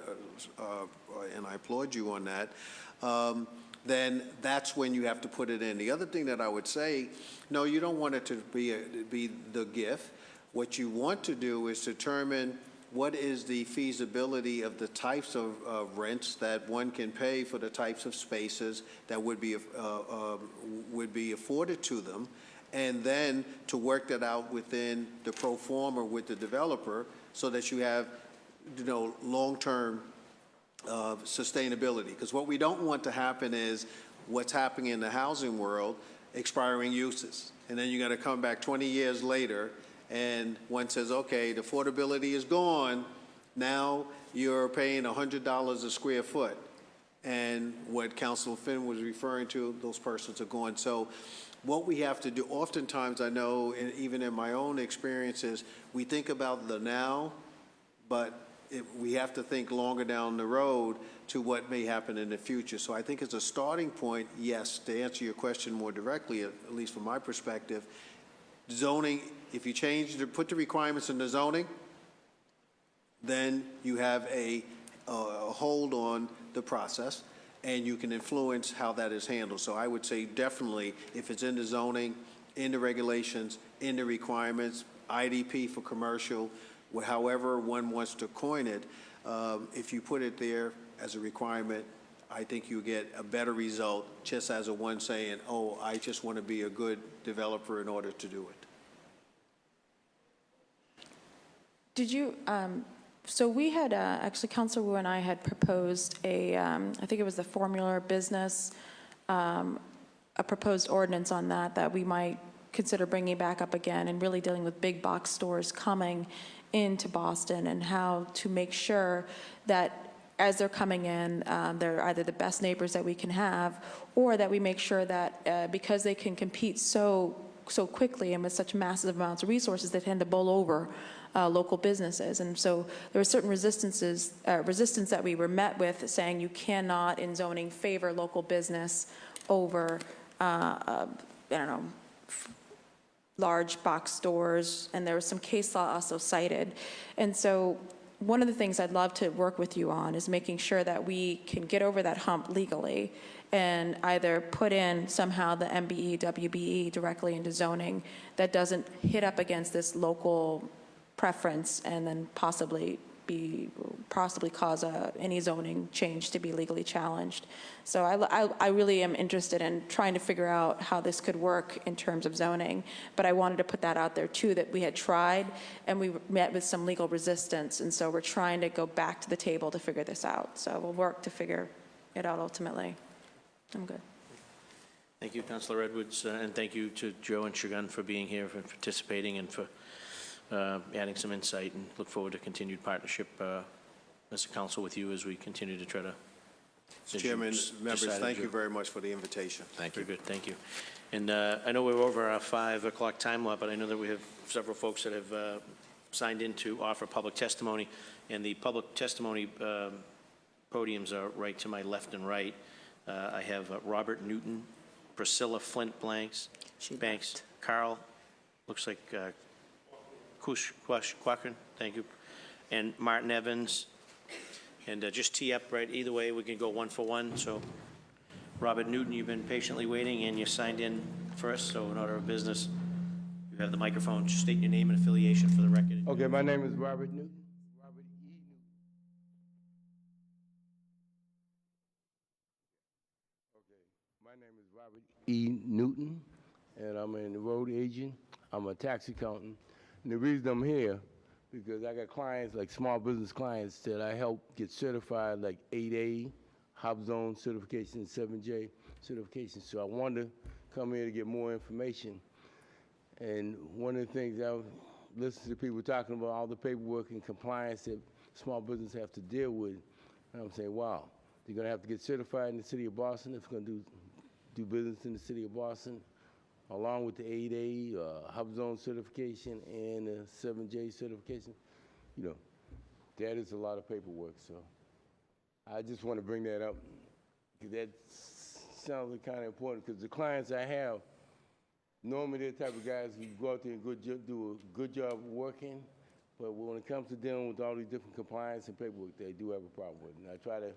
I applaud you on that, then that's when you have to put it in. The other thing that I would say, no, you don't want it to be the gift. What you want to do is determine what is the feasibility of the types of rents that one can pay for the types of spaces that would be afforded to them, and then to work that out within the pro forma with the developer so that you have, long-term sustainability. Because what we don't want to happen is what's happening in the housing world, expiring uses. And then you're going to come back 20 years later and one says, okay, the affordability is gone. Now you're paying $100 a square foot. And what Councilor Finn was referring to, those persons are gone. So what we have to do, oftentimes I know, and even in my own experiences, we think about the now, but we have to think longer down the road to what may happen in the future. So I think it's a starting point, yes, to answer your question more directly, at least from my perspective, zoning, if you put the requirements in the zoning, then you have a hold on the process, and you can influence how that is handled. So I would say definitely, if it's in the zoning, in the regulations, in the requirements, IDP for commercial, however one wants to coin it, if you put it there as a requirement, I think you get a better result just as a one saying, oh, I just want to be a good developer in order to do it. did you, so we had, actually, Councilor Wu and I had proposed I think it was the Formula Business, a proposed ordinance on that we might consider bringing back up again, and really dealing with big box stores coming into Boston and how to make sure that as they're coming in, they're either the best neighbors that we can have, or that we make sure that because they can compete so quickly and with such massive amounts of resources, they tend to bowl over local businesses. And so there were certain resistance that we were met with, saying you cannot, in zoning, favor local business over, I don't know, large box stores, and there was some case law also cited. And so one of the things I'd love to work with you on is making sure that we can get over that hump legally and either put in somehow the MBE, WBE directly into zoning that doesn't hit up against this local preference and then possibly cause any zoning change to be legally challenged. So I really am interested in trying to figure out how this could work in terms of zoning, but I wanted to put that out there too, that we had tried and we met with some legal resistance, and so we're trying to go back to the table to figure this out. So we'll work to figure it out ultimately. I'm good. Thank you, Councilor Edwards, and thank you to Joe and Shagun for being here, for participating, and for adding some insight, and look forward to continued partnership as a council with you as we continue to try to. Chairman, members, thank you very much for the invitation. Thank you. Very good, thank you. And I know we're over our 5 o'clock time limit, but I know that we have several folks that have signed in to offer public testimony, and the public testimony podiums are right to my left and right. I have Robert Newton, Priscilla Flint Banks, Carl, looks like Quackrin, thank you, and Martin Evans. And just tee up, right, either way, we can go 1 for 1. So Robert Newton, you've been patiently waiting, and you signed in first, so in order of business, you have the microphone. Just state your name and affiliation for the record. Okay, my name is Robert Newton. Robert E. Newton. Okay, my name is Robert E. Newton, and I'm a road agent. I'm a tax accountant. And the reason I'm here, because I got clients, like small business clients, that I help get certified, like 8A, Hub Zone certification, 7J certification. So I wanted to come here to get more information. And one of the things I've listened to people talking about, all the paperwork and compliance that small business have to deal with. And I'm saying, wow, they're going to have to get certified in the city of Boston if they're going to do business in the city of Boston, along with the 8A Hub Zone certification and the 7J certification. You know, that is a lot of paperwork. So I just want to bring that up, because that sounds like kind of important, because the clients I have, normally they're the type of guys who go out there and do a good job working, but when it comes to dealing with all these different compliance and paperwork, they do have a problem with it. And I try to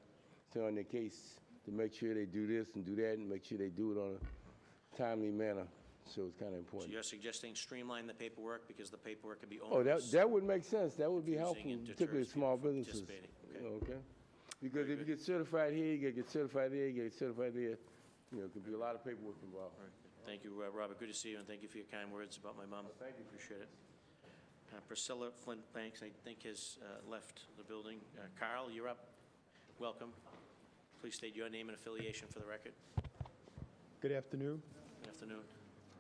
stay on their case to make sure they do this and do that, and make sure they do it on a timely manner. So it's kind of So important. you're suggesting streamline the paperwork because the paperwork could be Oh, onerous? that would make sense. That would be helpful, confusing, and particularly deters small people from businesses. participating. Okay. Okay. Because if you get certified here, you got to get certified there, you got to get certified there. You know, it could be a lot of paperwork involved. All right. Thank you, Robert. Good to see you, and thank you for your kind words about my mom. Thank you. Appreciate it. Priscilla Flint Banks, I think, has left the building. Carl, you're up. Welcome. Please state your name and affiliation for the record. Good afternoon. Good afternoon.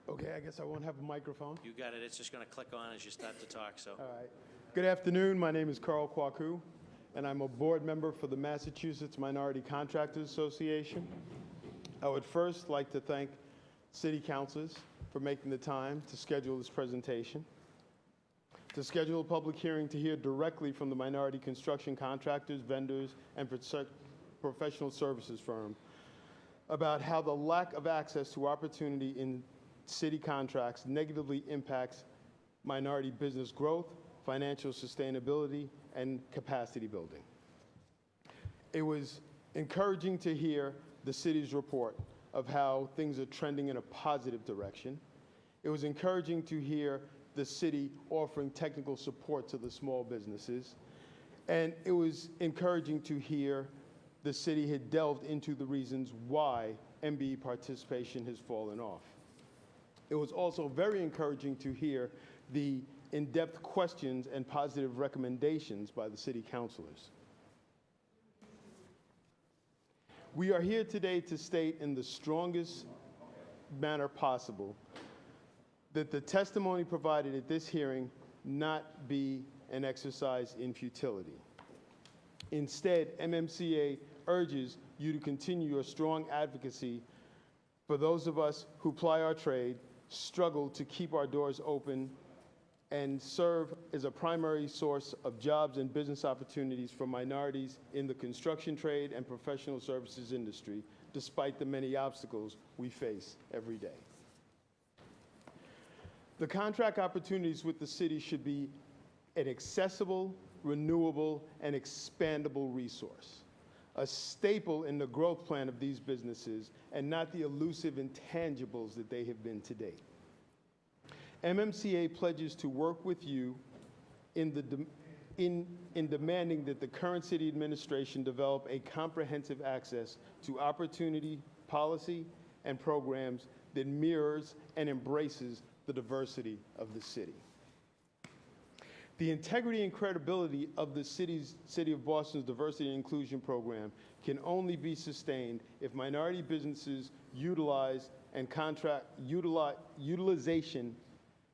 Okay, I guess I won't have a microphone. You got it. It's just going to click on as you start to talk, so. All right. Good afternoon. My name is Carl Kwaku, and I'm a board member for the Massachusetts Minority Contractors Association. I would first like to thank city councilors for making the time to schedule this presentation, to schedule a public hearing to hear directly from the minority construction contractors, vendors, and professional services firm about how the lack of access to opportunity in city contracts negatively impacts minority business growth, financial sustainability, and capacity building. It was encouraging to hear the city's report of how things are trending in a positive direction. It was encouraging to hear the city offering technical support to the small businesses. And it was encouraging to hear the city had delved into the reasons why MBE participation has fallen off. It was also very encouraging to hear the in-depth questions and positive recommendations by the city councilors. We are here today to state in the strongest manner possible that the testimony provided at this hearing not be an exercise in futility. Instead, MMCA urges you to continue your strong advocacy for those of us who ply our trade, struggle to keep our doors open and serve as a primary source of jobs and business opportunities for minorities in the construction trade and professional services industry, despite the many obstacles we face every day. The contract opportunities with the city should be an accessible, renewable, and expandable resource, a staple in the growth plan of these businesses, and not the elusive intangibles that they have been to date. MMCA pledges to work with you in demanding that the current city administration develop a comprehensive access to opportunity, policy, and programs that mirrors and embraces the diversity of the city. The integrity and credibility of the City of Boston's diversity and inclusion program can only be sustained if minority businesses utilization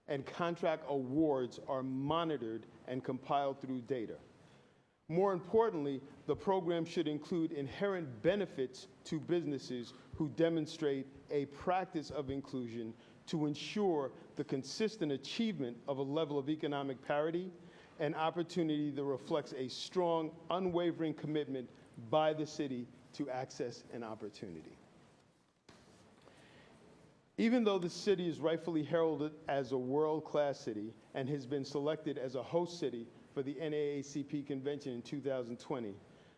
and contract awards are monitored and compiled through data. More importantly, the program should include inherent benefits to businesses who demonstrate a practice of inclusion to ensure the consistent achievement of a level of economic parity and opportunity that reflects a strong, unwavering commitment by the city to access and opportunity. Even though the city is rightfully heralded as a world-class city and has been selected as a host city for the NAACP convention in 2020,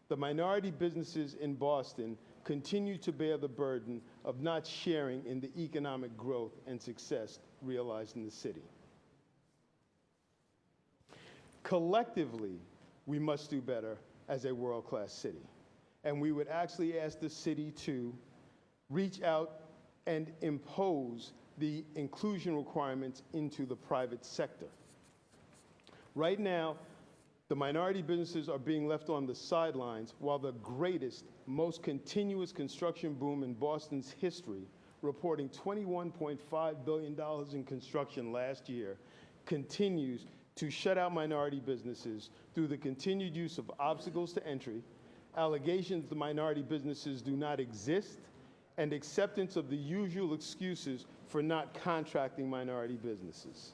the minority businesses in Boston continue to bear the burden of not sharing in the economic growth and success realized in the city. Collectively, we must do better as a world-class city. And we would actually ask the city to reach out and impose the inclusion requirements into the private sector. Right now, the minority businesses are being left on the sidelines while the greatest, most continuous construction boom in Boston's history, reporting $21.5 billion in construction last year, continues to shut out minority businesses through the continued use of obstacles to entry, allegations the minority businesses do not exist, and acceptance of the usual excuses for not contracting minority businesses.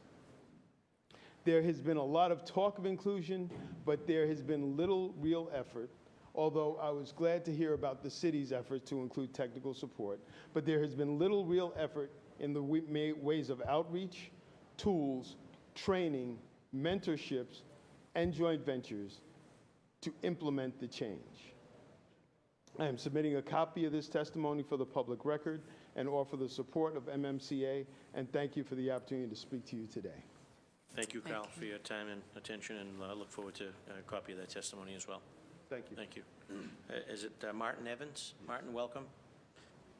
There has been a lot of talk of inclusion, but there has been little real effort, although I was glad to hear about the city's efforts to include technical support, but there has been little real effort in the ways of outreach, tools, training, mentorships, and joint ventures to implement the change. I am submitting a copy of this testimony for the public record and offer the support of MMCA, and thank you for the opportunity to speak to you today. Thank you, Carl, for your time and attention, and I look forward to a copy of that testimony as well. Thank you. Thank you. Is it Martin Evans? Martin, welcome.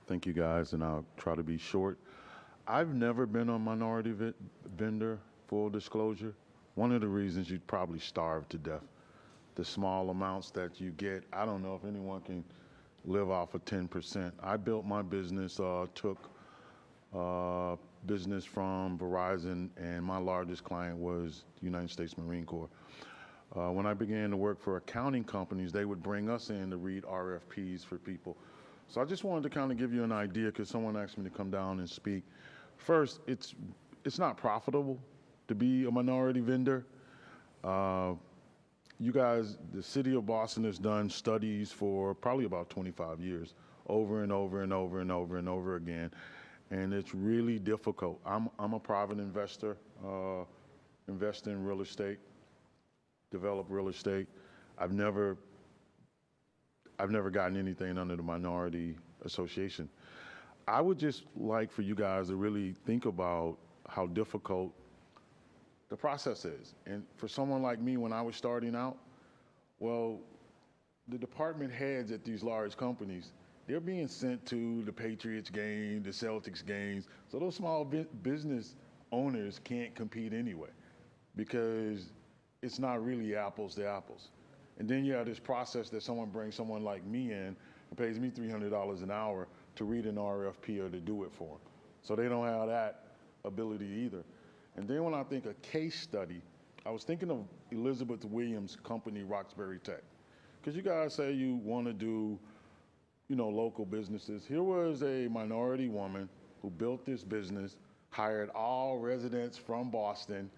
Thank you, guys, and I'll try to be short. I've never been a minority vendor, full disclosure. One of the reasons you'd probably starve to death. The small amounts that you get, I don't know if anyone can live off of 10%. I built my business, took business from Verizon, and my largest client was the United States Marine Corps. When I began to work for accounting companies, they would bring us in to read RFPs for people. So I just wanted to kind of give you an idea, because someone asked me to come down and speak. First, it's not profitable to be a minority vendor. You guys, the city of Boston has done studies for probably about 25 years, over and over and over and over and over again, and it's really difficult. I'm a private investor, invest in real estate, develop real estate. I've never gotten anything under the Minority Association. I would just like for you guys to really think about how difficult the process is. And for someone like me, when I was starting out, well, the department heads at these large companies, they're being sent to the Patriots game, the Celtics games. So those small business owners can't compete anyway, because it's not really apples to apples. And then you have this process that someone brings someone like me in and pays me $300 an hour to read an RFP or to do it for them. So they don't have that ability either. And then when I think a case study, I was thinking of Elizabeth Williams' company, Roxbury Tech. Because you guys say you want to do, local businesses. Here was a minority woman who built this business, hired all residents from Boston,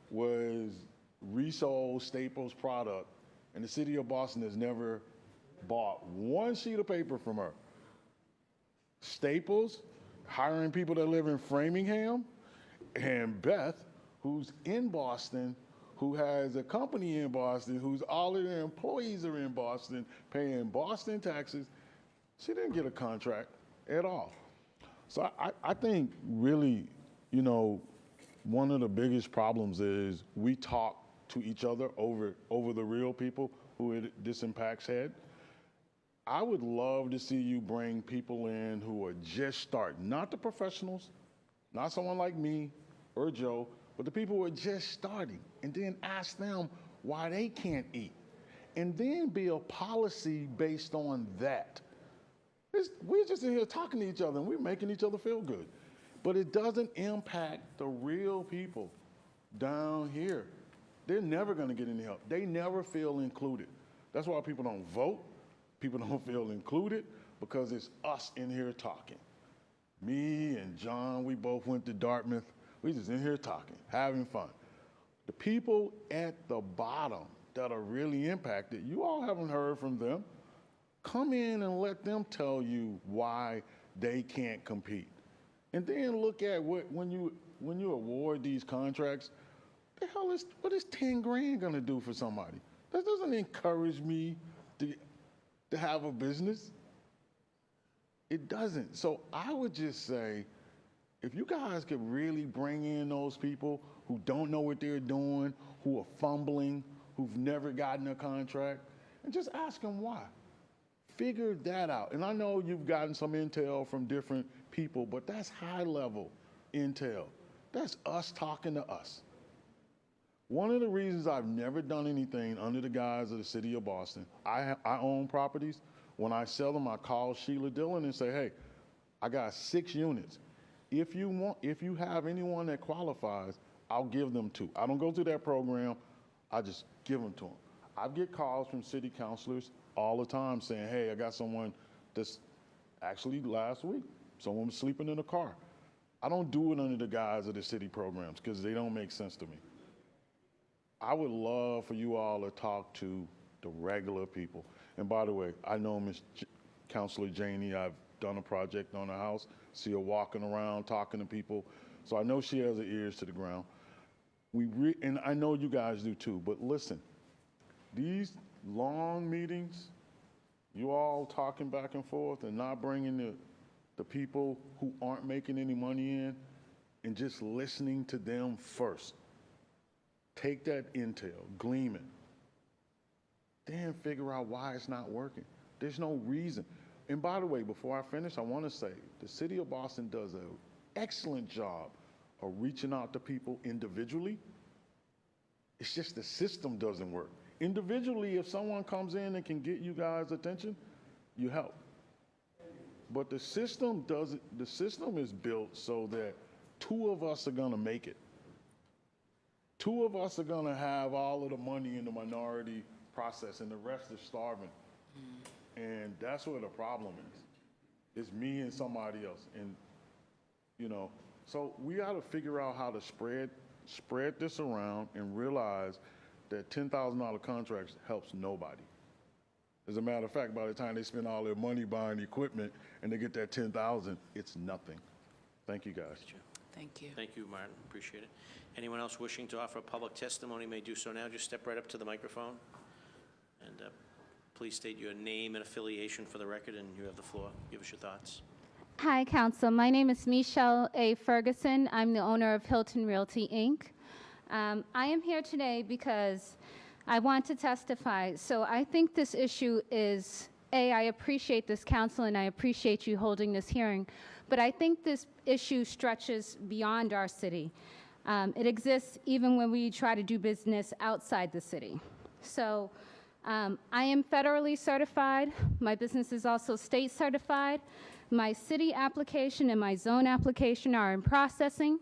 was resold Staples product, and the city of Boston has never bought one sheet of paper from her. Staples hiring people that live in Framingham, and Beth, who's in Boston, who has a company in Boston, whose all of their employees are in Boston, paying Boston taxes. She didn't get a contract at all. So I think really, you know, one of the biggest problems is we talk to each other over the real people who this impacts had. I would love to see you bring people in who are just starting, not the professionals, not someone like me or Joe, but the people who are just starting, and then ask them why they can't eat. And then build policy based on that. We're just in here talking to each other, and we're making each other feel good. But it doesn't impact the real people down here. They're never going to get any help. They never feel included. That's why people don't vote. People don't feel included, because it's us in here talking. Me and John, we both went to Dartmouth. We just in here talking, having fun. The people at the bottom that are really impacted, you all haven't heard from them. Come in and let them tell you why they can't compete. And then look at when you award these contracts, what is 10 grand gonna do for somebody? That doesn't encourage me to have a business. It doesn't. So I would just say, if you guys could really bring in those people who don't know what they're doing, who are fumbling, who've never gotten a contract, and just ask them why. Figure that out. And I know you've gotten some intel from different people, but that's high-level intel. That's us talking to us. One of the reasons I've never done anything under the guise of the city of Boston, I own properties. When I sell them, I call Sheila Dillon and say, hey, I got 6 units. If you have anyone that qualifies, I'll give them 2. I don't go through that program. I just give them to them. I get calls from city councilors all the time saying, hey, I got someone that's actually last week, someone was sleeping in a car. I don't do it under the guise of the city programs because they don't make sense to me. I would love for you all to talk to the regular people. And by the way, I know Ms. Councilor Janey. I've done a project on her house, see her walking around, talking to people. So I know she has her ears to the ground. And I know you guys do too, but listen, these long meetings, you all talking back and forth and not bringing the people who aren't making any money in and just listening to them first. Take that intel, glean it, then figure out why it's not working. There's no reason. And by the way, before I finish, I want to say the city of Boston does an excellent job of reaching out to people individually. It's just the system doesn't work. Individually, if someone comes in and can get you guys' attention, you help. But the system doesn't. The system is built so that 2 of us are going to make it. 2 of us are going to have all of the money in the minority process, and the rest is starving. And that's where the problem is. It's me and somebody else. And, you know, so we got to figure out how to spread this around and realize that $10,000 contracts helps nobody. As a matter of fact, by the time they spend all their money buying equipment and they get that $10,000, it's nothing. Thank you, guys. Thank you. Thank you, Martin. Appreciate it. Anyone else wishing to offer public testimony may do so now. Just step right up to the microphone. And please state your name and affiliation for the record, and you have the floor. Give us your thoughts. Hi, Council. My name is Michelle A. Ferguson. I'm the owner of Hilton Realty, Inc. I am here today because I want to testify. So I think this issue is, I appreciate this council and I appreciate you holding this hearing, but I think this issue stretches beyond our city. It exists even when we try to do business outside the city. So I am federally certified. My business is also state certified. My city application and my zone application are in processing.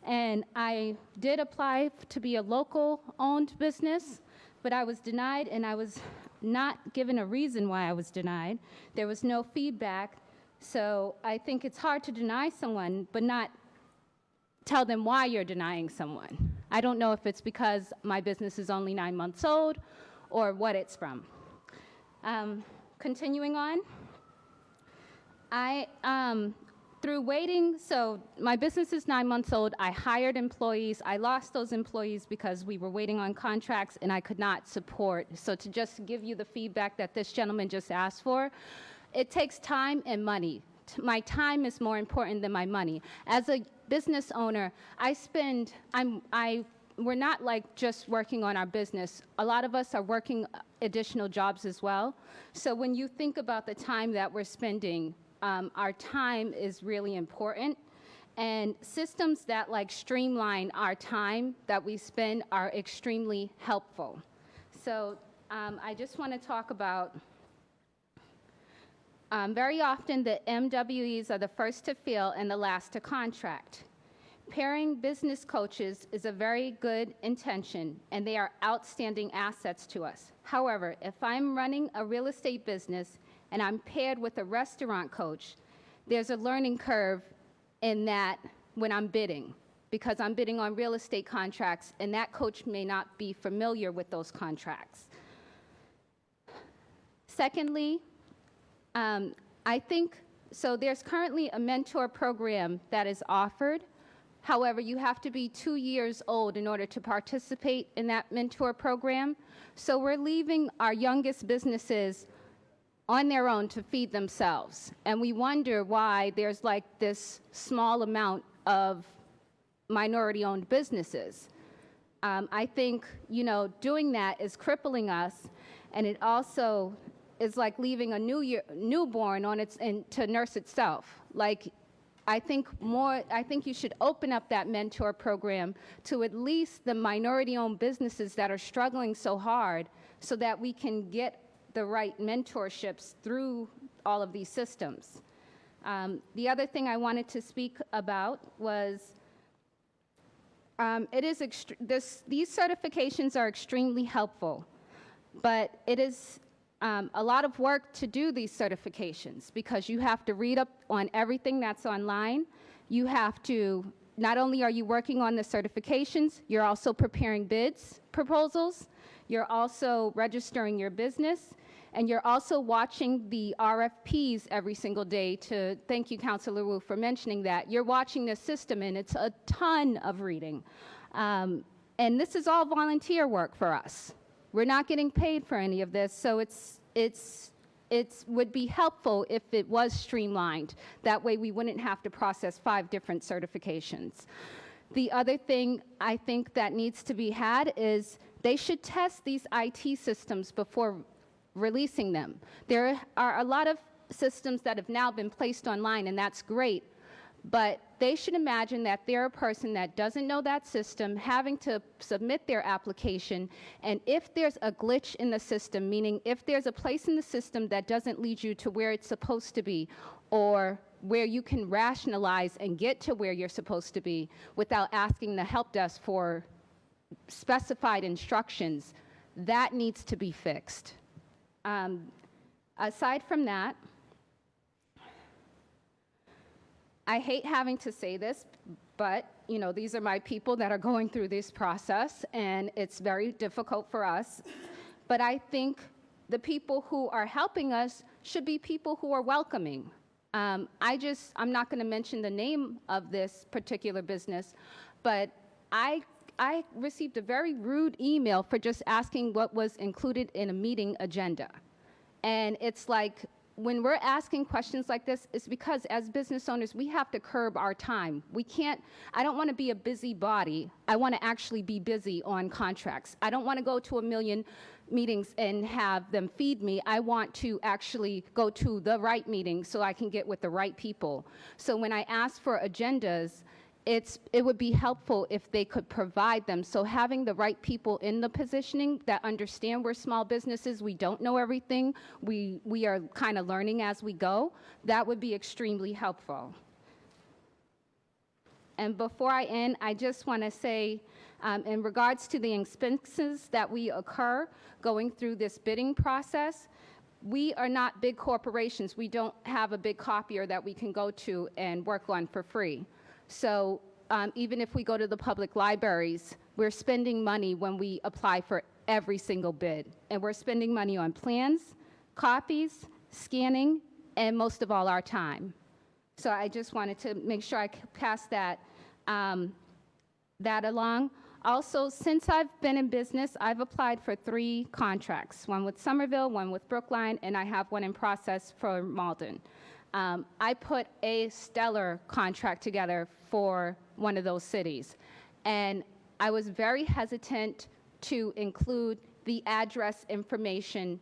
And I did apply to be a local-owned business, but I was denied, and I was not given a reason why I was denied. There was no feedback. So I think it's hard to deny someone, but not tell them why you're denying someone. I don't know if it's because my business is only 9 months old or what it's from. Continuing on, through waiting, so my business is 9 months old. I hired employees. I lost those employees because we were waiting on contracts and I could not support. So to just give you the feedback that this gentleman just asked for, it takes time and money. My time is more important than my money. As a business owner, we're not like just working on our business. A lot of us are working additional jobs as well. So when you think about the time that we're spending, our time is really important. And systems that like streamline our time that we spend are extremely helpful. So I just want to talk about, very often the MWEs are the first to fail and the last to contract. Pairing business coaches is a very good intention, and they are outstanding assets to us. However, if I'm running a real estate business and I'm paired with a restaurant coach, there's a learning curve in that when I'm bidding, because I'm bidding on real estate contracts, and that coach may not be familiar with those contracts. Secondly, I think, so there's currently a mentor program that is offered. However, you have to be 2 years old in order to participate in that mentor program. So we're leaving our youngest businesses on their own to feed themselves. And we wonder why there's like this small amount of minority-owned businesses. I think, doing that is crippling us, and it also is like leaving a newborn on to nurse itself. Like, I think you should open up that mentor program to at least the minority-owned businesses that are struggling so hard, so that we can get the right mentorships through all of these systems. The other thing I wanted to speak about was these certifications are extremely helpful, but it is a lot of work to do these certifications, because you have to read up on everything that's online. You have to, not only are you working on the certifications, you're also preparing proposals, you're also registering your business, and you're also watching the RFPs every single day thank you, Councilor Wu, for mentioning that. You're watching the system, and it's a ton of reading. And this is all volunteer work for us. We're not getting paid for any of this, so it would be helpful if it was streamlined. That way we wouldn't have to process 5 different certifications. The other thing I think that needs to be had is they should test these IT systems before releasing them. There are a lot of systems that have now been placed online, and that's great. But they should imagine that they're a person that doesn't know that system, having to submit their application, and if there's a glitch in the system, meaning if there's a place in the system that doesn't lead you to where it's supposed to be, or where you can rationalize and get to where you're supposed to be without asking the help desk for specified instructions, that needs to be fixed. Aside from that, I hate having to say this, but these are my people that are going through this process, and it's very difficult for us. But I think the people who are helping us should be people who are welcoming. I'm not going to mention the name of this particular business, but I received a very rude email for just asking what was included in a meeting agenda. And it's like, when we're asking questions like this, it's because as business owners, we have to curb our time. I don't want to be a busybody. I want to actually be busy on contracts. I don't want to go to 1 million meetings and have them feed me. I want to actually go to the right meeting so I can get with the right people. So when I ask for agendas, it would be helpful if they could provide them. So having the right people in the positioning that understand we're small businesses, we don't know everything, we are kind of learning as we go, that would be extremely helpful. And before I end, I just want to say, in regards to the expenses that we occur going through this bidding process, we are not big corporations. We don't have a big copier that we can go to and work on for free. So even if we go to the public libraries, we're spending money when we apply for every single bid. And we're spending money on plans, copies, scanning, and most of all, our time. So I just wanted to make sure I pass that, that along. Also, since I've been in business, I've applied for 3 contracts, one with Somerville, one with Brookline, and I have one in process for Malden. I put a stellar contract together for one of those cities, and I was very hesitant to include the address information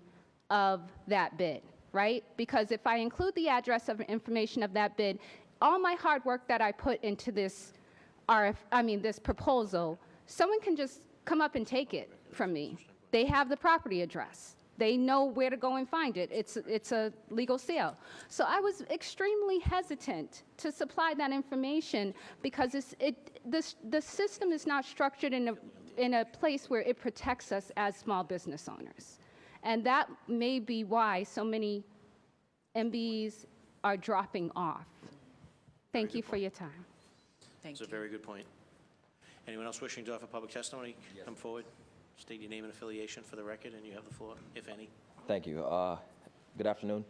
of that bid, right? Because if I include the address of information of that bid, all my hard work that I put into this this proposal, someone can just come up and take it from me. They have the property address. They know where to go and find it. It's a legal sale. So I was extremely hesitant to supply that information because the system is not structured in a place where it protects us as small business owners. And that may be why so many MBEs are dropping off. Thank you for your time. That's a very good point. Anyone else wishing to offer public testimony? Yes. Come forward. State your name and affiliation for the record, and you have the floor, if any. Thank you. Good afternoon.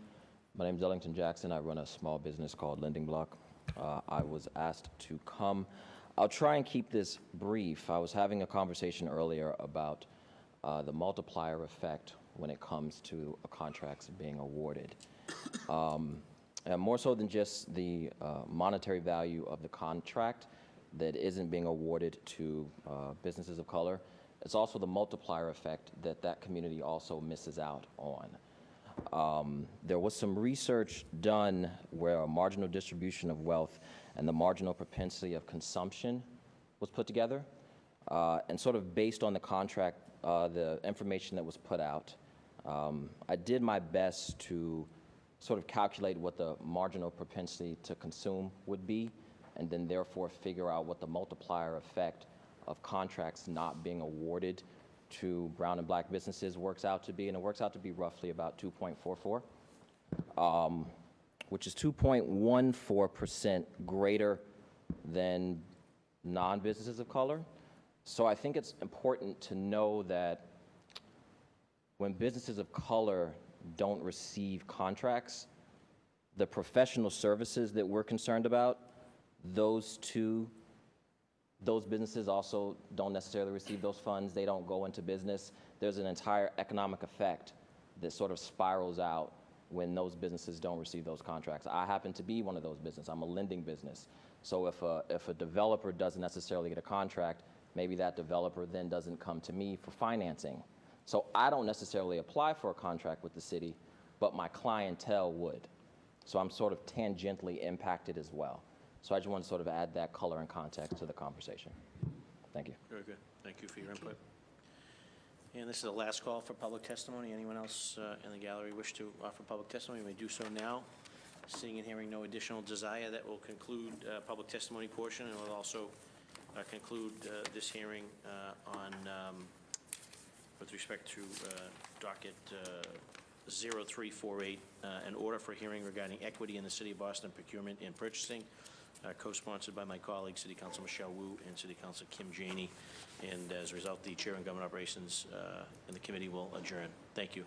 My name is Ellington Jackson. I run a small business called Lending Block. I was asked to come. I'll try and keep this brief. I was having a conversation earlier about the multiplier effect when it comes to contracts being awarded. And more so than just the monetary value of the contract that isn't being awarded to businesses of color, it's also the multiplier effect that that community also misses out on. There was some research done where a marginal distribution of wealth and the marginal propensity of consumption was put together, and sort of based on the contract, the information that was put out, I did my best to sort of calculate what the marginal propensity to consume would be, and then therefore figure out what the multiplier effect of contracts not being awarded to brown and black businesses works out to be, and it works out to be roughly about 2.44, which is 2.14% greater than non-businesses of color. So I think it's important to know that when businesses of color don't receive contracts, the professional services that we're concerned about, those businesses also don't necessarily receive those funds. They don't go into business. There's an entire economic effect that sort of spirals out when those businesses don't receive those contracts. I happen to be one of those businesses. I'm a lending business. So if a developer doesn't necessarily get a contract, maybe that developer then doesn't come to me for financing. So I don't necessarily apply for a contract with the city, but my clientele would. So I'm sort of tangentially impacted as well. So I just want to sort of add that color and context to the conversation. Thank you. Very good. Thank you for your input. And this is the last call for public testimony. Anyone else in the gallery wish to offer public testimony may do so now. Seeing and hearing no additional desire, that will conclude public testimony portion, and will also conclude this hearing with respect to docket 0348, an order for hearing regarding equity in the City of Boston procurement and purchasing, co-sponsored by my colleague, City Council Michelle Wu and City Council Kim Janey. And as a result, the Chair and Government Operations and the committee will adjourn. Thank you.